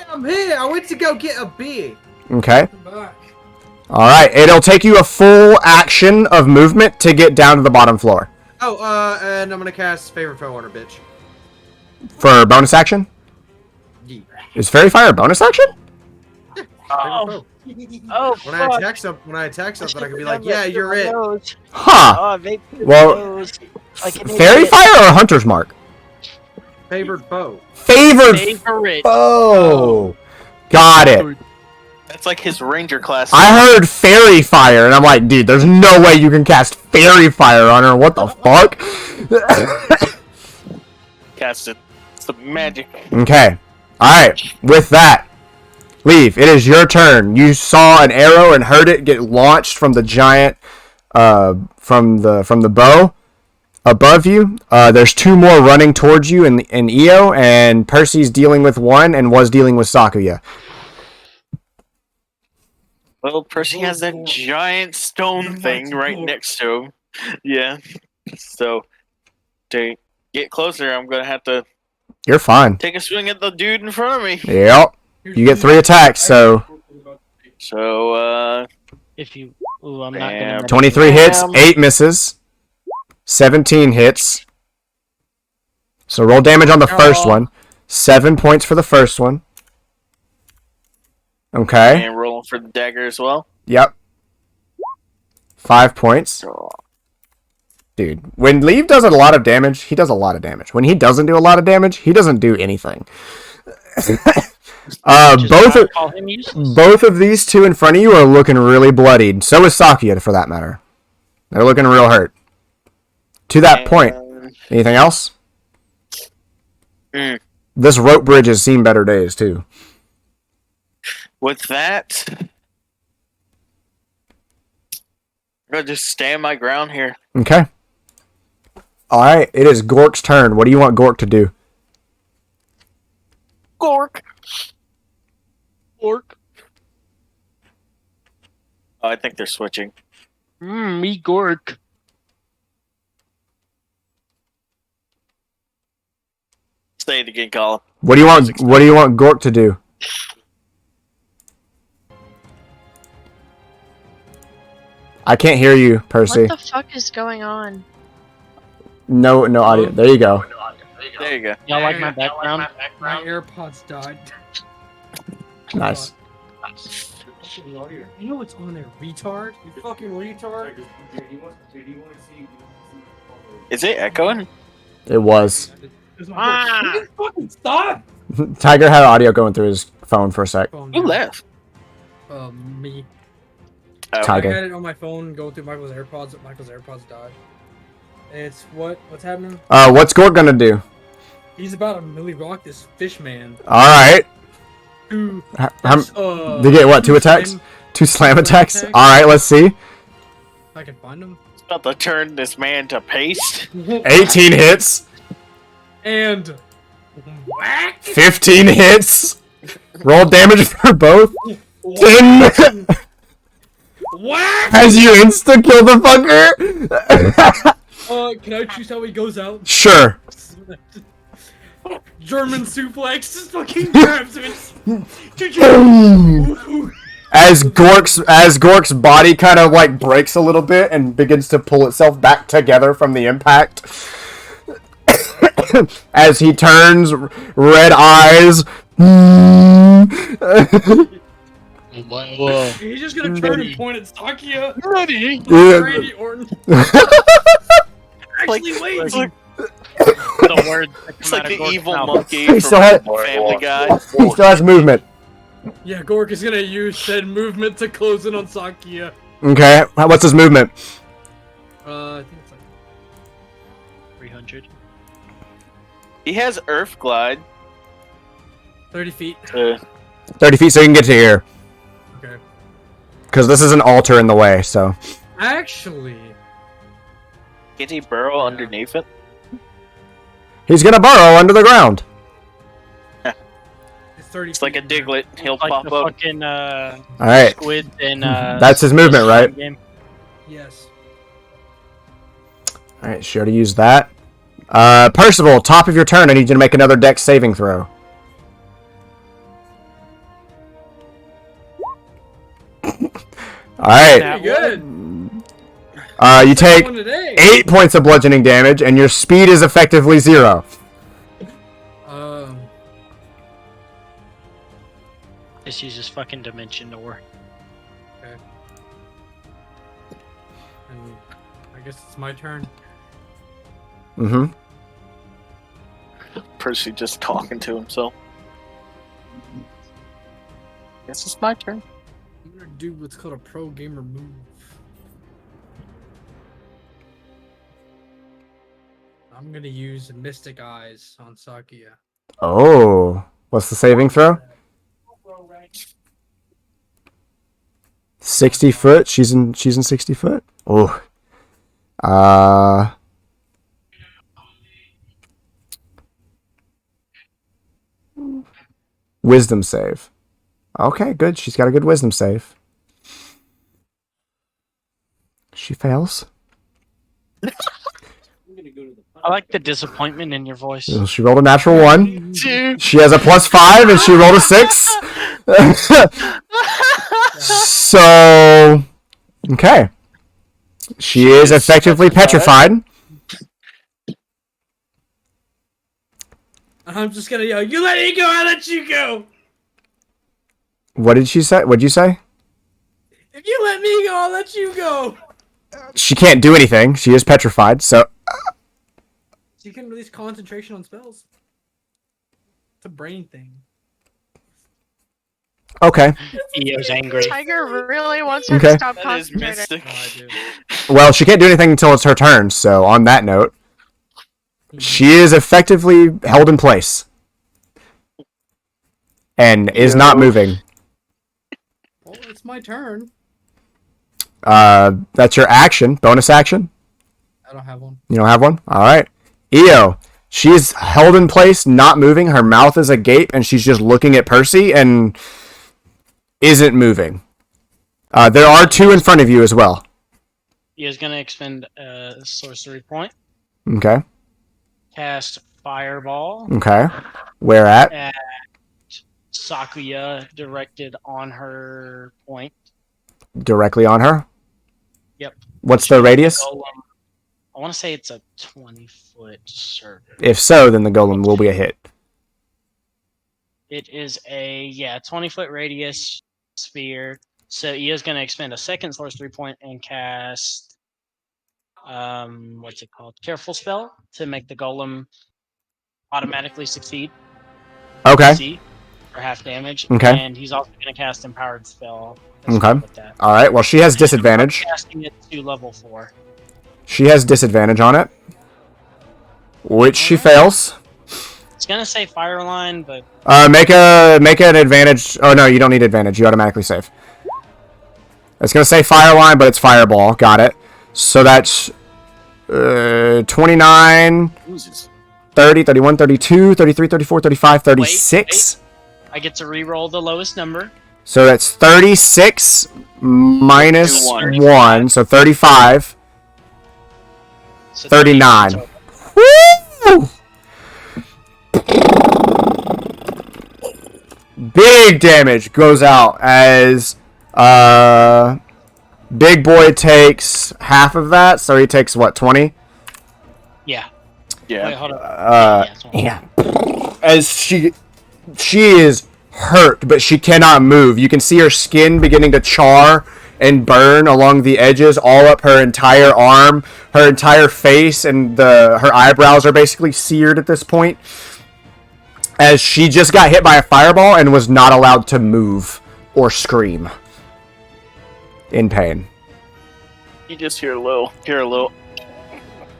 I'm here. I went to go get a beer. Okay. Come back. Alright, it'll take you a full action of movement to get down to the bottom floor. Oh, and I'm gonna cast Favorite Foe on her, bitch. For bonus action? Yeah. Is Fairy Fire a bonus action? Favorite Oh, Foe. oh, When I attack something, I can be like, yeah, you're it. Huh. Oh, they Well, like an Fairy idiot. Fire or Hunter's Mark? Favored foe. Favored Favorite. foe. Got it. that's like his ranger class. I heard Fairy Fire, and I'm like, dude, there's no way you can cast Fairy Fire on her. What the fuck? Cast it. It's the magic. Okay. Alright. With that, Leave. It is your turn. You saw an arrow and heard it get launched from the giant, from the bow above you. There's 2 more running towards you in Eyoh, and Percy's dealing with 1 and was dealing with Sakuya. Well, Percy has that giant stone thing right next to him. Yeah. So, to get closer, I'm going to have to You're fine. take a swing at the dude in front of me. Yep. You get 3 attacks, so So, If you, ooh, I'm not Damn. gonna. 23 hits, 8 misses, 17 hits. So roll damage on the first one. 7 points for the first one. Okay. and rolling for the dagger as well. Yep. 5 points. So, Dude, when Leave does a lot of damage, he does a lot of damage. When he doesn't do a lot of damage, he doesn't do anything. Just both not of call him useless. both of these 2 in front of you are looking really bloodied. So is Sakuya, for that matter. They're looking real hurt. To that point, anything else? Mm. This rope bridge has seen better days, too. With that, I'm going to just stand my ground here. Okay. Alright, it is Gork's turn. What do you want Gork to do? Gork! Gork. Oh, I think they're switching. Me Gork. Say it again, Colin. What do you want? What do you want Gork to do? I can't hear you, Percy. What the fuck is going on? No audio. There you go. There you go. Y'all like my background? My AirPods died. Nice. You know what's on there, retard? You fucking retard. Is it echoing? It was. Ah! Fucking stop! Tiger had audio going through his phone for a sec. Who left? Me. Oh, Tiger. I had it on my phone going through Michael's AirPods. Michael's AirPods died. It's what's happening? What's Gork gonna do? He's about to Millie Rock this fish man. All right. Two. They get what? 2 attacks? slam- 2 slam attacks? attacks. All right. Let's see. If I can find him. It's about to turn this man to paste. 18 hits. And whack. 15 hits. Roll damage for both. 10. Whack. As you insta kill the fucker. Can I choose how he goes out? Sure. German suplex just fucking grabs him. As Gork's body kind of like breaks a little bit and begins to pull itself back together from the impact. As he turns, red eyes. Whoa. He's just gonna turn and point at Sakuya. Ready? Randy Orton. Actually, wait. The words that It's come like out of the Gork's evil mouth. monkey He from still had- Family Guy. He still has movement. Yeah, Gork is gonna use said movement to close in on Sakuya. Okay. What's his movement? I think it's like 300. He has Earth Glide. 30 feet. 30 feet so you can get to here. Okay. Because this is an altar in the way, so. Actually, Can he burrow underneath it? He's gonna burrow under the ground. it's 30 It's like a feet. Diglett. He'll Like pop the up. fucking Alright. squid in That's his movement, right? game. Yes. Alright, she already used that. Percival, top of your turn, I need you to make another dex saving throw. Alright. Pretty good. You take One today. 8 points of bludgeoning damage, and your speed is effectively 0. Just use his fucking dimension door. Okay. And I guess it's my turn. Mm-hmm. Percy just talking to himself. Guess it's my turn. I'm gonna do what's called a pro gamer move. I'm gonna use Mystic Eyes on Sakuya. Oh. What's the saving throw? 60 foot. She's in 60 foot. Oh. Wisdom save. Okay, good. She's got a good wisdom save. She fails. I like the disappointment in your voice. She rolled a natural 1. She has a +5 and she rolled a 6. So, okay. She is effectively petrified. I'm just gonna yell, "You let me go, I let you go! What did she say? What'd you say? If you let me go, I'll let you go!" She can't do anything. She is petrified, so... So you can release concentration on spells. It's a brain thing. Okay. Eyo's angry. Tiger really wants her Okay. to stop That is concentrating. mystic. Well, she can't do anything until it's her turn, so on that note, she is effectively held in place. And is not moving. Well, it's my turn. That's your action. Bonus action. I don't have one. You don't have one? Alright. Eyoh. She's held in place, not moving. Her mouth is agape, and she's just looking at Percy and isn't moving. There are 2 in front of you as well. Eyo's gonna expend a sorcery point. Okay. Cast fireball Okay. Where at? at Sakuya, directed on her point. Directly on her? Yep. What's the radius? Golem. I want to say it's a 20-foot circle. If so, then the golem will be a hit. It is a 20-foot radius sphere. So Eyoh's going to expend a second sorcery point and cast what's it called? Careful spell to make the golem automatically succeed. Okay. DC for half damage. Okay. And he's also going to cast empowered spell. Okay. With that. All right. Well, she has disadvantage. I'm casting it to level 4. She has disadvantage on it, which she fails. It's gonna say fire line, but Make an advantage. Oh no, you don't need advantage. You automatically save. It's gonna say fire line, but it's fireball. Got it. So that's 29, 30, 31, 32, 33, 34, 35, 36. I get to re-roll the lowest number. So that's 36 minus 1, so 35. So 39. Woo! Big damage goes out as Big Boy takes half of that, so he takes what, 20? Yeah. Yeah. Wait, hold on. Yeah. As she is hurt, but she cannot move. You can see her skin beginning to char and burn along the edges, all up her entire arm, her entire face, and her eyebrows are basically seared at this point. As she just got hit by a fireball and was not allowed to move or scream in pain. You just hear a little.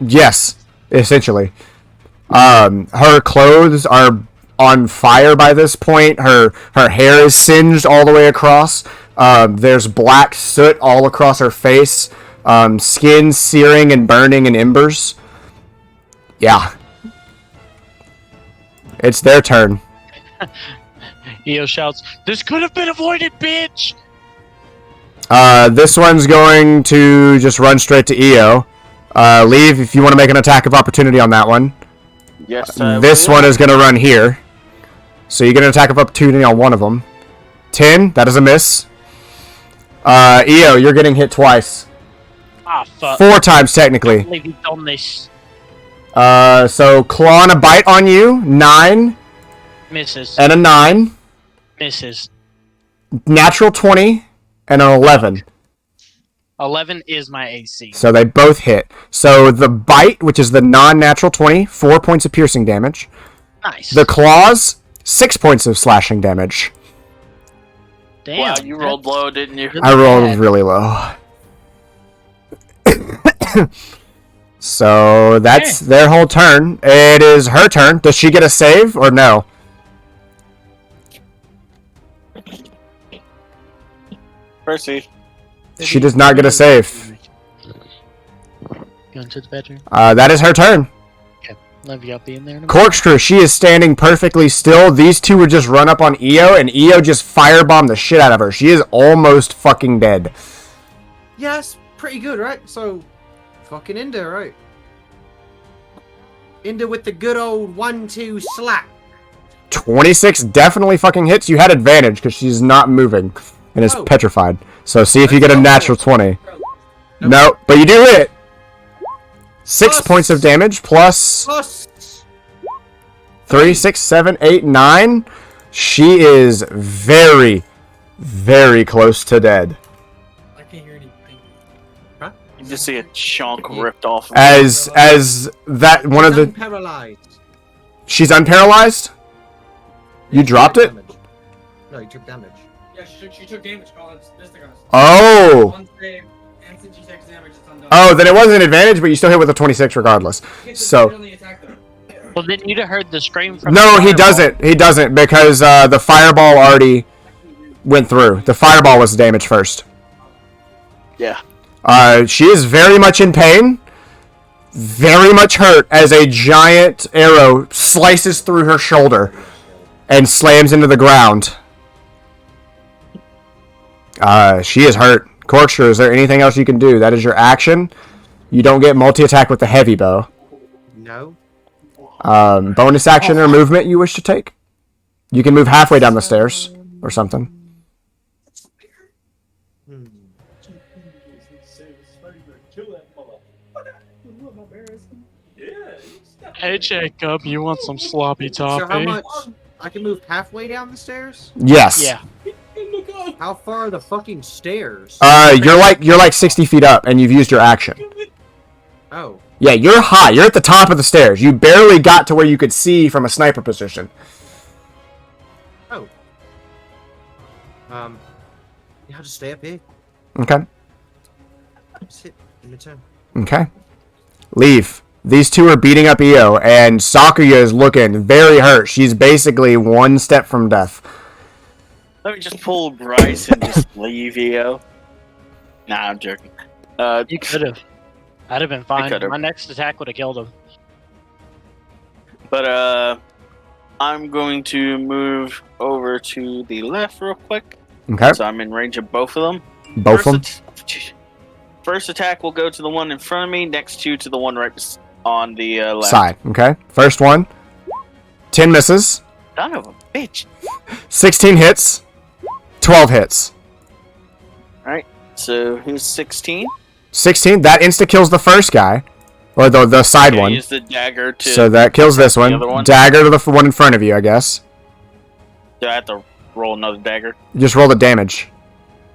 Yes, essentially. Her clothes are on fire by this point. Her hair is singed all the way across. There's black soot all across her face. Skin searing and burning in embers. Yeah. It's their turn. Eyoh shouts, "This could have been avoided, bitch!" This one's going to just run straight to Eyoh. Leave if you want to make an attack of opportunity on that one. Yes. This one is going to run here. So you get an attack of opportunity on one of them. 10, that is a miss. Eyoh, you're getting hit twice. Ah, fuck. 4 times, technically. I believe you've done this. So claw and a bite on you, 9. Misses. And a 9. Misses. Natural 20 and an 11. 11 is my AC. So they both hit. So the bite, which is the non-natural 20, 4 points of piercing damage. Nice. The claws, 6 points of slashing damage. Damn. Wow, you rolled low, didn't you? I rolled really low. So that's their whole turn. It is her turn. Does she get a save or no? Percy. She does not get a save. Going to the bedroom. That is her turn. Love you. I'll be in there in a minute. Corkscrew, she is standing perfectly still. These two would just run up on Eyoh, and Eyoh just firebombed the shit out of her. She is almost fucking dead. Yeah, it's pretty good, right? So, fucking Inda, right? Inda with the good old 1-2 slap. 26 definitely fucking hits. You had advantage because she's not moving and is petrified. So see if you get a natural 20. No, but you do hit. 6 points of damage plus 3, 6, 7, 8, 9. She is very, very close to dead. I can't hear anything. You just see a chunk ripped off. As that one of the Paralyzed. she's unparalyzed. You dropped it? No, you took damage. Yeah, she took damage. Oh. One save, and since she takes damage, it's undone. Oh, then it wasn't an advantage, but you still hit with a 26 regardless. So. Well, then you'd have heard the scream from. No, the he fireball. doesn't. He doesn't because the fireball already went through. The fireball was damaged first. Yeah. She is very much in pain, very much hurt as a giant arrow slices through her shoulder and slams into the ground. She is hurt. Corkscrew, is there anything else you can do? That is your action. You don't get multi-attack with the heavy bow. No. Bonus action or movement you wish to take? You can move halfway down the stairs or something. Hey Jacob, you want some sloppy toffee? So how much? I can move halfway down the stairs? Yes. Yeah. How far are the fucking stairs? You're like 60 feet up, and you've used your action. Oh. Yeah, you're high. You're at the top of the stairs. You barely got to where you could see from a sniper position. Oh. Yeah, I'll just stay up here. Okay. Just hit in the turn. Okay. Leave. These two are beating up Eyoh, and Sakuya is looking very hurt. She's basically one step from death. Let me just pull Bryce and just leave Eyoh. Nah, I'm joking. You could have. I'd have been fine. could've. My next attack would have killed him. But I'm going to move over to the left real quick. Okay. So I'm in range of both of them. Both of them? First attack will go to the one in front of me, next two to the one right on the left. Side. Okay. First one. 10 misses. Son of a bitch. 16 hits. 12 hits. Alright, so here's 16. 16. That insta-kills the first guy. Or the side Okay, one. use the dagger to... So that kills this one. other one? Dagger to the one in front of you, I guess. Do I have to roll another dagger? Just roll the damage.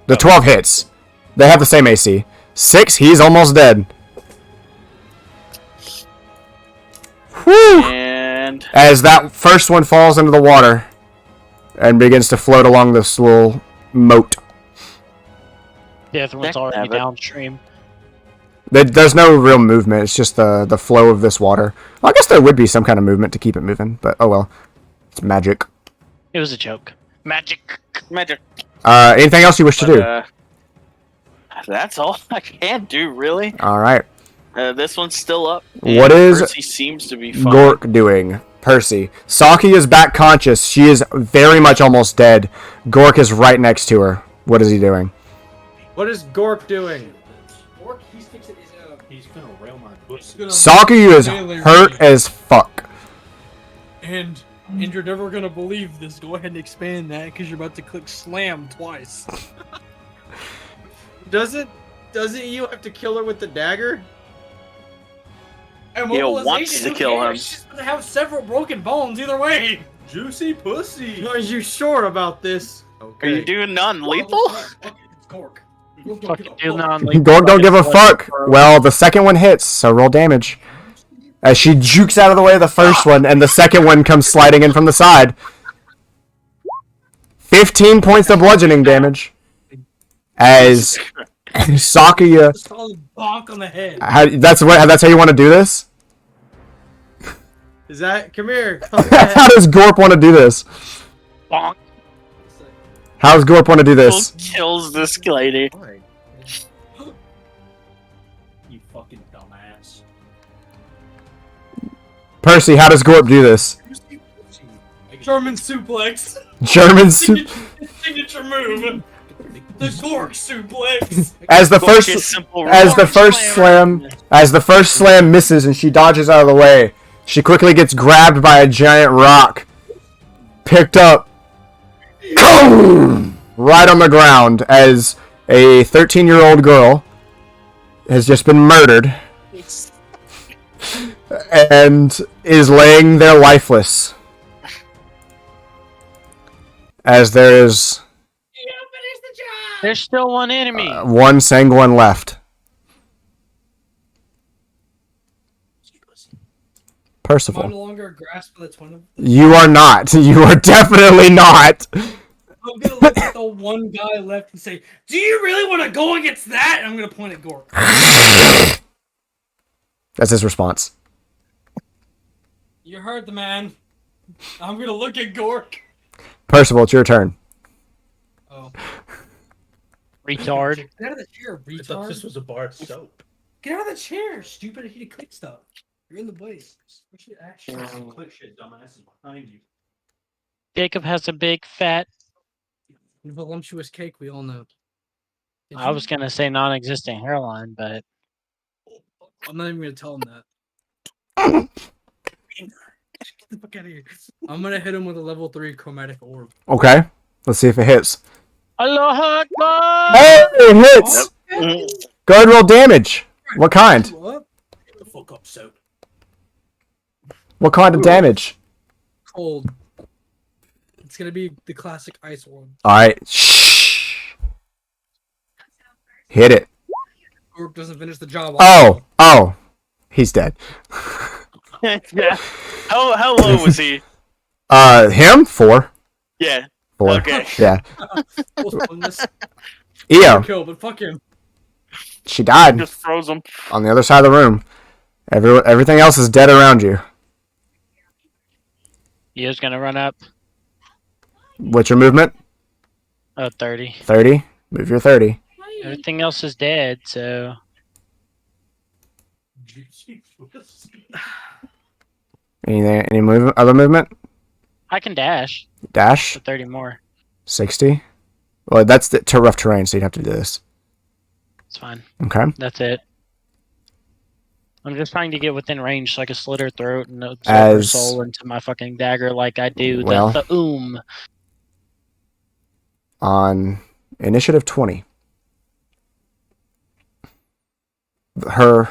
The 12 hits. They have the same AC. 6, he's almost dead. Whew! And... As that first one falls into the water and begins to float along this little moat. The other one's already downstream. There's no real movement. It's just the flow of this water. Well, I guess there would be some kind of movement to keep it moving, but oh well. It's magic. It was a joke. Magic. Magic. Anything else you wish to do? That's all I can do, really. All right. This one's still up. What is Percy seems to be fine. Gork doing? Percy. Saki is back conscious. She is very much almost dead. Gork is right next to her. What is he doing? What is Gork doing? Gork, he's fixing his He's gonna rail my bush. Saki is hurt as fuck. And you're never gonna believe this. Go ahead and expand that because you're about to click slam twice. Doesn't you have to kill her with the dagger? And He mobilization, wants to who kill him. cares? She's gonna have several broken bones either way. Juicy pussy. Are you sure about this? Are you doing non-lethal? It's Gork. Fucking do non-lethal. Gork don't give a fuck. Well, the second one hits, so roll damage. As she jukes out of the way of the first one, and the second one comes sliding in from the side. 15 points of bludgeoning damage. As Sakuya... Solid bonk on the head. That's how you want to do this? Is that... Come here. How does Gorp want to do this? Bonk. How does Gorp want to do this? Kills this lady. You fucking dumbass. Percy, how does Gorp do this? German suplex. German Signature move. The Gork suplex. As the Gork first is simple as the first slam misses and she dodges out of the way, she quickly gets grabbed by a giant rock, picked up, right on the ground as a 13-year-old girl has just been murdered and is laying there lifeless. As there is There's still one enemy. one sanguine left. I'm Percival. no longer a grasp of the twin of... You are not. You are definitely not. I'm gonna look at the one guy left and say, "Do you really want to go against that?" And I'm gonna point at Gork. That's his response. You heard the man. I'm gonna look at Gork. Percival, it's your turn. Oh. Retard. Get out of the chair, I thought this retard. was a bar of soap. Get out of the chair, stupid. I hate to click stuff. You're in the way. Push it, action. Click shit, dumbass is behind you. Jacob has a big fat. Voluptuous cake, we all know. Did I you- was gonna say non-existent hairline, but I'm not even gonna tell him that. Get the fuck out of here. I'm gonna hit him with a level 3 chromatic orb. Okay. Let's see if it hits. Aloha Akbar! Hey, it hits! Mhm. Go ahead and roll damage. What kind? What? Get the fuck up, so What kind of damage? cold. It's gonna be the classic ice one. Alright. Shh. Hit it. Gork doesn't finish the job. Oh. He's dead. Yeah. How low was he? Him? 4. Yeah. 4. Okay. Yeah. This Eyoh. kill, but fuck him. She died Just froze him. on the other side of the room. Everything else is dead around you. Eyo's gonna run up. What's your movement? 30. 30. Move your 30. Everything else is dead, so Any movement? Other movement? I can dash Dash. for 30 more. 60. Well, that's the rough terrain, so you'd have to do this. It's fine. Okay. That's it. I'm just trying to get within range so I can slit her throat and absorb her As- soul into my fucking dagger like I do. Well- The On initiative 20. Her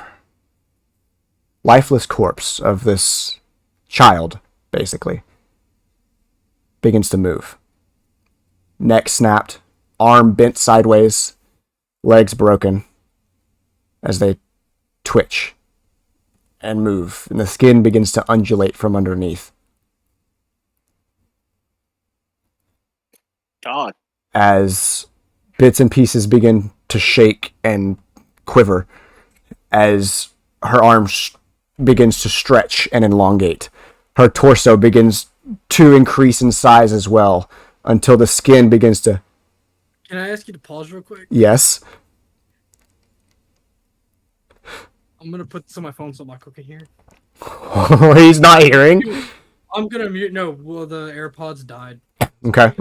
lifeless corpse of this child, basically, begins to move. Neck snapped, arm bent sideways, legs broken as they twitch and move, and the skin begins to undulate from underneath. God. As bits and pieces begin to shake and quiver, as her arms begins to stretch and elongate. Her torso begins to increase in size as well, until the skin begins to... Can I ask you to pause real quick? Yes. I'm gonna put this on my phone so I'm not cooking here. He's not hearing. I'm gonna mute. No, well, the AirPods died. Okay.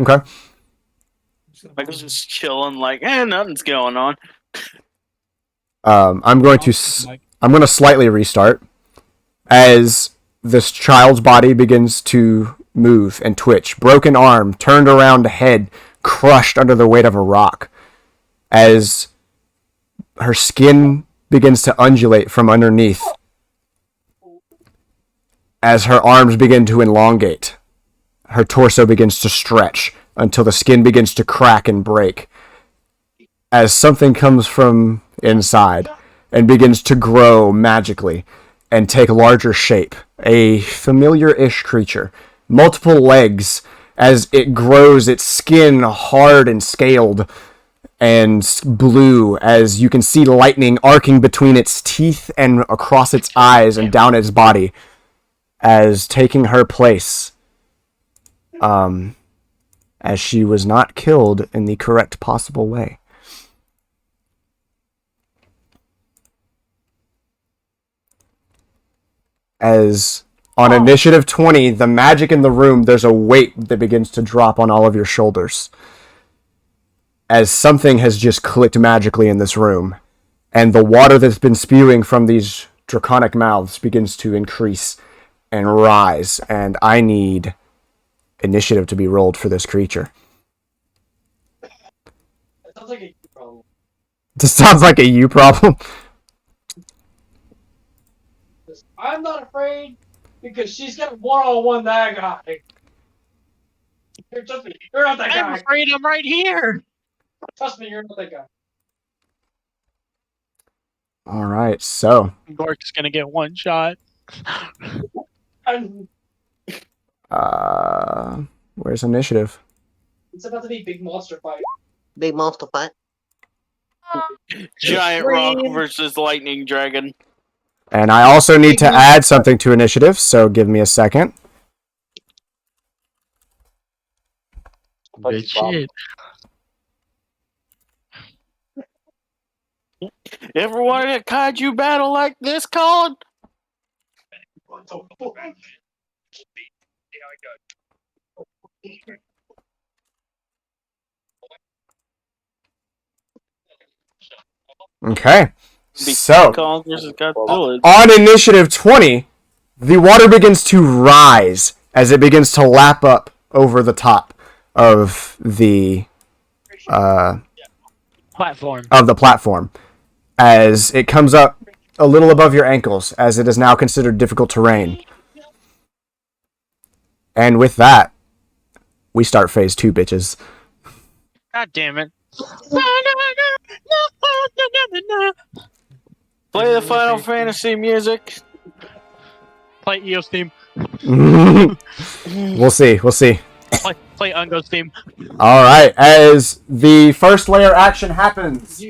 Michael's just chilling, like, nothing's going on. I'm going to slightly restart as this child's body begins to move and twitch. Broken arm, turned around head, crushed under the weight of a rock. As her skin begins to undulate from underneath. As her arms begin to elongate. Her torso begins to stretch until the skin begins to crack and break. As something comes from inside and begins to grow magically and take larger shape. A familiar-ish creature. Multiple legs as it grows, its skin hard and scaled and blue, as you can see lightning arcing between its teeth and across its eyes and down its body, as taking her place, as she was not killed in the correct possible way. As on initiative 20, the magic in the room, there's a weight that begins to drop on all of your shoulders. As something has just clicked magically in this room. And the water that's been spewing from these draconic mouths begins to increase and rise. And I need initiative to be rolled for this creature. That sounds like a problem. This sounds like a you problem. I'm not afraid because she's got one-on-one that guy. Trust me, you're not that I'm guy. afraid I'm right here. Trust me, you're not that guy. All right, so Gork's gonna get one shot. And where's initiative? it's about to be a big monster fight. Big monster fight. Giant rock versus lightning dragon. And I also need to add something to initiative, so give me a second. Good shit. You ever wanted a Kaiju Battle like this, Colin? Okay, so Colin versus Godzilla. on initiative 20, The water begins to rise as it begins to lap up over the top of the platform as it comes up a little above your ankles, as it is now considered difficult terrain. And with that, we start phase 2, bitches. God damn it. Play the Final Fantasy music. Play Eo's theme. We'll see. Play Ungo's theme. Alright, as the first layer action happens.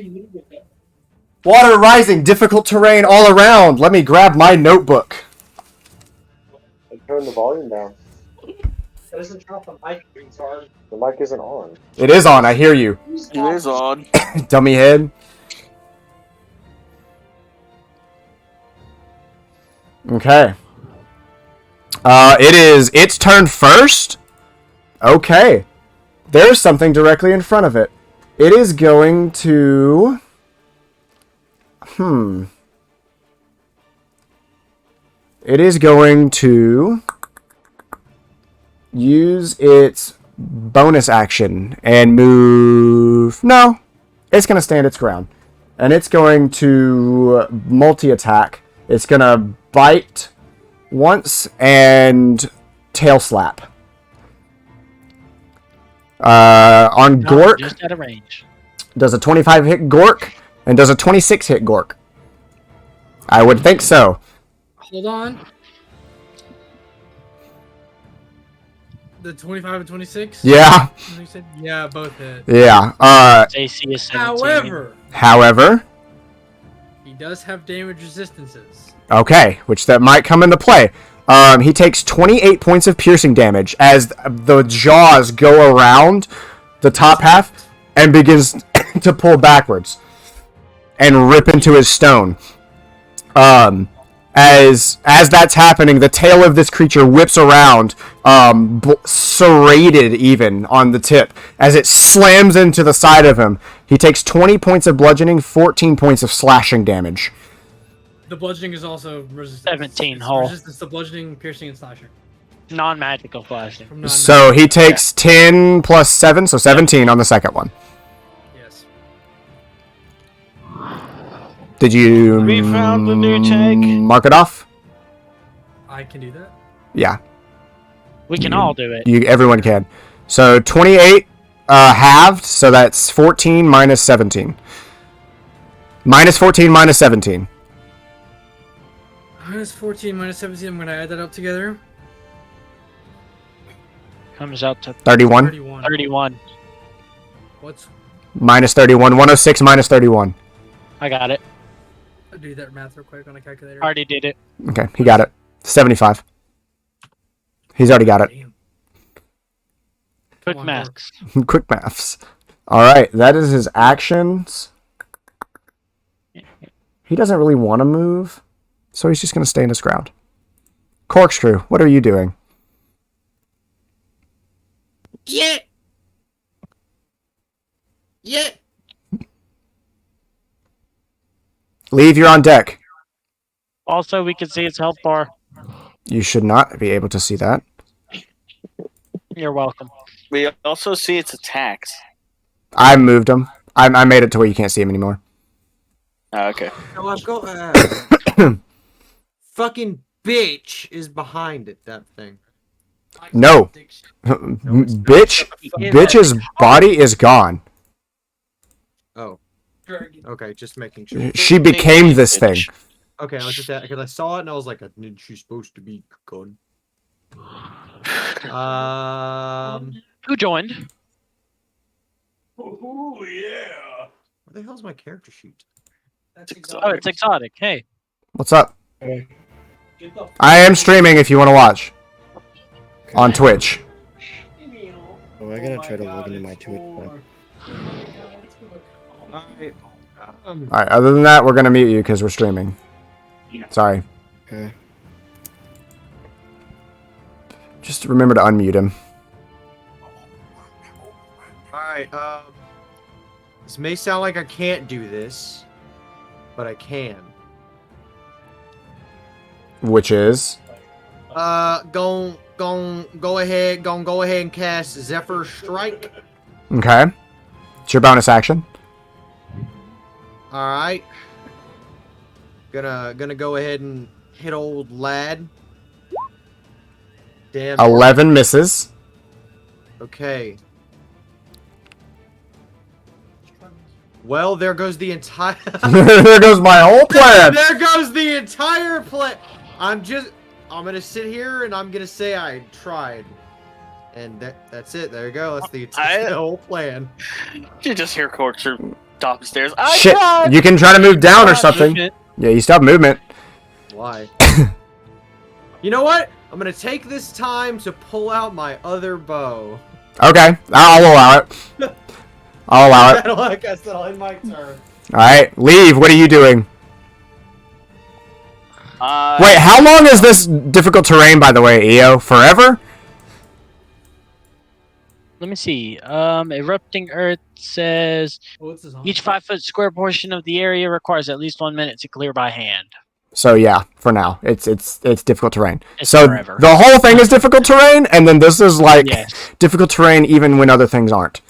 Water rising, difficult terrain all around. Let me grab my notebook. Turn the volume down. That doesn't drop the mic, retard. The mic isn't on. It is on, I hear you. It is on. Dummy head. Okay. It is its turn first. Okay. There's something directly in front of it. It is going to... It is going to use its bonus action and move... No. It's going to stand its ground. And it's going to multi-attack. It's going to bite once and tail slap. On Gork, Just out of range. does a 25 hit Gork, and does a 26 hit Gork? I would think so. Hold on. The 25 and 26? Yeah. You said? Yeah, both hit. Yeah. AC is 17. However, he does have damage resistances. okay, which that might come into play. He takes 28 points of piercing damage as the jaws go around the top half and begins to pull backwards and rip into his stone. As that's happening, the tail of this creature whips around, serrated even on the tip, as it slams into the side of him. He takes 20 points of bludgeoning, 14 points of slashing damage. The bludgeoning is also resistance. 17 hull. Resistance to bludgeoning, piercing, and slashing. Non-magical flashing. From non-magical. So he takes 10 plus 7, so 17 on the second one. Yes. Did you We found a new tag. mark it off? I can do that. Yeah, We can all do it. everyone can. So 28 halved, so that's 14 minus 17. Minus 14 minus 17. Minus 14, minus 17, I'm going to add that up together. Comes out to 31. 31. 31. What's... Minus 31. 106 minus 31. I got it. I'll do that math real quick on a calculator. Already did it. Okay, he got it. 75. He's already got it. Damn. Quick Come on, maths. Quick maths. Alright, that is his actions. He doesn't really want to move, so he's just going to stay in his ground. Corkscrew, what are you doing? Yeah. Yeah. Leave, you're on deck. Also, we can see its health bar. You should not be able to see that. You're welcome. We also see its attacks. I moved him. I made it to where you can't see him anymore. Oh, okay. Oh, I've got fucking bitch is behind it. That thing. No. Bitch's body is gone. Oh. Okay, just making sure. She became this thing. Okay, I was just because I saw it and I was like, she's supposed to be gone. Who joined? Oh yeah. Where the hell's my character sheet? Oh, it's exotic. Hey. What's up? I am streaming if you want to watch. On Twitch. Oh, I gotta try to log into my Twitch. Alright, other than that, we're going to mute you because we're streaming. Sorry. Okay. Just remember to unmute him. Alright, this may sound like I can't do this, but I can. Which is? Go ahead and cast Zephyr Strike. Okay. It's your bonus action. All right. Gonna go ahead and hit old lad. Damn. 11 misses. Okay. Well, there goes the entire. There goes my whole plan. There goes the entire plan. I'm gonna sit here and I'm gonna say I tried, and that's it. There you go. That's the whole plan. You just hear Corkscrew top the stairs. Shit, you can try to move down or something. Yeah, you still have movement. Why? You know what? I'm gonna take this time to pull out my other bow. Okay, I'll allow it. I'll allow it. I guess that'll end my turn. Alright, leave. What are you doing? Wait, how long is this difficult terrain, by the way, Eyoh? Forever? Let me see. Erupting Earth says each 5-foot square portion of the area requires at least 1 minute to clear by hand. So yeah, for now, it's difficult terrain. It's so forever. The whole thing is difficult terrain, and then this is like Yes. difficult terrain even when other things aren't.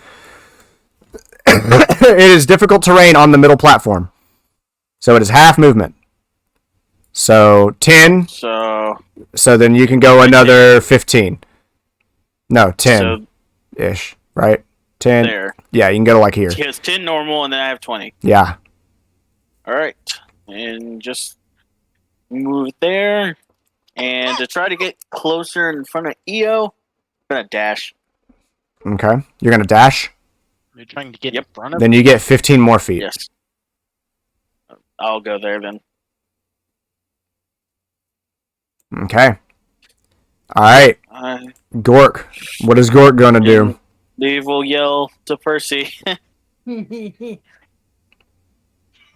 It is difficult terrain on the middle platform, so it is half movement. So 10. So then you can go another 15. No, 10 ish, right? 10. There. Yeah, you can go to like here. It's 10 normal, and then I have 20. Yeah. All right, and just move it there, and to try to get closer in front of Eyoh, I'm gonna dash. Okay, you're gonna dash. You're trying to get in front of Then you get 15 more feet. Yes. I'll go there then. Okay. All right. Gork. What is Gork going to do? Dave will yell to Percy.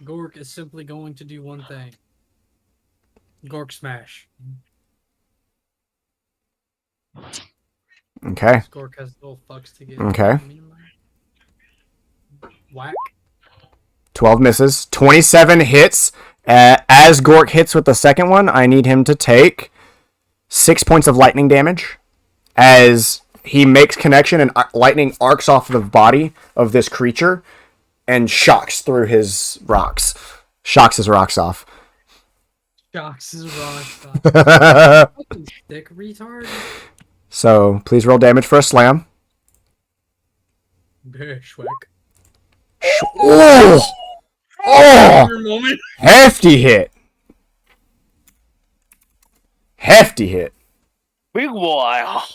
Gork is simply going to do one thing. Gork smash. Okay. Gork has little fucks to get. Okay. Whack. 12 misses. 27 hits. As Gork hits with the second one, I need him to take 6 points of lightning damage. As he makes connection and lightning arcs off the body of this creature and shocks through his rocks. Shocks his rocks off. Shocks his rocks off. Fucking stick retard. So, please roll damage for a slam. Schweck. Oh! Oh! Hefty hit. Hefty hit. Big while.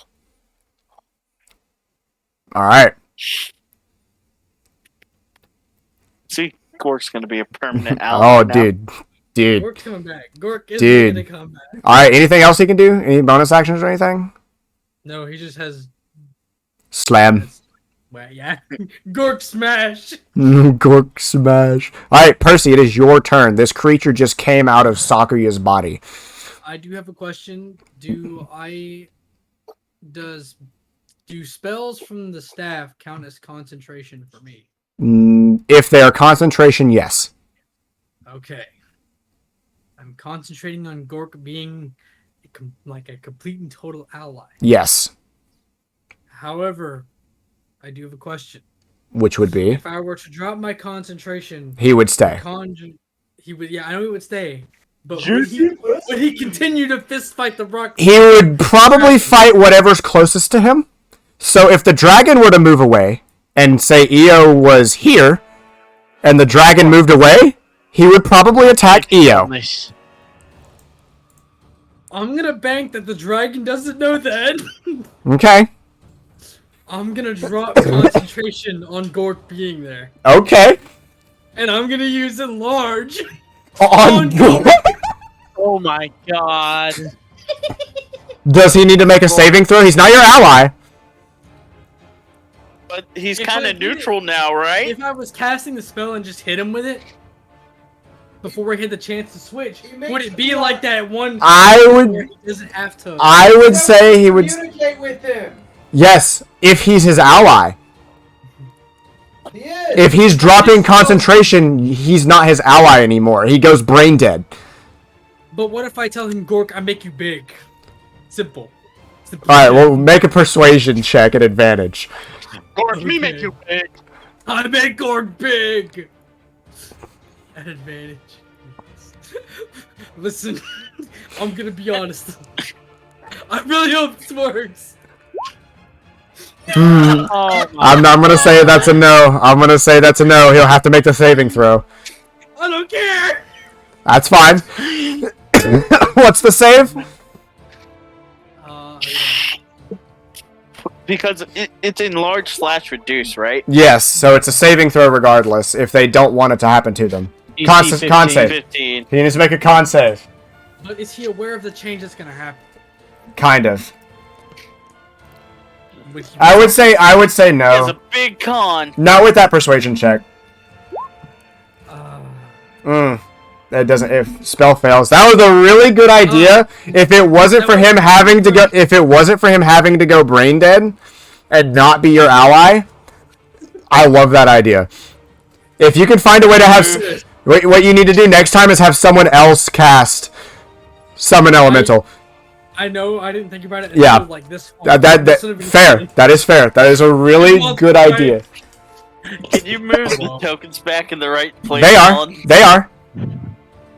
Alright. See, Gork's gonna be a permanent ally. Oh, now. dude. Dude. Gork's coming back. Gork is Dude. gonna come back. Alright, anything else he can do? Any bonus actions or anything? No, he just has. Slam. Well, yeah. Gork smash. Gork smash. Alright, Percy, it is your turn. This creature just came out of Sakuya's body. I do have a question. Do spells from the staff count as concentration for me? If they are concentration, yes. Okay. I'm concentrating on Gork being like a complete and total ally. Yes. However, I do have a question. Which would be? If I were to drop my concentration, He would stay. He would. Yeah, I know he would stay. But would he continue to fist fight the rock? He would probably fight whatever's closest to him. So if the dragon were to move away, and say Eyoh was here, and the dragon moved away, he would probably attack Eyoh. Nice. I'm gonna bank that the dragon doesn't know that. Okay. I'm gonna drop concentration on Gork being there. Okay. And I'm gonna use enlarge. On Gork? Oh my god. Does he need to make a saving throw? He's not your ally. But he's If kind I of did neutral now, right? If I was casting the spell and just hit him with it before he had the chance to switch, would it be like that one? Where he doesn't have to. I would say he would. Communicate with him. Yes, if he's his ally. He is. If he's dropping concentration, he's not his ally anymore. He goes brain dead. But what if I tell him, Gork, I make you big? Simple. Alright, well, make a persuasion check at advantage. Gork, me make you big. I make Gork big! At advantage. Listen, I'm gonna be honest. I really hope this works. I'm gonna say that's a no. I'm gonna say that's a no. He'll have to make the saving throw. I don't care! That's fine. What's the save? Because it's enlarge/reduce, right? Yes, so it's a saving throw regardless if they don't want it to happen to them. Con save. 15. He needs to make a con save. But is he aware of the change that's gonna happen? Kind of. Would he- I would say It's no. a big con. Not with that persuasion check. That doesn't. If spell fails, that was a really good idea. If it wasn't for him having to go, brain dead, and not be your ally, I love that idea. If you can find a way to have, what you need to do next time is have someone else cast Summon Elemental. I know. I didn't think about it. Yeah. Like this. Fair. That is fair. That is a really good idea. Can you move the tokens back in the right place? They are. Alan? They are.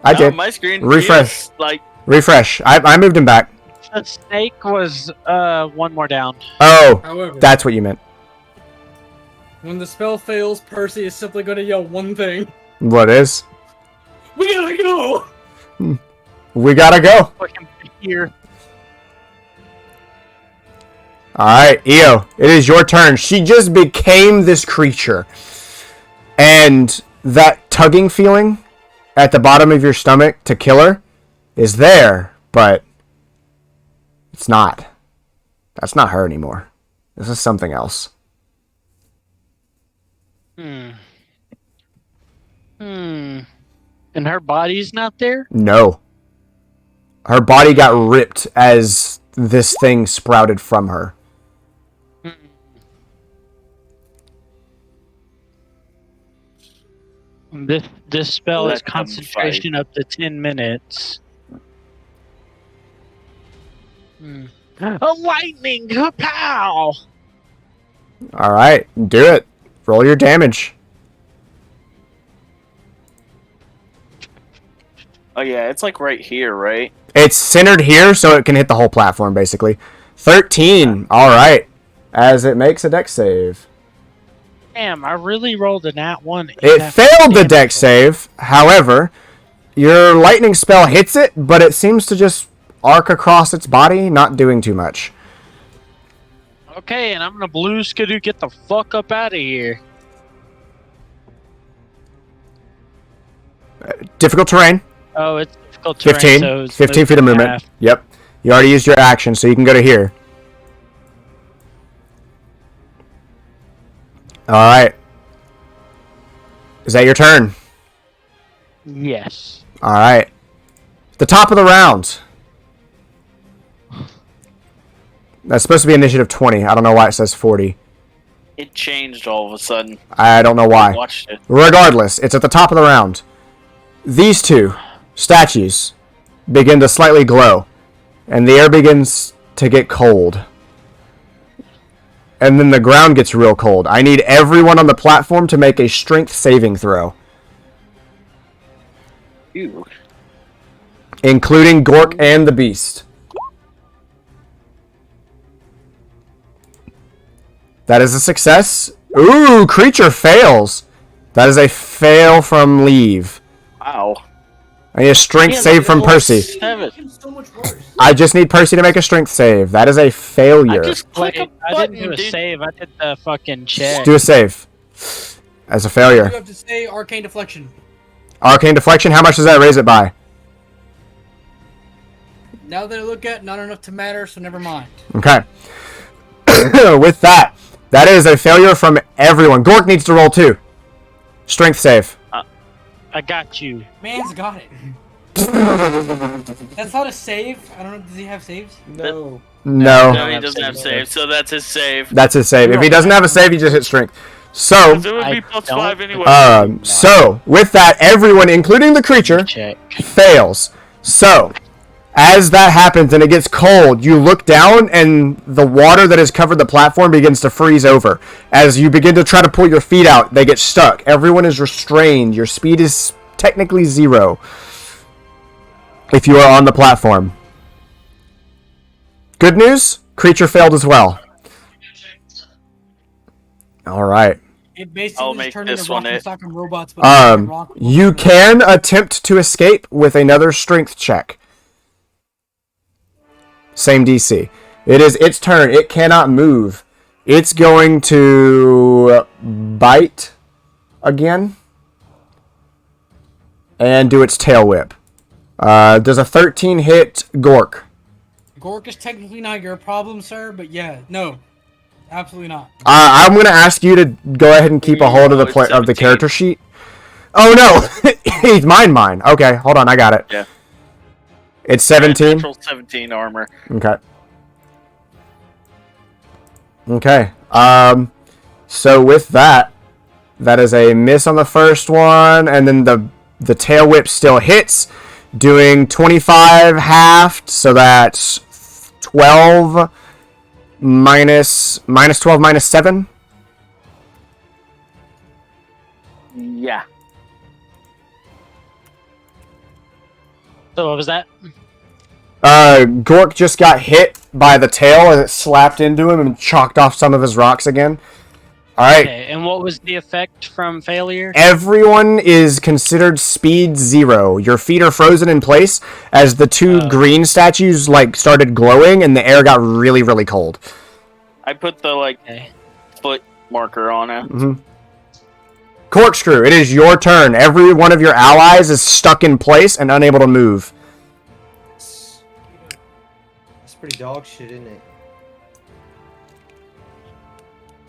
I did. My screen Refresh. feels Refresh. I moved him back. The snake was one more down. Oh, However, that's what you meant. when the spell fails, Percy is simply gonna yell one thing. What is? We gotta go! We gotta go. Fucking here. Alright, Eyoh, it is your turn. She just became this creature. And that tugging feeling at the bottom of your stomach to kill her is there, but it's not. That's not her anymore. This is something else. And her body's not there? No. Her body got ripped as this thing sprouted from her. This spell Let is them concentration up to 10 minutes. A lightning kapow! Alright, do it. Roll your damage. Oh yeah, it's like right here, right? It's centered here, so it can hit the whole platform, basically. 13. Alright. As it makes a dex save. Damn, I really rolled a nat 1. It failed the dex save. However, your lightning spell hits it, but it seems to just arc across its body, not doing too much. Okay, and I'm gonna blue skidoo get the fuck up out of here. Difficult terrain. Oh, it's difficult terrain, 15. so it's 15 feet of movement. half. Yep. You already used your action, so you can go to here. Alright. Is that your turn? Yes. Alright. The top of the round. That's supposed to be initiative 20. I don't know why it says 40. It changed all of a sudden. I don't know why. I watched it. Regardless, it's at the top of the round. These two statues begin to slightly glow, and the air begins to get cold. And then the ground gets real cold. I need everyone on the platform to make a strength saving throw. Ew. Including Gork and the Beast. That is a success. Ooh, creature fails. That is a fail from Leave. Wow. I need a strength save from Percy. 7. So much worse. I just need Percy to make a strength save. That is a failure. I just click a Wait, I button, didn't do a dude. save, I did the fucking check. Just do a save. As a You failure. have to say Arcane Deflection. Arcane Deflection, how much does that raise it by? Now that I look at, not enough to matter, so never mind. Okay. With that, that is a failure from everyone. Gork needs to roll too. Strength save. I got you. Man's got it. That's not a save. I don't know. Does he have saves? No. No. No, he doesn't have save, so that's his save. That's his save. If he doesn't have a save, he just hit strength. So, It would I be plus don't 5 anyway. so with that, everyone, including the creature, Check. fails. So, As that happens and it gets cold, you look down and the water that has covered the platform begins to freeze over. As you begin to try to pull your feet out, they get stuck. Everyone is restrained. Your speed is technically 0 if you are on the platform. Good news, creature failed as well. All right. It basically turned into rock and sock and robots. But you can attempt to escape with another strength check. Same DC. It is its turn. It cannot move. It's going to bite again and do its tail whip. Does a 13 hit Gork? Gork is technically not your problem, sir, but yeah, no. Absolutely not. I'm going to ask you to go ahead and keep a hold of the character sheet. Oh, no. He's mine. Okay, hold on. I got it. Yeah. It's 17? Natural 17 armor. Okay. Okay. So with that is a miss on the first one, and then the tail whip still hits, doing 25 halved, so that's 12 minus 12 minus 7. Yeah. So what was that? Gork just got hit by the tail as it slapped into him and chalked off some of his rocks again. Alright. Okay, and what was the effect from failure? Everyone is considered speed 0. Your feet are frozen in place as the two green statues started glowing and the air got really, really cold. I put the foot marker on it. Mm-hmm. Corkscrew, it is your turn. Every one of your allies is stuck in place and unable to move. That's pretty dog shit, isn't it?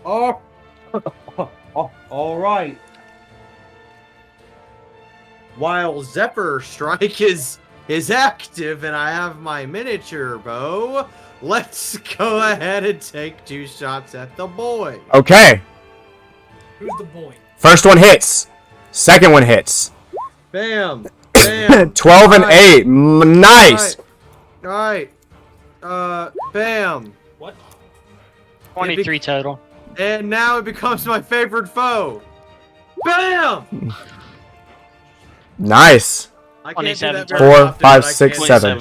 Oh, all right. While Zephyr Strike is active and I have my miniature bow, let's go ahead and take 2 shots at the boy. Okay. Who's the boy? First one hits. Second one hits. Bam. Bam. 12 and 8. Nice. All right. Bam. What? 23 total. And now it becomes my favorite foe. Bam. Nice. I can't do that 4, 5, 6, 7.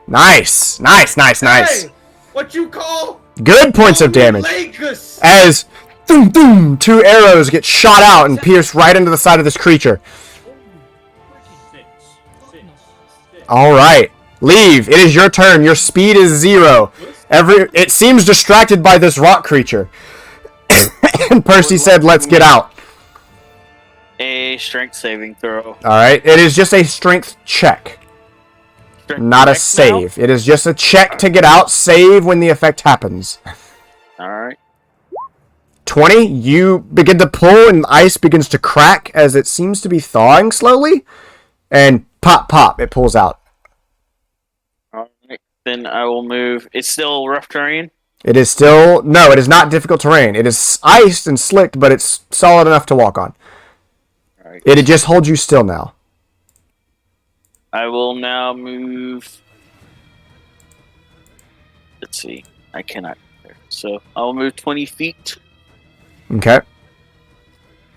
Nice. Hey, what you call? Good points of damage. Lakers. As doom, doom, 2 arrows get shot out and pierce right into the side of this creature. Alright. Leave. It is your turn. Your speed is 0. It seems distracted by this rock creature. And Percy said, let's get out. A strength saving throw. Alright. It is just a strength check. Not a save. It is just a check to get out. Save when the effect happens. Alright. 20. You begin to pull and the ice begins to crack as it seems to be thawing slowly. And pop, pop. It pulls out. Alright. Then I will move. It's still rough terrain? It is still... No, it is not difficult terrain. It is iced and slicked, but it's solid enough to walk on. Alright. It just holds you still now. I will now move... Let's see. I cannot... So, I'll move 20 feet. Okay.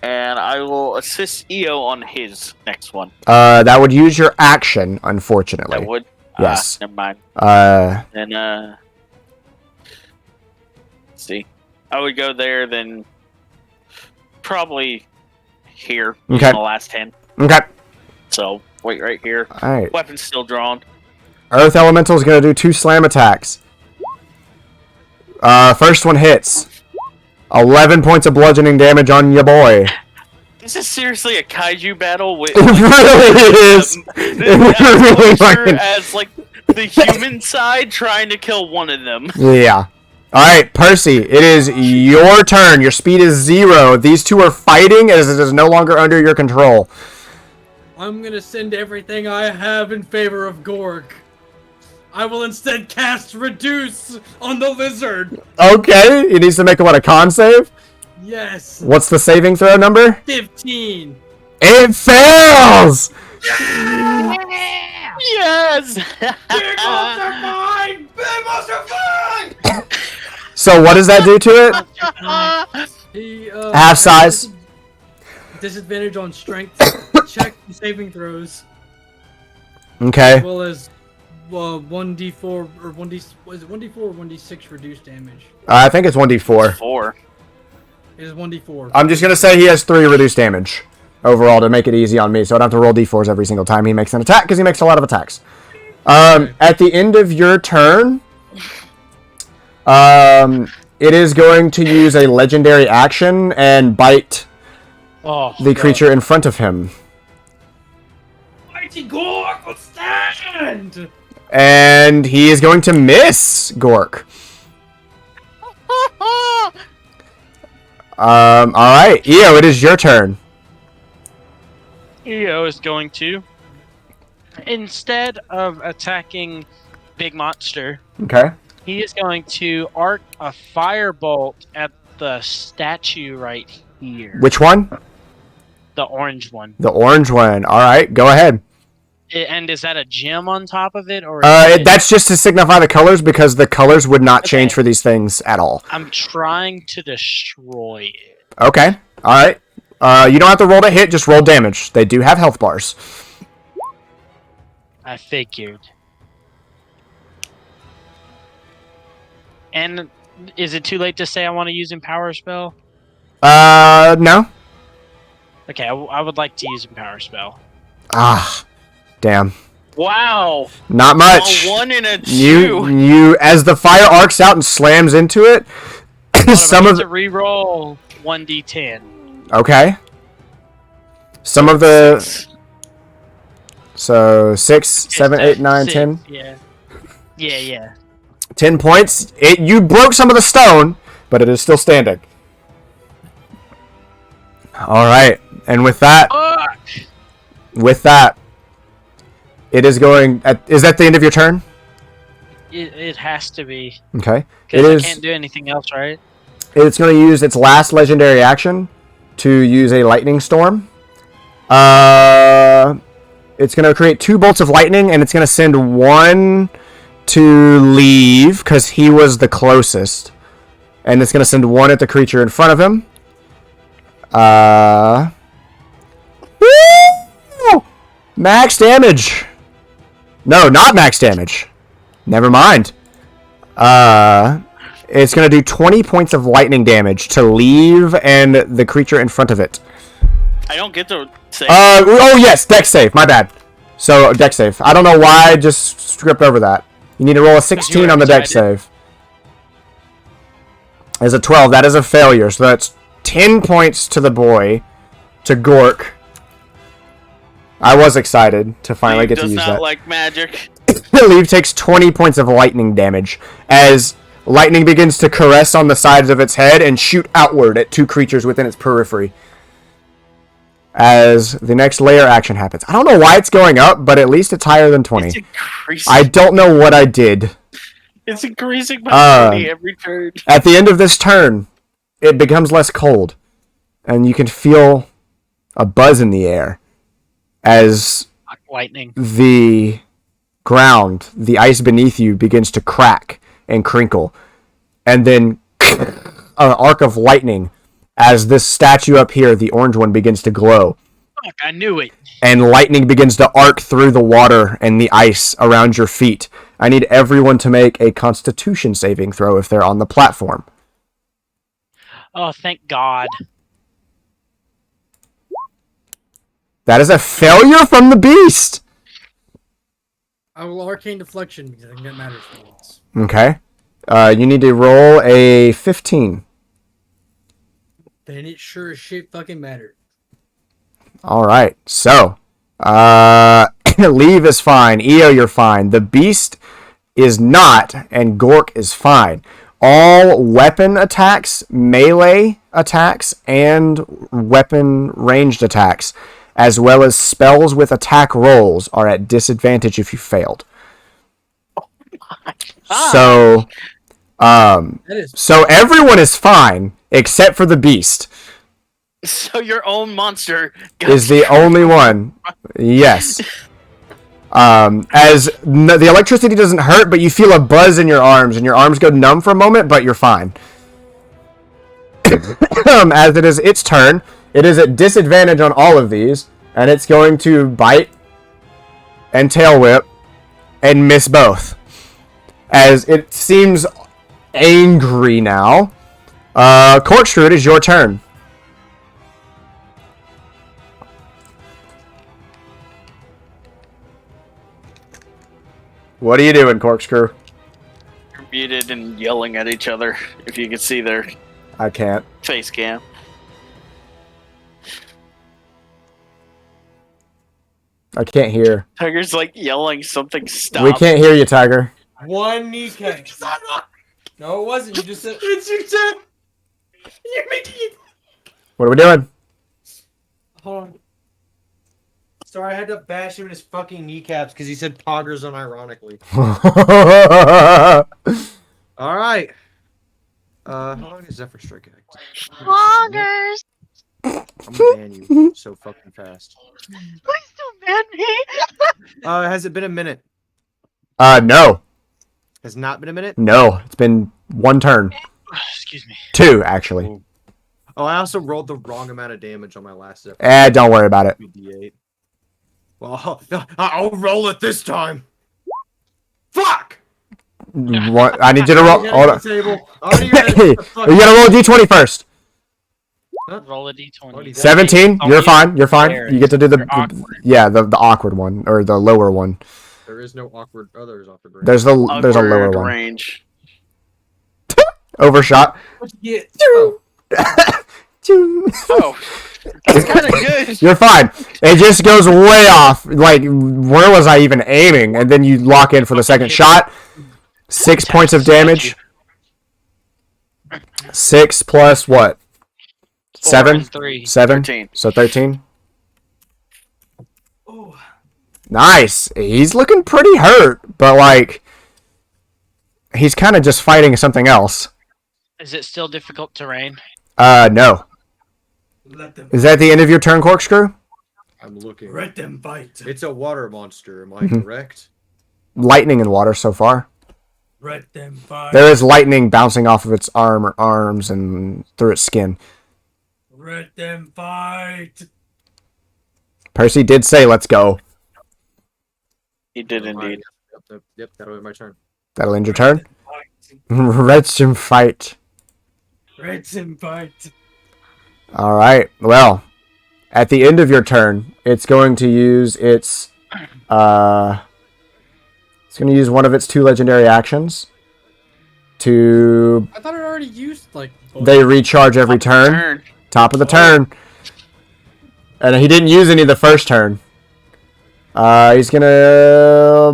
And I will assist Eyoh on his next one. That would use your action, unfortunately. That would? Yes. Never mind. Then, let's see. I would go there, then probably here. Okay. In the last 10. Okay. So, wait right here. Alright. Weapon's still drawn. Earth Elemental is going to do 2 slam attacks. First one hits. 11 points of bludgeoning damage on your boy. This is seriously a kaiju battle with... It really is! It really fucking... as, the human side trying to kill one of them. Yeah. Alright, Percy, it is your turn. Your speed is 0. These two are fighting as it is no longer under your control. I'm gonna send everything I have in favor of Gork. I will instead cast Reduce on the lizard. Okay, he needs to make a con save? Yes. What's the saving throw number? 15. It fails! Yeah! Yes! Big monster fight! Big monster fight! So what does that do to it? He, Half size. Disadvantage on strength check and saving throws, Okay. as well as 1d4 or 1d. Was it 1d4 or 1d6 reduced damage? I think it's 1d4. 4. It is 1d4. I'm just gonna say he has 3 reduced damage overall to make it easy on me, so I don't have to roll d4s every single time he makes an attack because he makes a lot of attacks. At the end of your turn, it is going to use a legendary action and bite the creature in front of him. Mighty Gork will stand! And he is going to miss Gork. Alright, Eyoh, it is your turn. Eyoh is going to, instead of attacking Big Monster, Okay. he is going to arc a firebolt at the statue right here. Which one? The orange one. The orange one. Alright, go ahead. And is that a gem on top of it, or? That's just to signify the colors because the colors would not change for these things at all. I'm trying to destroy it. Okay. Alright. You don't have to roll to hit, just roll damage. They do have health bars. I figured. And is it too late to say I want to use Empower Spell? No. Okay, I would like to use Empower Spell. Ah. Damn. Wow. Not much. A 1 and a 2. You, as the fire arcs out and slams into it, some of the reroll 1d10. Okay. Some of the. So 6, 7, 8, 9, 10. Yeah. Yeah. 10 points. You broke some of the stone, but it is still standing. All right, and with that, it is going. Is that the end of your turn? It has to be. Okay. It is. I can't do anything else, right? It's going to use its last legendary action to use a lightning storm. It's going to create 2 bolts of lightning, and it's going to send one to leave because he was the closest, and it's going to send one at the creature in front of him. Woo! Max damage. No, not max damage. Never mind. It's going to do 20 points of lightning damage to leave and the creature in front of it. I don't get to say. Oh yes, dex save. My bad. So dex save. I don't know why I just skipped over that. You need to roll a 16 on the dex save. As a 12, that is a failure. So that's 10 points to the boy, to Gork. I was excited to finally get to use that. Does not like magic. Leave takes 20 points of lightning damage as lightning begins to caress on the sides of its head and shoot outward at 2 creatures within its periphery. As the next layer action happens. I don't know why it's going up, but at least it's higher than 20. It's increasing. I don't know what I did. It's increasing by 20 every turn. At the end of this turn, it becomes less cold. And you can feel a buzz in the air as lightning. The ground, the ice beneath you begins to crack and crinkle. And then an arc of lightning as this statue up here, the orange one, begins to glow. Fuck, I knew it. And lightning begins to arc through the water and the ice around your feet. I need everyone to make a Constitution saving throw if they're on the platform. Oh, thank God. That is a failure from the beast! I will Arcane Deflection because I think that matters for once. Okay. You need to roll a 15. Then it sure as shit fucking mattered. Alright, so. Leave is fine. Eyoh, you're fine. The beast is not, and Gork is fine. All weapon attacks, melee attacks, and weapon ranged attacks, as well as spells with attack rolls, are at disadvantage if you failed. So, so everyone is fine except for the beast. So your own monster is the only one. Yes. As the electricity doesn't hurt, but you feel a buzz in your arms, and your arms go numb for a moment, but you're fine. As it is its turn, it is at disadvantage on all of these, and it's going to bite and tail whip and miss both. As it seems angry now. Corkscrew, it is your turn. What are you doing, Corkscrew? You're muted and yelling at each other, if you can see their I can't. face cam. I can't hear. Tiger's like yelling something, stop. We can't hear you, Tiger. One kneecap. No, it wasn't. You just said. It's your turn. You're making it. What are we doing? Hold on. Sorry, I had to bash him in his fucking kneecaps because he said poggers unironically. Alright. How long is Zephyr Strike act? Poggers! I'm gonna ban you so fucking fast. Please don't ban me! Has it been a minute? No. Has not been a minute? No. It's been one turn. Excuse me. 2, actually. Oh, I also rolled the wrong amount of damage on my last Zephyr. Don't worry about it. D8. Well, I'll roll it this time. Fuck! What? I need you to roll. Hold on. Hey, you gotta roll a d20 first. Roll a d20. 17. You're fine. You're fine. There. You get to do You're awkward. the awkward one or the lower one. There is no awkward. Oh, there's awkward range. There's a lower Awkward one. range. Overshot. Yeah. Oh, that's kind of good. You're fine. It just goes way off. Like, where was I even aiming? And then you lock in for the second shot. 6 points of damage. 6 plus what? 7? 3. 7? 13. So 13? Nice. He's looking pretty hurt, but like, he's kind of just fighting something else. Is it still difficult terrain? No. Let them. Is that the end of your turn, Corkscrew? I'm looking. Let them fight. It's a water monster. Am I correct? Lightning and water so far. Let them fight. There is lightning bouncing off of its arms and through its skin. Let them fight. Percy did say, "Let's go." He did indeed. Yep, that'll be my turn. That'll end your turn. Let's him fight. Let them fight. All right. Well, at the end of your turn, it's going to use its it's going to use one of its 2 legendary actions to. I thought it already used like. They recharge every turn. Top of the turn. And he didn't use any the first turn. He's gonna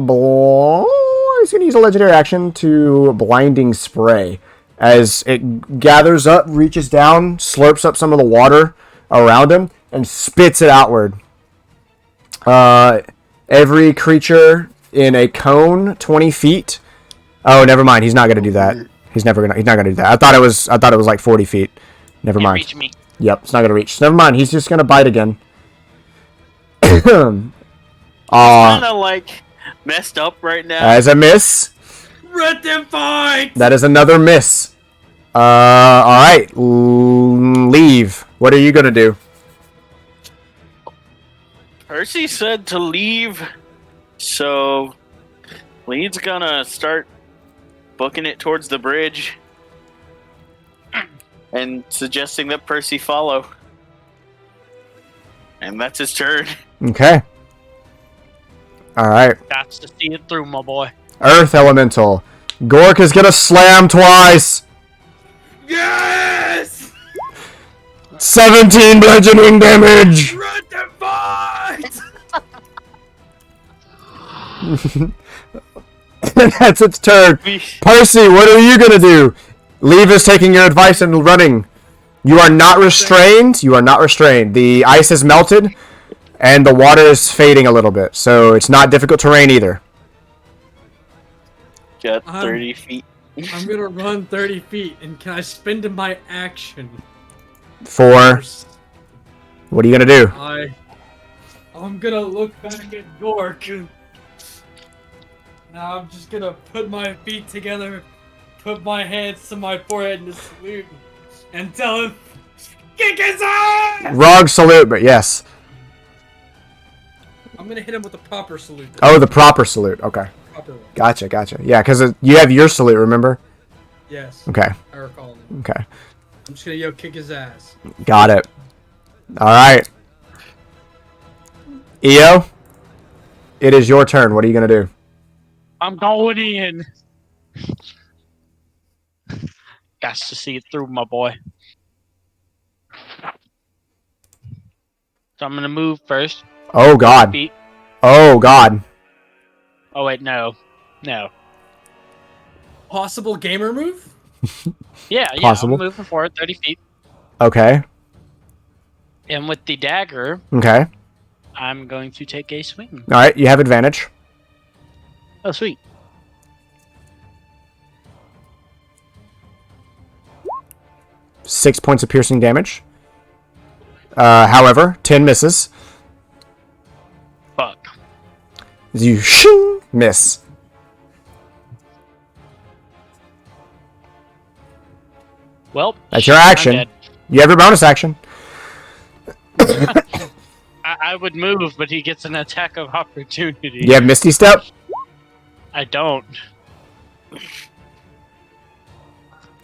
use a legendary action to blinding spray. As it gathers up, reaches down, slurps up some of the water around him, and spits it outward. Every creature in a cone 20 feet. Oh, never mind. He's not gonna do that. He's not gonna do that. I thought it was like 40 feet. Never mind. Reach me. Yep, it's not gonna reach. Never mind. He's just gonna bite again. Kind of like messed up right now. As a miss. Let them fight. That is another miss. Alright. Leave. What are you gonna do? Percy said to leave, so Lee's gonna start booking it towards the bridge and suggesting that Percy follow. And that's his turn. Okay. Alright. That's to see it through, my boy. Earth Elemental. Gork is gonna slam twice. Yes. 17 bludgeoning damage. Let them fight. That's its turn. Percy, what are you gonna do? Leave is taking your advice and running. You are not restrained. You are not restrained. The ice has melted, and the water is fading a little bit, so it's not difficult terrain either. Got 30 feet. I'm gonna run 30 feet, and can I spend my action? For what are you gonna do? I'm gonna look back at Gork. Now I'm just gonna put my feet together, put my hands to my forehead and salute, and tell him, kick his ass! Wrong salute, but yes. I'm gonna hit him with the proper salute. Oh, the proper salute. Okay. Proper one. Gotcha, gotcha. Yeah, because you have your salute, remember? Yes. Okay. I recall it. Okay. I'm just gonna kick his ass. Got it. Alright. Eyoh, it is your turn. What are you going to do? I'm going in. Got to see it through, my boy. So I'm gonna move first. Oh, God. Feet. Oh, God. Oh wait, no. Possible gamer move? Yeah, Possible. I'm moving forward 30 feet. Okay. And with the dagger, Okay. I'm going to take a swing. Alright, you have advantage. Oh, sweet. Six points of piercing damage. However, 10 misses. Fuck. You shing, miss. Well, That's your I'm action. dead. You have your bonus action. I would move, but he gets an attack of opportunity. You have Misty Step? I don't.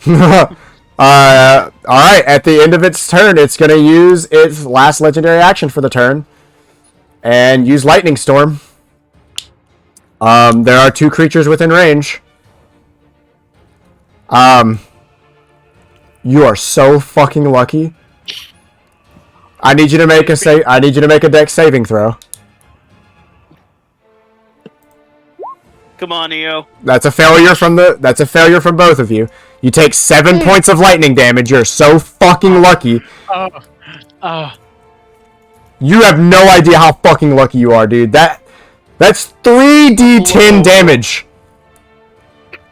Alright, at the end of its turn, it's going to use its last legendary action for the turn. And use Lightning Storm. There are two creatures within range. You are so fucking lucky. I need you to make a dex saving throw. Come on, Eyoh. That's a failure from both of you. You take 7 points of lightning damage. You're so fucking lucky. You have no idea how fucking lucky you are, dude. That's 3d10 damage.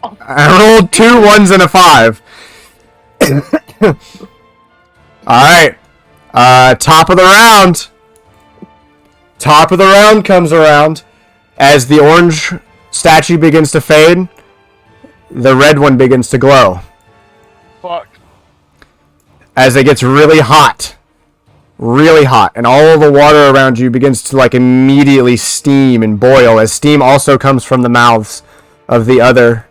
I rolled 2 1s and a 5. Alright. Top of the round. Top of the round comes around. As the orange statue begins to fade, the red one begins to glow. Fuck. As it gets really hot. Really hot. And all the water around you begins to like immediately steam and boil, as steam also comes from the mouths of the other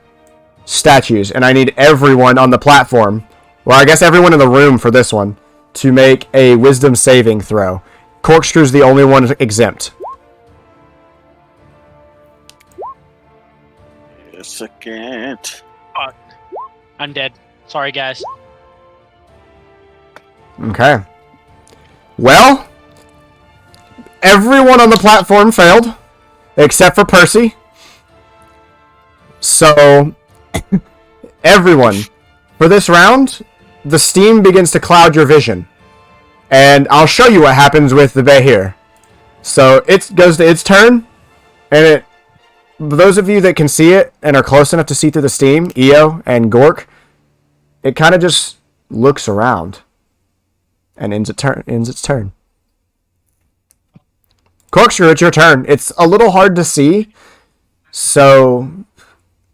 statues. And I need everyone on the platform, well, I guess everyone in the room for this one, to make a wisdom saving throw. Corkscrew's the only one exempt. A second. Fuck. I'm dead. Sorry, guys. Okay. Well, everyone on the platform failed, except for Percy. So, everyone, for this round, the steam begins to cloud your vision. And I'll show you what happens with the Behir. So, it goes to its turn, and those of you that can see it and are close enough to see through the steam, Eyoh and Gork, it kind of just looks around and ends its turn. Corkscrew, it's your turn. It's a little hard to see, so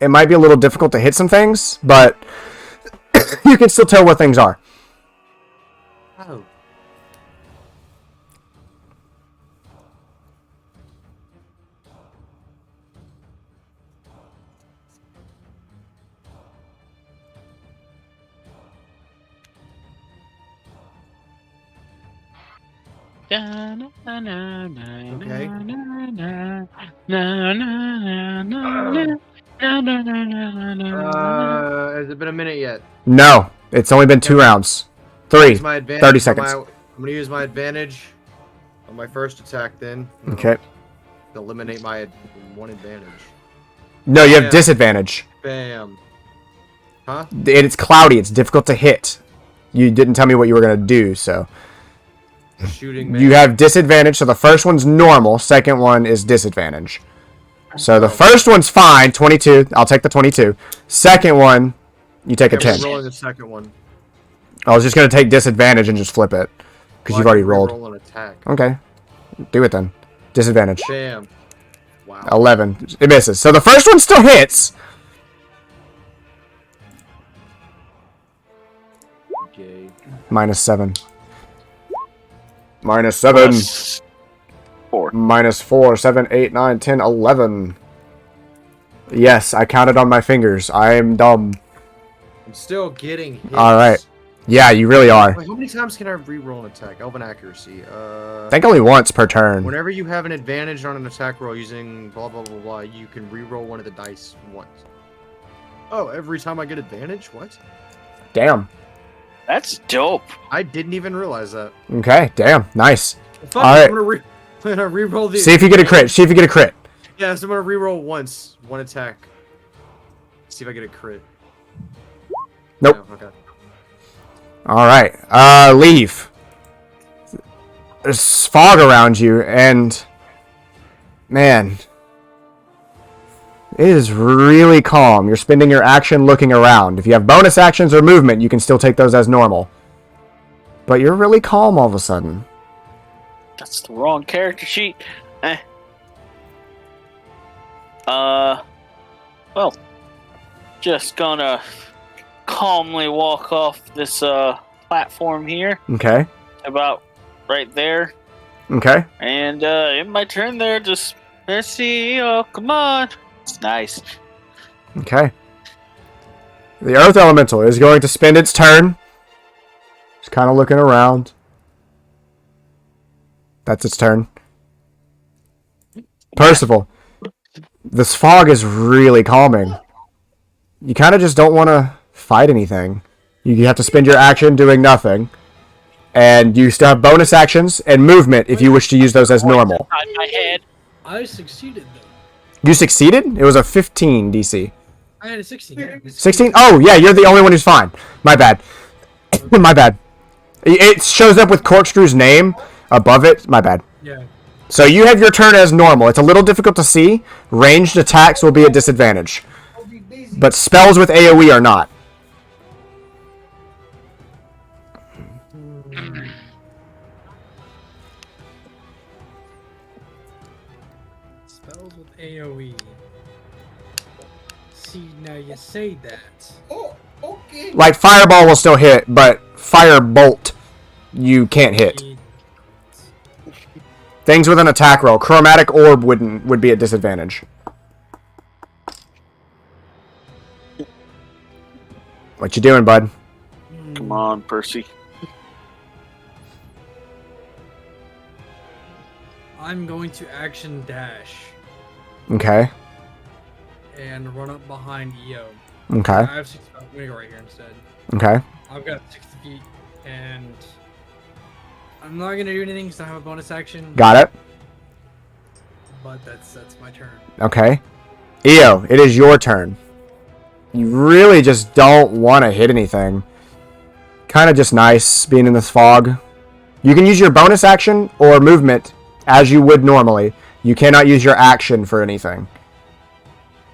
it might be a little difficult to hit some things, but you can still tell what things are. Oh. Okay. Has it been a minute yet? No, it's only been 2 rounds. 3. Use my advantage 30 on seconds. I'm gonna use my advantage on my first attack then. Okay. Eliminate my one advantage. No, you have Bam. disadvantage. Bam. Huh? It's cloudy. It's difficult to hit. You didn't tell me what you were going to do, so. Shooting man. You have disadvantage, so the first one's normal, second one is disadvantage. So the first one's fine, 22. I'll take the 22. Second one, you take a Okay, 10. we're rolling the second one. I was just going to take disadvantage and just flip it, because you've already rolled. Roll an attack. Okay. Do it then. Disadvantage. Bam. Wow. wow. 11. It misses. So the first one still hits. Okay. -7. -7. +4. -4. 7, 8, 9, 10, 11. Yes, I counted on my fingers. I am dumb. I'm still getting hits. Alright. Yeah, you really are. Wait, how many times can I reroll an attack? Elven accuracy. I think only once per turn. Whenever you have an advantage on an attack roll using blah blah blah blah, you can reroll one of the dice once. Oh, every time I get advantage? What? Damn. That's dope. I didn't even realize that. Okay, damn. Nice. Fuck, Alright. I'm gonna reroll the. See if you get a crit. See if you get a crit. Yeah, so I'm gonna reroll once, one attack. See if I get a crit. Nope. No, okay. Alright. Leave. There's fog around you, and... Man. It is really calm. You're spending your action looking around. If you have bonus actions or movement, you can still take those as normal. But you're really calm all of a sudden. That's the wrong character sheet. Well, just gonna calmly walk off this platform here, Okay. about right there, Okay. and in my turn there, just Percy, oh come on, it's nice. Okay. The Earth Elemental is going to spend its turn. Just kind of looking around. That's its turn. Percival. This fog is really calming. You kind of just don't want to fight anything. You have to spend your action doing nothing. And you still have bonus actions and movement if you wish to use those as normal. On my head. I succeeded though. You succeeded? It was a 15 DC. I had a 16. Yeah. 16? Oh, yeah, you're the only one who's fine. My bad. My bad. It shows up with Corkscrew's name above it. My bad. Yeah. So you have your turn as normal. It's a little difficult to see. Ranged attacks will be a disadvantage. But spells with AoE are not. Spells with AoE. See, now you say that. Oh, okay. Like, Fireball will still hit, but Firebolt you can't hit. Things with an attack roll. Chromatic Orb would be a disadvantage. What you doing, bud? Come on, Percy. I'm going to action dash Okay. and run up behind Eyoh. Okay. I have 60 feet. I'm gonna go right here instead. Okay. I've got 60 feet, and I'm not gonna do anything because I have a bonus action. Got it. But that's my turn. Okay. Eyoh, it is your turn. You really just don't want to hit anything. Kind of just nice being in this fog. You can use your bonus action or movement as you would normally. You cannot use your action for anything.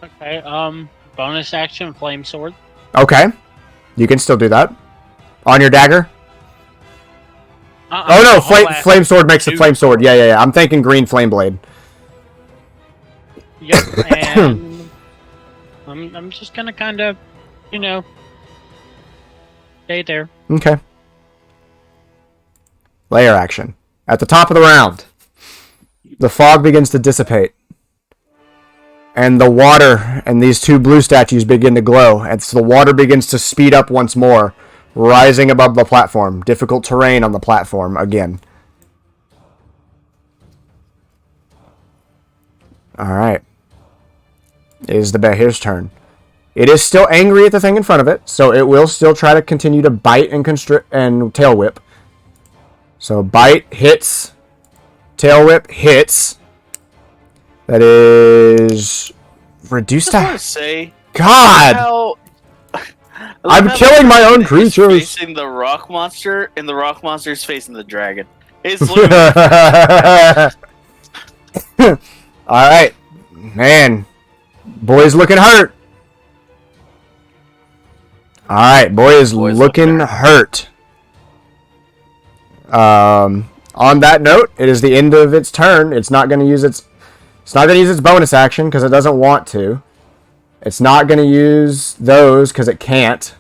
Okay, bonus action, flame sword. Okay. You can still do that. On your dagger? Oh no, flame sword makes a flame sword. Yeah. I'm thinking green flame blade. Yep, and I'm just gonna kind of, stay there. Okay. Layer action. At the top of the round, the fog begins to dissipate. And the water and these two blue statues begin to glow. As the water begins to speed up once more, rising above the platform. Difficult terrain on the platform again. Alright. It is the Behir's turn. It is still angry at the thing in front of it, so it will still try to continue to bite and constrict and tail whip. So bite hits, tail whip hits. That is reduced I just want to. to say, God, how, I'm how killing my own he's creatures. Facing the rock monster, and the rock monster's facing the dragon. It's literally All right, man. Boy's looking hurt. All right, boy is looking hurt. On that note, it is the end of its turn. It's not going to use its It's not going to use its bonus action because it doesn't want to. It's not going to use those because it can't.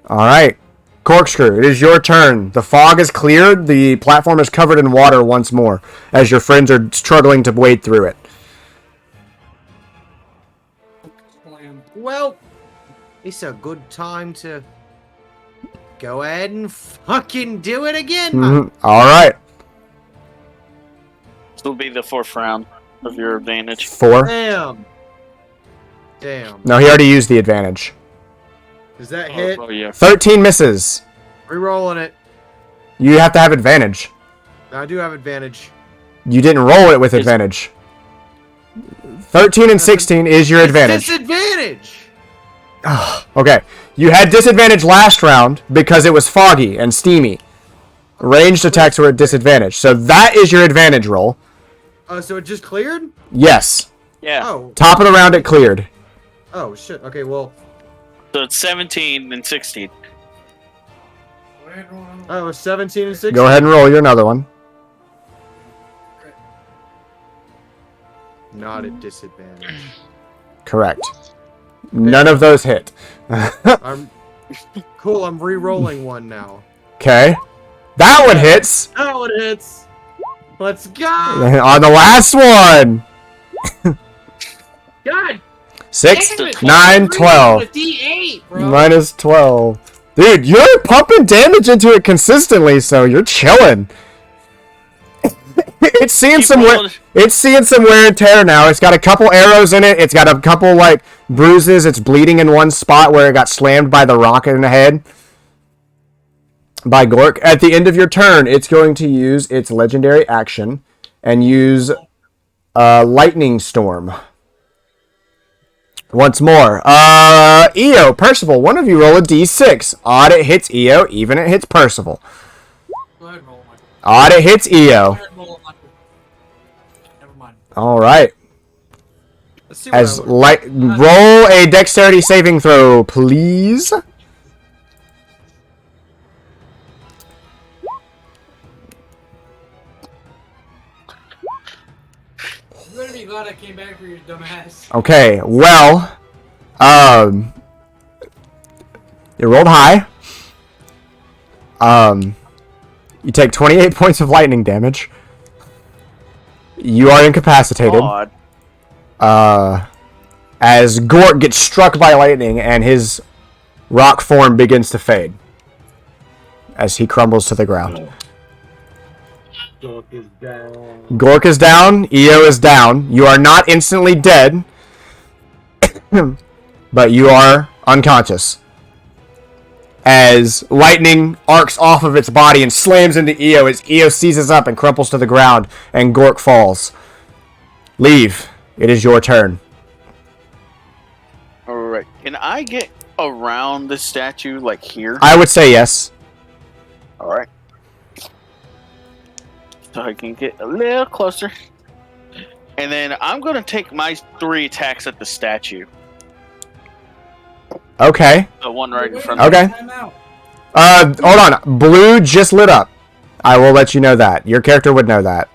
Alright. Corkscrew, it is your turn. The fog is cleared. The platform is covered in water once more as your friends are struggling to wade through it. Well, it's a good time to go ahead and fucking do it again, man. Alright. This will be the 4th round of your advantage. 4. Damn. No, he already used the advantage. Does that hit? Oh, yeah. 13 misses. Rerolling it. You have to have advantage. I do have advantage. You didn't roll it with advantage. 13 and 16 is your advantage. Disadvantage! Okay. You had disadvantage last round because it was foggy and steamy. Ranged attacks were at disadvantage. So that is your advantage roll. So it just cleared? Yes. Yeah. Oh. Top of the round, it cleared. Oh, shit. Okay, well. So it's 17 and 16. Oh, 17 and 16. Go ahead and roll your another one. Not at disadvantage. Correct. None of those hit. Cool, I'm re-rolling one now. Okay. That one hits. That one hits. Let's go! On the last one. God! 6, 9, 12. D8, bro. Minus 12. Dude, you're pumping damage into it consistently, so you're chilling. It's seeing some wear and tear now. It's got a couple arrows in it. It's got a couple like bruises. It's bleeding in one spot where it got slammed by the rocket in the head by Gork. At the end of your turn, it's going to use its legendary action and use Lightning Storm. Once more. Eyoh, Percival, one of you roll a d6. Odd it hits Eyoh, even it hits Percival. Go ahead and roll one. Odd it hits Eyoh. Never mind. Alright. Let's see what Roll a dexterity saving throw, please. I'm gonna be glad I came back for your dumb ass. Okay, well, you rolled high. You take 28 points of lightning damage. You are incapacitated. God. As Gork gets struck by lightning and his rock form begins to fade as he crumbles to the ground. Gork is down. Gork is down. Eyoh is down. You are not instantly dead, but you are unconscious. As lightning arcs off of its body and slams into Eyoh as Eyoh seizes up and crumples to the ground and Gork falls. Leave. It is your turn. Alright. Can I get around the statue, like here? I would say yes. Alright. So I can get a little closer. And then I'm going to take my 3 attacks at the statue. Okay. The one right in front of Okay. Hold on. Blue just lit up. I will let you know that. Your character would know that.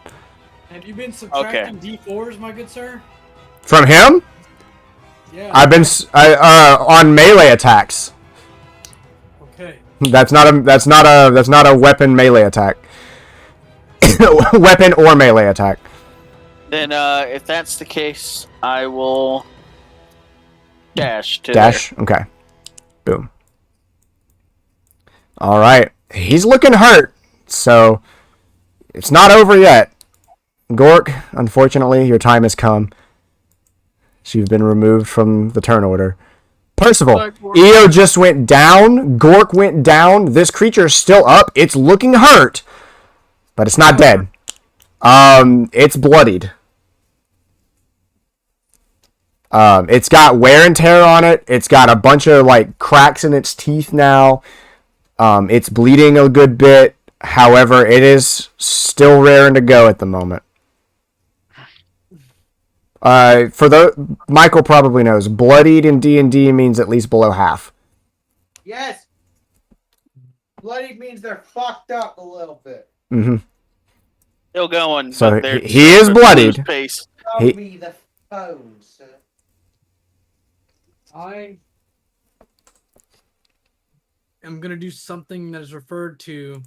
Have you been subtracting D4s, my good sir? From him? Yeah. I've been on melee attacks. Okay. That's not a weapon melee attack. Weapon or melee attack. Then, if that's the case, I will dash to Dash? Okay. Boom. Alright. He's looking hurt, so it's not over yet. Gork, unfortunately, your time has come. So you've been removed from the turn order. Percival, Eyoh just went down. Gork went down. This creature is still up. It's looking hurt, but it's not dead. It's bloodied. It's got wear and tear on it. It's got a bunch of like cracks in its teeth now. It's bleeding a good bit. However, it is still raring to go at the moment. Michael probably knows. Bloodied in D&D means at least below half. Yes. Bloodied means they're fucked up a little bit. Mm-hmm. Still going. So but they're he is at bloodied. lose pace. Show He- me the phone, sir. I am gonna do something that is referred to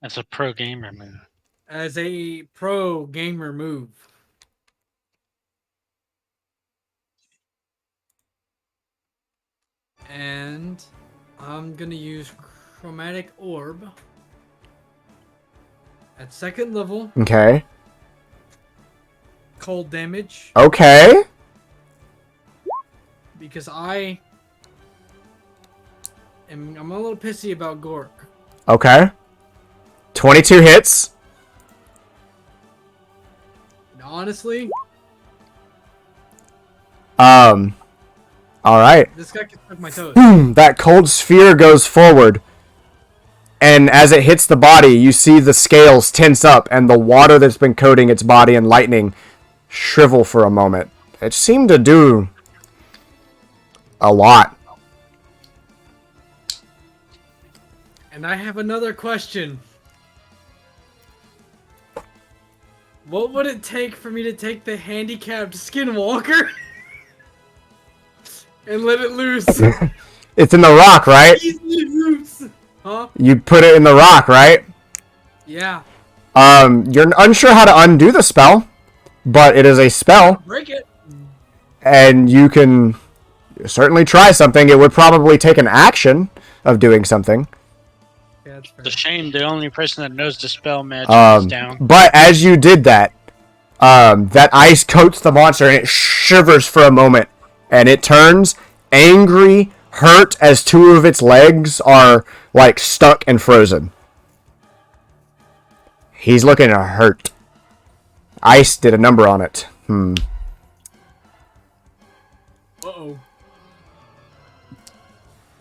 That's a pro gamer move. as a pro gamer move. And I'm gonna use Chromatic Orb at second level, Okay. cold damage, Okay. because I'm a little pissy about Gork. Okay. 22 hits. And honestly, All right. this guy can suck my toes. Boom! That cold sphere goes forward. And as it hits the body, you see the scales tense up and the water that's been coating its body in lightning shrivel for a moment. It seemed to do a lot. And I have another question. What would it take for me to take the handicapped skinwalker and let it loose? It's in the rock, right? Easily loose. Huh? You put it in the rock, right? Yeah. You're unsure how to undo the spell, but it is a spell, Break it. and you can certainly try something. It would probably take an action of doing something. Yeah, that's fair. It's a shame the only person that knows the spell magic is down. But as you did that, that ice coats the monster and it shivers for a moment, and it turns angry, hurt as two of its legs are like stuck and frozen. He's looking hurt. Ice did a number on it. Uh-oh.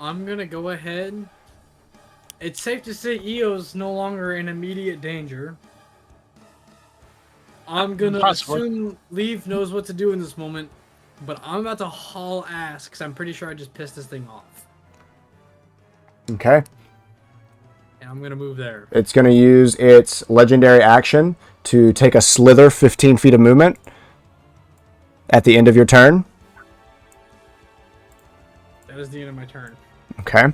I'm gonna go ahead. It's safe to say Eyo's no longer in immediate danger. I'm gonna Possibly. assume Leaf knows what to do in this moment, but I'm about to haul ass because I'm pretty sure I just pissed this thing off. Okay. And I'm gonna move there. It's going to use its legendary action to take a slither 15 feet of movement at the end of your turn. That is the end of my turn. Okay.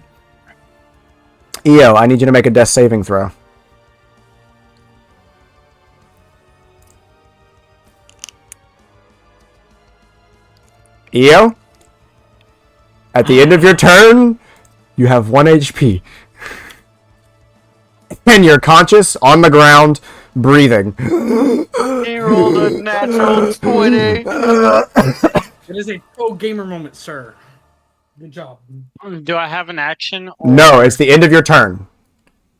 Eyoh, I need you to make a death saving throw. Eyoh, at the end of your turn, you have 1 HP. And you're conscious, on the ground, breathing. He rolled a natural 20. It is a pro gamer moment, sir. Good job. Do I have an action? Or... No, it's the end of your turn.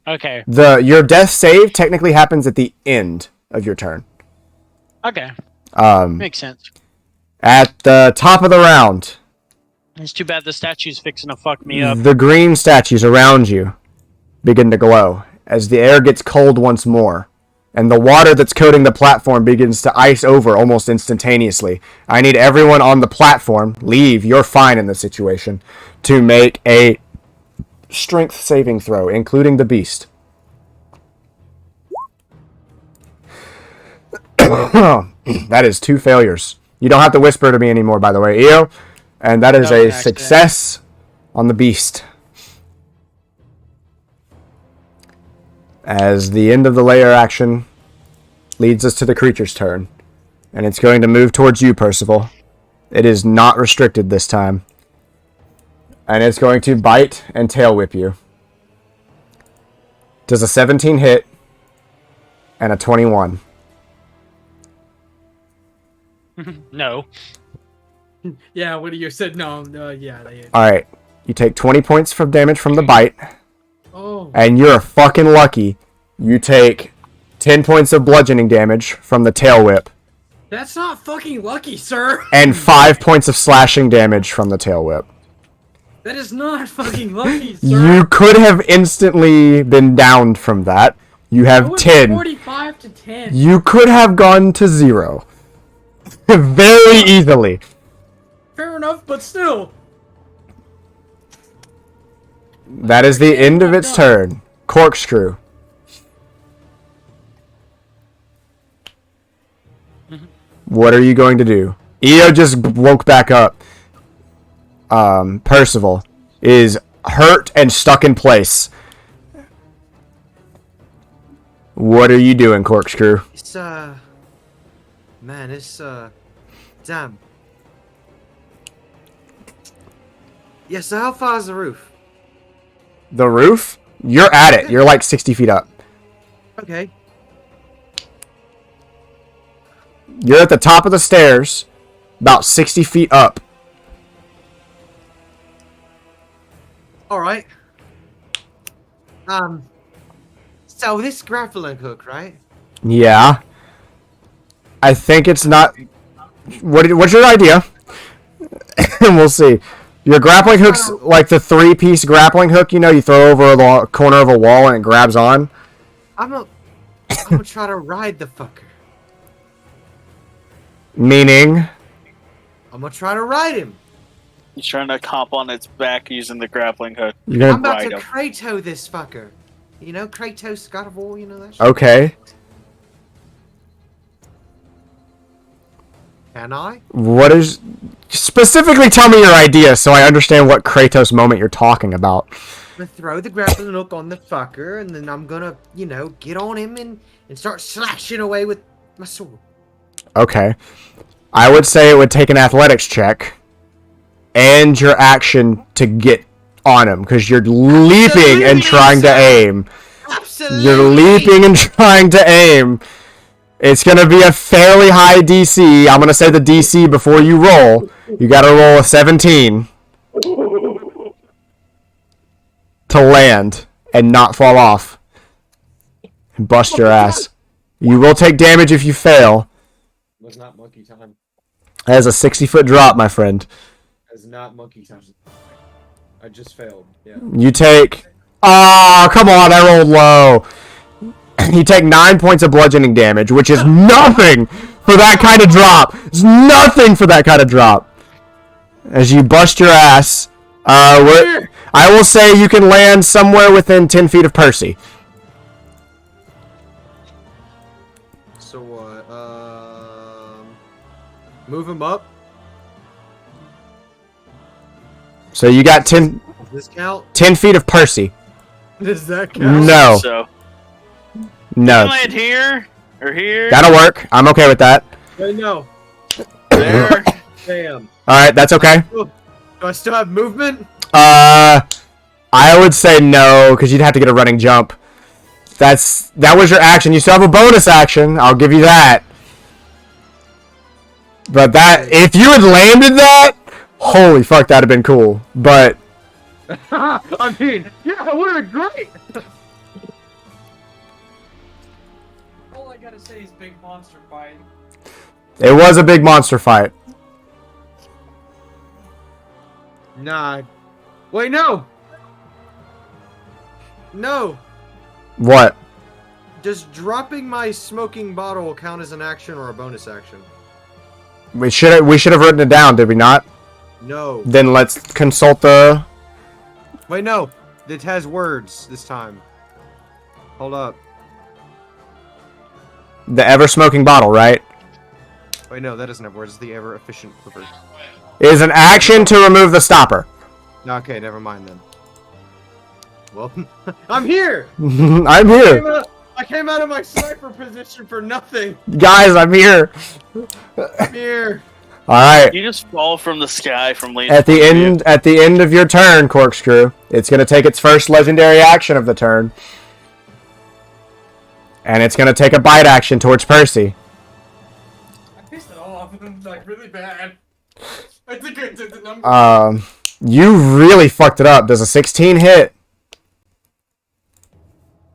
Okay. Your death save technically happens at the end of your turn. Okay. Makes sense. At the top of the round, It's too bad the statue's fixing to fuck me up. the green statues around you begin to glow as the air gets cold once more, and the water that's coating the platform begins to ice over almost instantaneously. I need everyone on the platform, leave, you're fine in this situation, to make a strength saving throw, including the beast. That is 2 failures. You don't have to whisper to me anymore, by the way, Eyoh. And that is No, a actually. success on the beast. As the end of the layer action leads us to the creature's turn. And it's going to move towards you, Percival. It is not restricted this time. And it's going to bite and tail whip you. Does a 17 hit and a 21. No. Yeah, what you said? No, yeah. Alright, you take 20 points from damage from the bite. Oh. And you're fucking lucky. You take 10 points of bludgeoning damage from the tail whip. That's not fucking lucky, sir. And 5 points of slashing damage from the tail whip. That is not fucking lucky, sir. You could have instantly been downed from that. You I have went 10. 45 to 10. You could have gone to 0. Very easily. Fair enough, but still. That is the end of its turn. Corkscrew. What are you going to do? Eyoh just woke back up. Percival is hurt and stuck in place. What are you doing, Corkscrew? It's, man, it's, damn. Yeah, so how far is the roof? The roof? You're at it. You're like 60 feet up. Okay. You're at the top of the stairs, about 60 feet up. Alright. So this grappling hook, right? Yeah. I think it's not... What's your idea? We'll see. Your grappling hook's like the 3-piece grappling hook, you know, you throw over the corner of a wall and it grabs on. I'm gonna try to ride the fucker. Meaning? I'm gonna try to ride him. He's trying to hop on its back using the grappling hook. You're I'm gonna... about to Kratos this fucker. You know, Kratos, God of War, you know that shit? Okay. Can I? What is... Specifically tell me your idea so I understand what Kratos moment you're talking about. I'm gonna throw the grappling hook on the fucker, and then I'm gonna, you know, get on him and start slashing away with my sword. Okay. I would say it would take an athletics check and your action to get on him, because you're leaping and trying to aim. Absolutely. You're leaping and trying to aim. It's going to be a fairly high DC. I'm going to say the DC before you roll. You got to roll a 17 to land and not fall off and bust your ass. You will take damage if you fail. Was not monkey time. That is a 60-foot drop, my friend. That's not monkey time. I just failed. Yeah. You take... Oh, come on, I rolled low. You take 9 points of bludgeoning damage, which is nothing for that kind of drop. It's nothing for that kind of drop. As you bust your ass, I will say you can land somewhere within 10 feet of Percy. So what? Move him up. So you got 10 Does this count? 10 feet of Percy. Does that count? No. So No. you land here or here. That'll work. I'm okay with that. Wait, no. There. Damn. Alright, that's okay. Do I still have movement? I would say no, because you'd have to get a running jump. That was your action. You still have a bonus action. I'll give you that. But that, if you had landed that, holy fuck, that'd have been cool. But I mean, yeah, it would have been great. All I gotta say is big monster fight. it was a big monster fight. Nah. Wait, no. No. What? Does dropping my smoking bottle count as an action or a bonus action? We should have written it down, did we not? No. Then let's consult the... Wait, no. It has words this time. Hold up. The ever-smoking bottle, right? Wait, no, that doesn't have words. It's the ever-efficient clipper. It is an action to remove the stopper. Okay, never mind then. Well, I'm here! I'm here. I came out of my sniper position for nothing. Guys, I'm here. I'm here. Alright. You just fall from the sky from late. At the end of your turn, Corkscrew, it's going to take its first legendary action of the turn. And it's going to take a bite action towards Percy. I pissed it all off of him like really bad. I think I did the number. You really fucked it up. Does a 16 hit?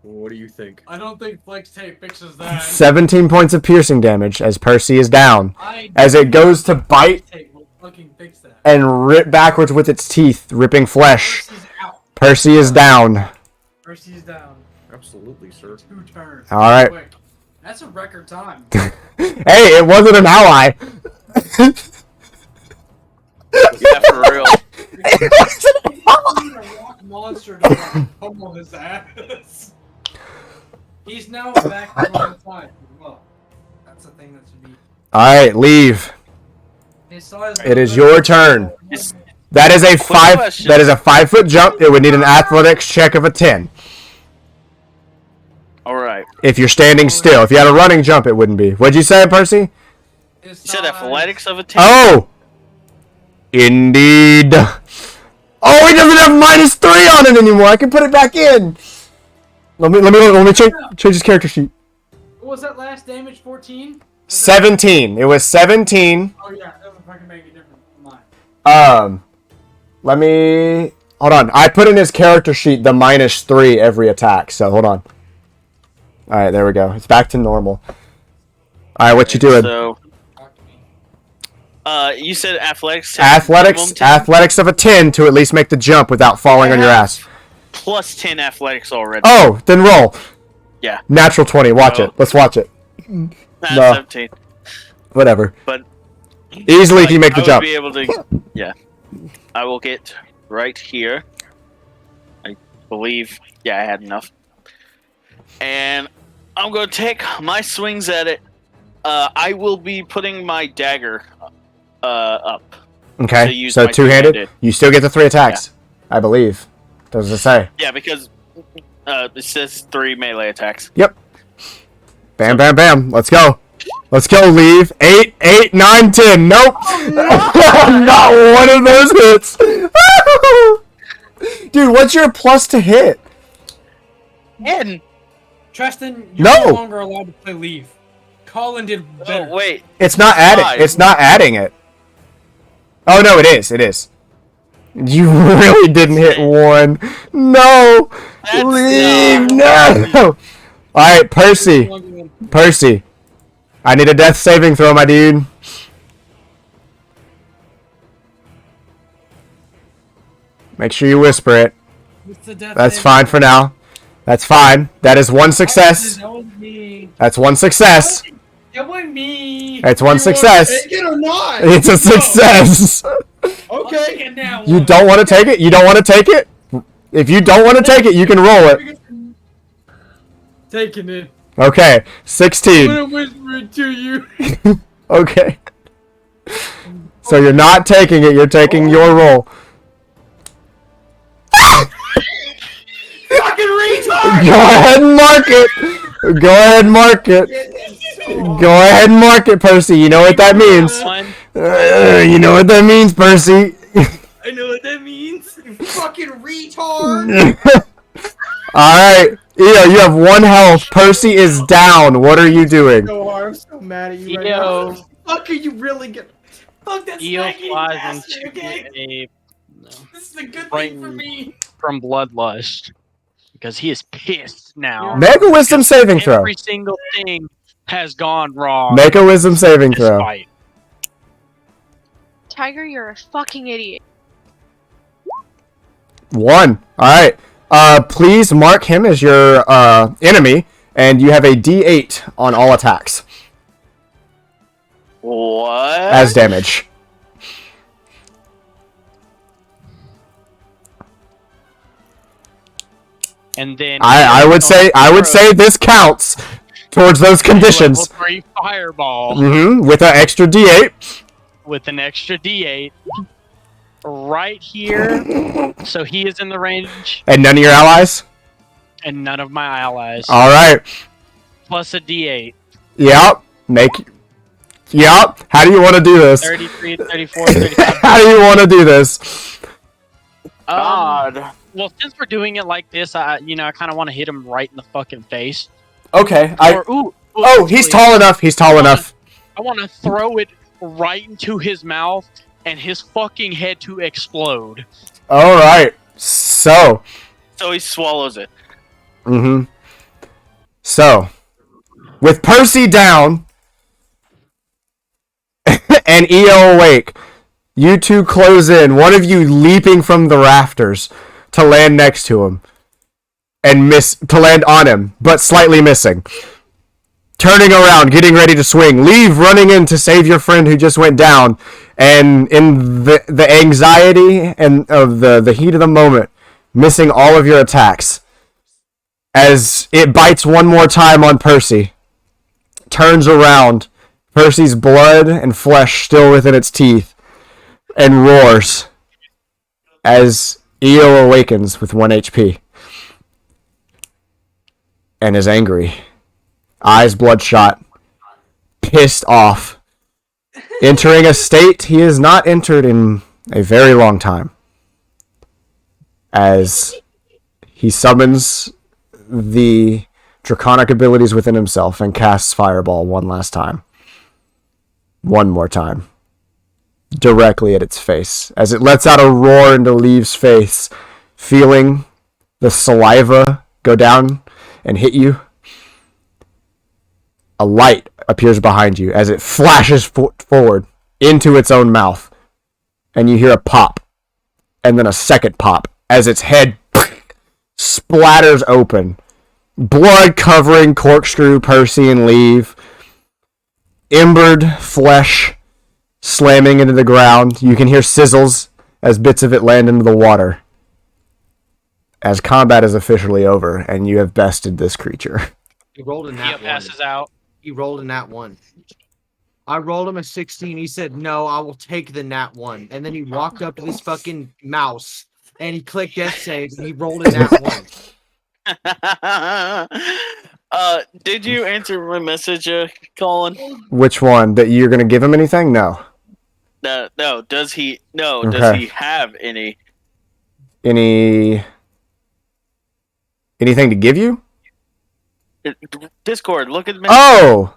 What do you think? I don't think flex tape fixes that. 17 points of piercing damage as Percy is down. As it goes to bite Tape will fucking fix that. and rip backwards with its teeth, ripping flesh. Percy's out. Percy is down. Percy's down. Absolutely, sir. 2 turns. Alright. Quick. That's a record time. Hey, it wasn't an ally. Yeah, for real. A rock monster to pummel his ass. He's now back to one time. Well, that's the thing that should be. Alright, leave. It is your turn. That is a question. 5-foot jump. It would need an athletics check of a 10. Alright. If you're standing still. If you had a running jump, it wouldn't be. What'd you say, Percy? You said athletics of a 10? Oh! Indeed. Oh, he doesn't have -3 on it anymore. I can put it back in. Let me change his character sheet. What was that last damage? 14? 17. It was 17. Oh yeah, that doesn't fucking make a difference from mine. Let me... Hold on. I put in his character sheet the -3 every attack, so hold on. Alright, there we go. It's back to normal. Alright, what you doing? So, you said athletics. Athletics of a 10 to at least make the jump without falling on your ass. Plus 10 athletics already. Oh, then roll. Yeah. Natural 20. Watch Oh. it. Let's watch it. Nah, No. 17. Whatever. But easily if you make the I jump. would be able to. Yeah. I will get right here. I believe. Yeah, I had enough. And I'm going to take my swings at it. I will be putting my dagger up. to Okay, use so my two-handed. two-handed. You still get the 3 attacks, I believe. Does it say? Yeah, because it says 3 melee attacks. Yep. Bam, bam, bam. Let's go. Let's go, leave. 8, 8, 9, 10. Nope. Not one of those hits. Dude, what's your plus to hit? 10. Tristan, you're No. no longer allowed to play leave. Colin did better. Oh, wait. It's not adding. 5. It's not adding it. Oh no, it is. It is. You really didn't hit 1. No. That's Leave. No. All right, Percy. Percy. I need a death saving throw, my dude. Make sure you whisper it. That's fine for now. That's fine. That is 1 success. That was me. That's 1 success. That was me. It's 1 success. Take it or not? It's a success. Okay. You don't want to take it? You don't want to take it? If you don't want to take it, you can roll it. Taking it. Okay, I'm 16. gonna whisper it to you. Okay. So you're not taking it, you're taking your roll. Fucking retard! Go ahead and mark it. Go ahead and mark it. Go ahead and mark it, Percy. You know what that means. You know what that means, Percy. I know what that means. Fucking retard! Alright. Eyoh, you have 1 health. Percy is down. What are you doing? So hard. I'm so mad at you right Eyoh. now. Fuck are you really gonna... Fuck that Eyoh snaggy flies bastard, into okay? a This is a good Right. thing for me. from Bloodlust because he is pissed now. Make a wisdom saving throw. Every single thing has gone wrong. Make a wisdom saving in this throw. fight. Tiger, you're a fucking idiot. 1. Alright. Please mark him as your enemy, and you have a D8 on all attacks What? as damage. And then I would say this counts towards those conditions. Level 3 fireball With an extra D8. with an extra D8 right here. So he is in the range, And none of your allies? and none of my allies. Alright. Plus a D8. Yep. Yep. How do you want to do this? 33, 34, 35. How do you want to do this? God. Well, since we're doing it like this, I kind of want to hit him right in the fucking face. Okay. Or, He's tall enough. He's tall enough. I want to throw it right into his mouth and his fucking head to explode. Alright. So. So he swallows it. So. With Percy down and Eyoh awake, you two close in, one of you leaping from the rafters to land next to him and to land on him, but slightly missing. Turning around, getting ready to swing. Leave running in to save your friend who just went down, and in the anxiety and of the heat of the moment, missing all of your attacks. As it bites one more time on Percy. Turns around, Percy's blood and flesh still within its teeth, and roars as Eyoh awakens with 1 HP. And is angry. Eyes bloodshot. Pissed off. Entering a state he has not entered in a very long time. As he summons the draconic abilities within himself and casts Fireball one last time. One more time. Directly at its face. As it lets out a roar into Leave's face, feeling the saliva go down and hit you. A light appears behind you as it flashes forward into its own mouth. And you hear a pop. And then a second pop as its head splatters open. Blood covering Corkscrew, Percy, and Leave. Embered flesh slamming into the ground. You can hear sizzles as bits of it land into the water. As combat is officially over, and you have bested this creature. He rolled a nat 1. passes out. He rolled a nat 1. I rolled him a 16. He said, no, I will take the nat 1. And then he walked up to this fucking mouse, and he clicked death saves, and he rolled a nat 1. Did you answer my message, Colin? Which one? That you're going to give him anything? No. No. Does he? No. Okay. Does he have any? Anything to give you? Discord. Look at the message. Oh!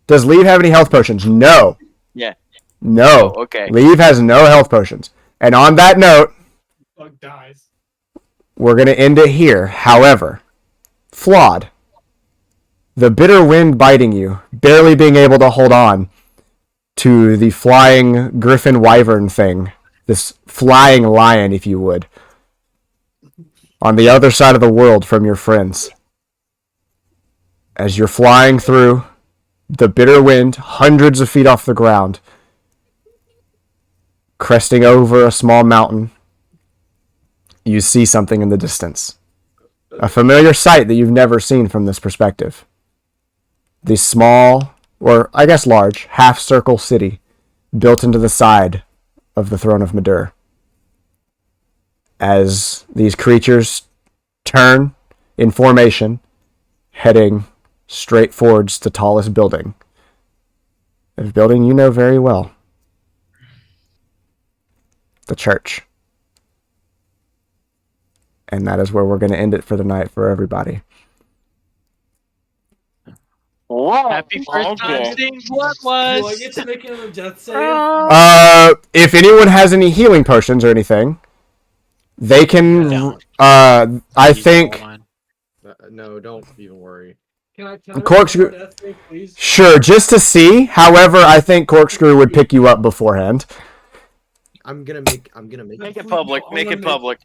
Does Leave have any health potions? No. Yeah. No. Oh, okay. Leave has no health potions. And on that note, Bug dies. we're going to end it here. However, flawed. The bitter wind biting you, barely being able to hold on to the flying griffin wyvern thing. This flying lion, if you would. On the other side of the world from your friends. As you're flying through the bitter wind, hundreds of feet off the ground, cresting over a small mountain, you see something in the distance. A familiar sight that you've never seen from this perspective. The small, or I guess large, half-circle city built into the side of the Throne of Madur. As these creatures turn in formation, heading straight towards the tallest building. A building you know very well. The church. And that is where we're going to end it for the night for everybody. Wow. Happy first time seeing Bloodlust. Do I get to make another death save? If anyone has any healing potions or anything, they can. I think. No, don't even worry. Can I Corkscrew- make another death save, please? Sure, just to see. However, I think Corkscrew would pick you up beforehand. I'm gonna make Make it public. Make it public.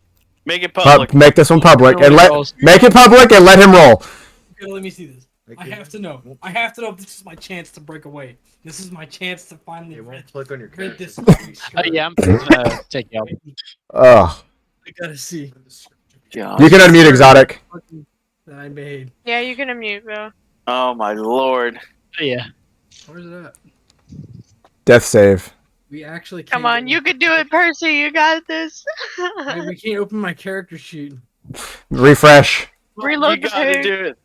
Make it But public. make this one public and make it public and let him roll. Okay, let me see this. I have to know. I have to know if this is my chance to break away. This is my chance to finally It rid won't click on your character. this. Yeah, I'm gonna take you out. Ugh. I gotta see. God. You can unmute Exotic. That I made. Yeah, you can unmute, bro. Oh my lord. Yeah. Where's it at? Death save. We actually can't. Come on, you can do it, Percy. You got this. Wait, we can't open my character sheet. Refresh. Reload You the gotta page. do it.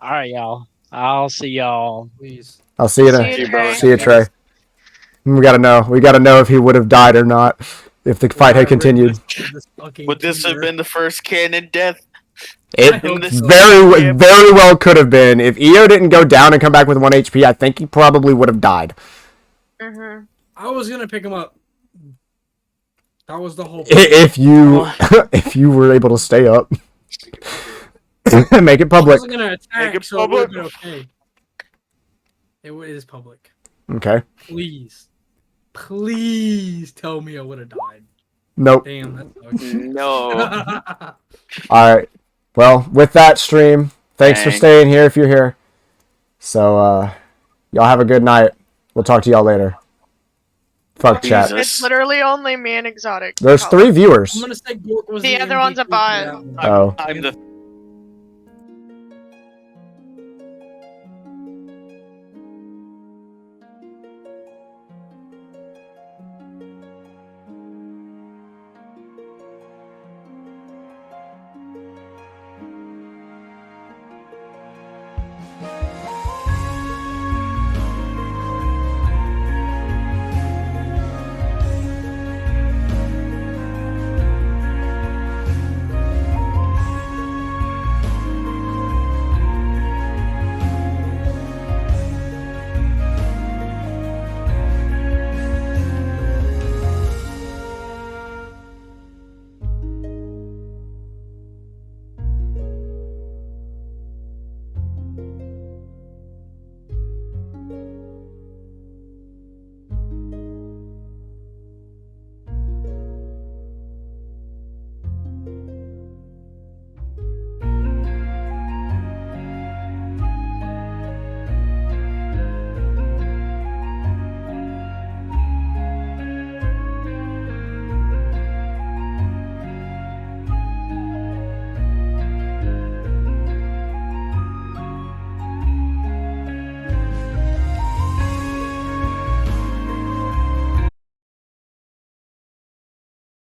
All right, y'all. I'll see y'all. Please. I'll see you See then. you, Trey. See you, Trey. We gotta know if he would have died or not. If the fight had continued. Would this have been the first canon death? It I hope so. very well could have been. If Eyoh didn't go down and come back with 1 HP, I think he probably would have died. Mhm. I was gonna pick him up. That was the whole. If you were able to stay up. Make it I public. wasn't gonna attack, Make it so it would've public. been okay. It is public. Okay. Please, please tell me I would have died. Nope. Damn, that sucks. No. Alright. Well, with that stream, thanks for Dang. staying here if you're here. So, y'all have a good night. We'll talk to y'all later. Fuck chat. Jesus. It's literally only me and Exotic. There's 3 viewers. I'm gonna say Gork was The other one's a MVP for bot. that one. Oh. I'm the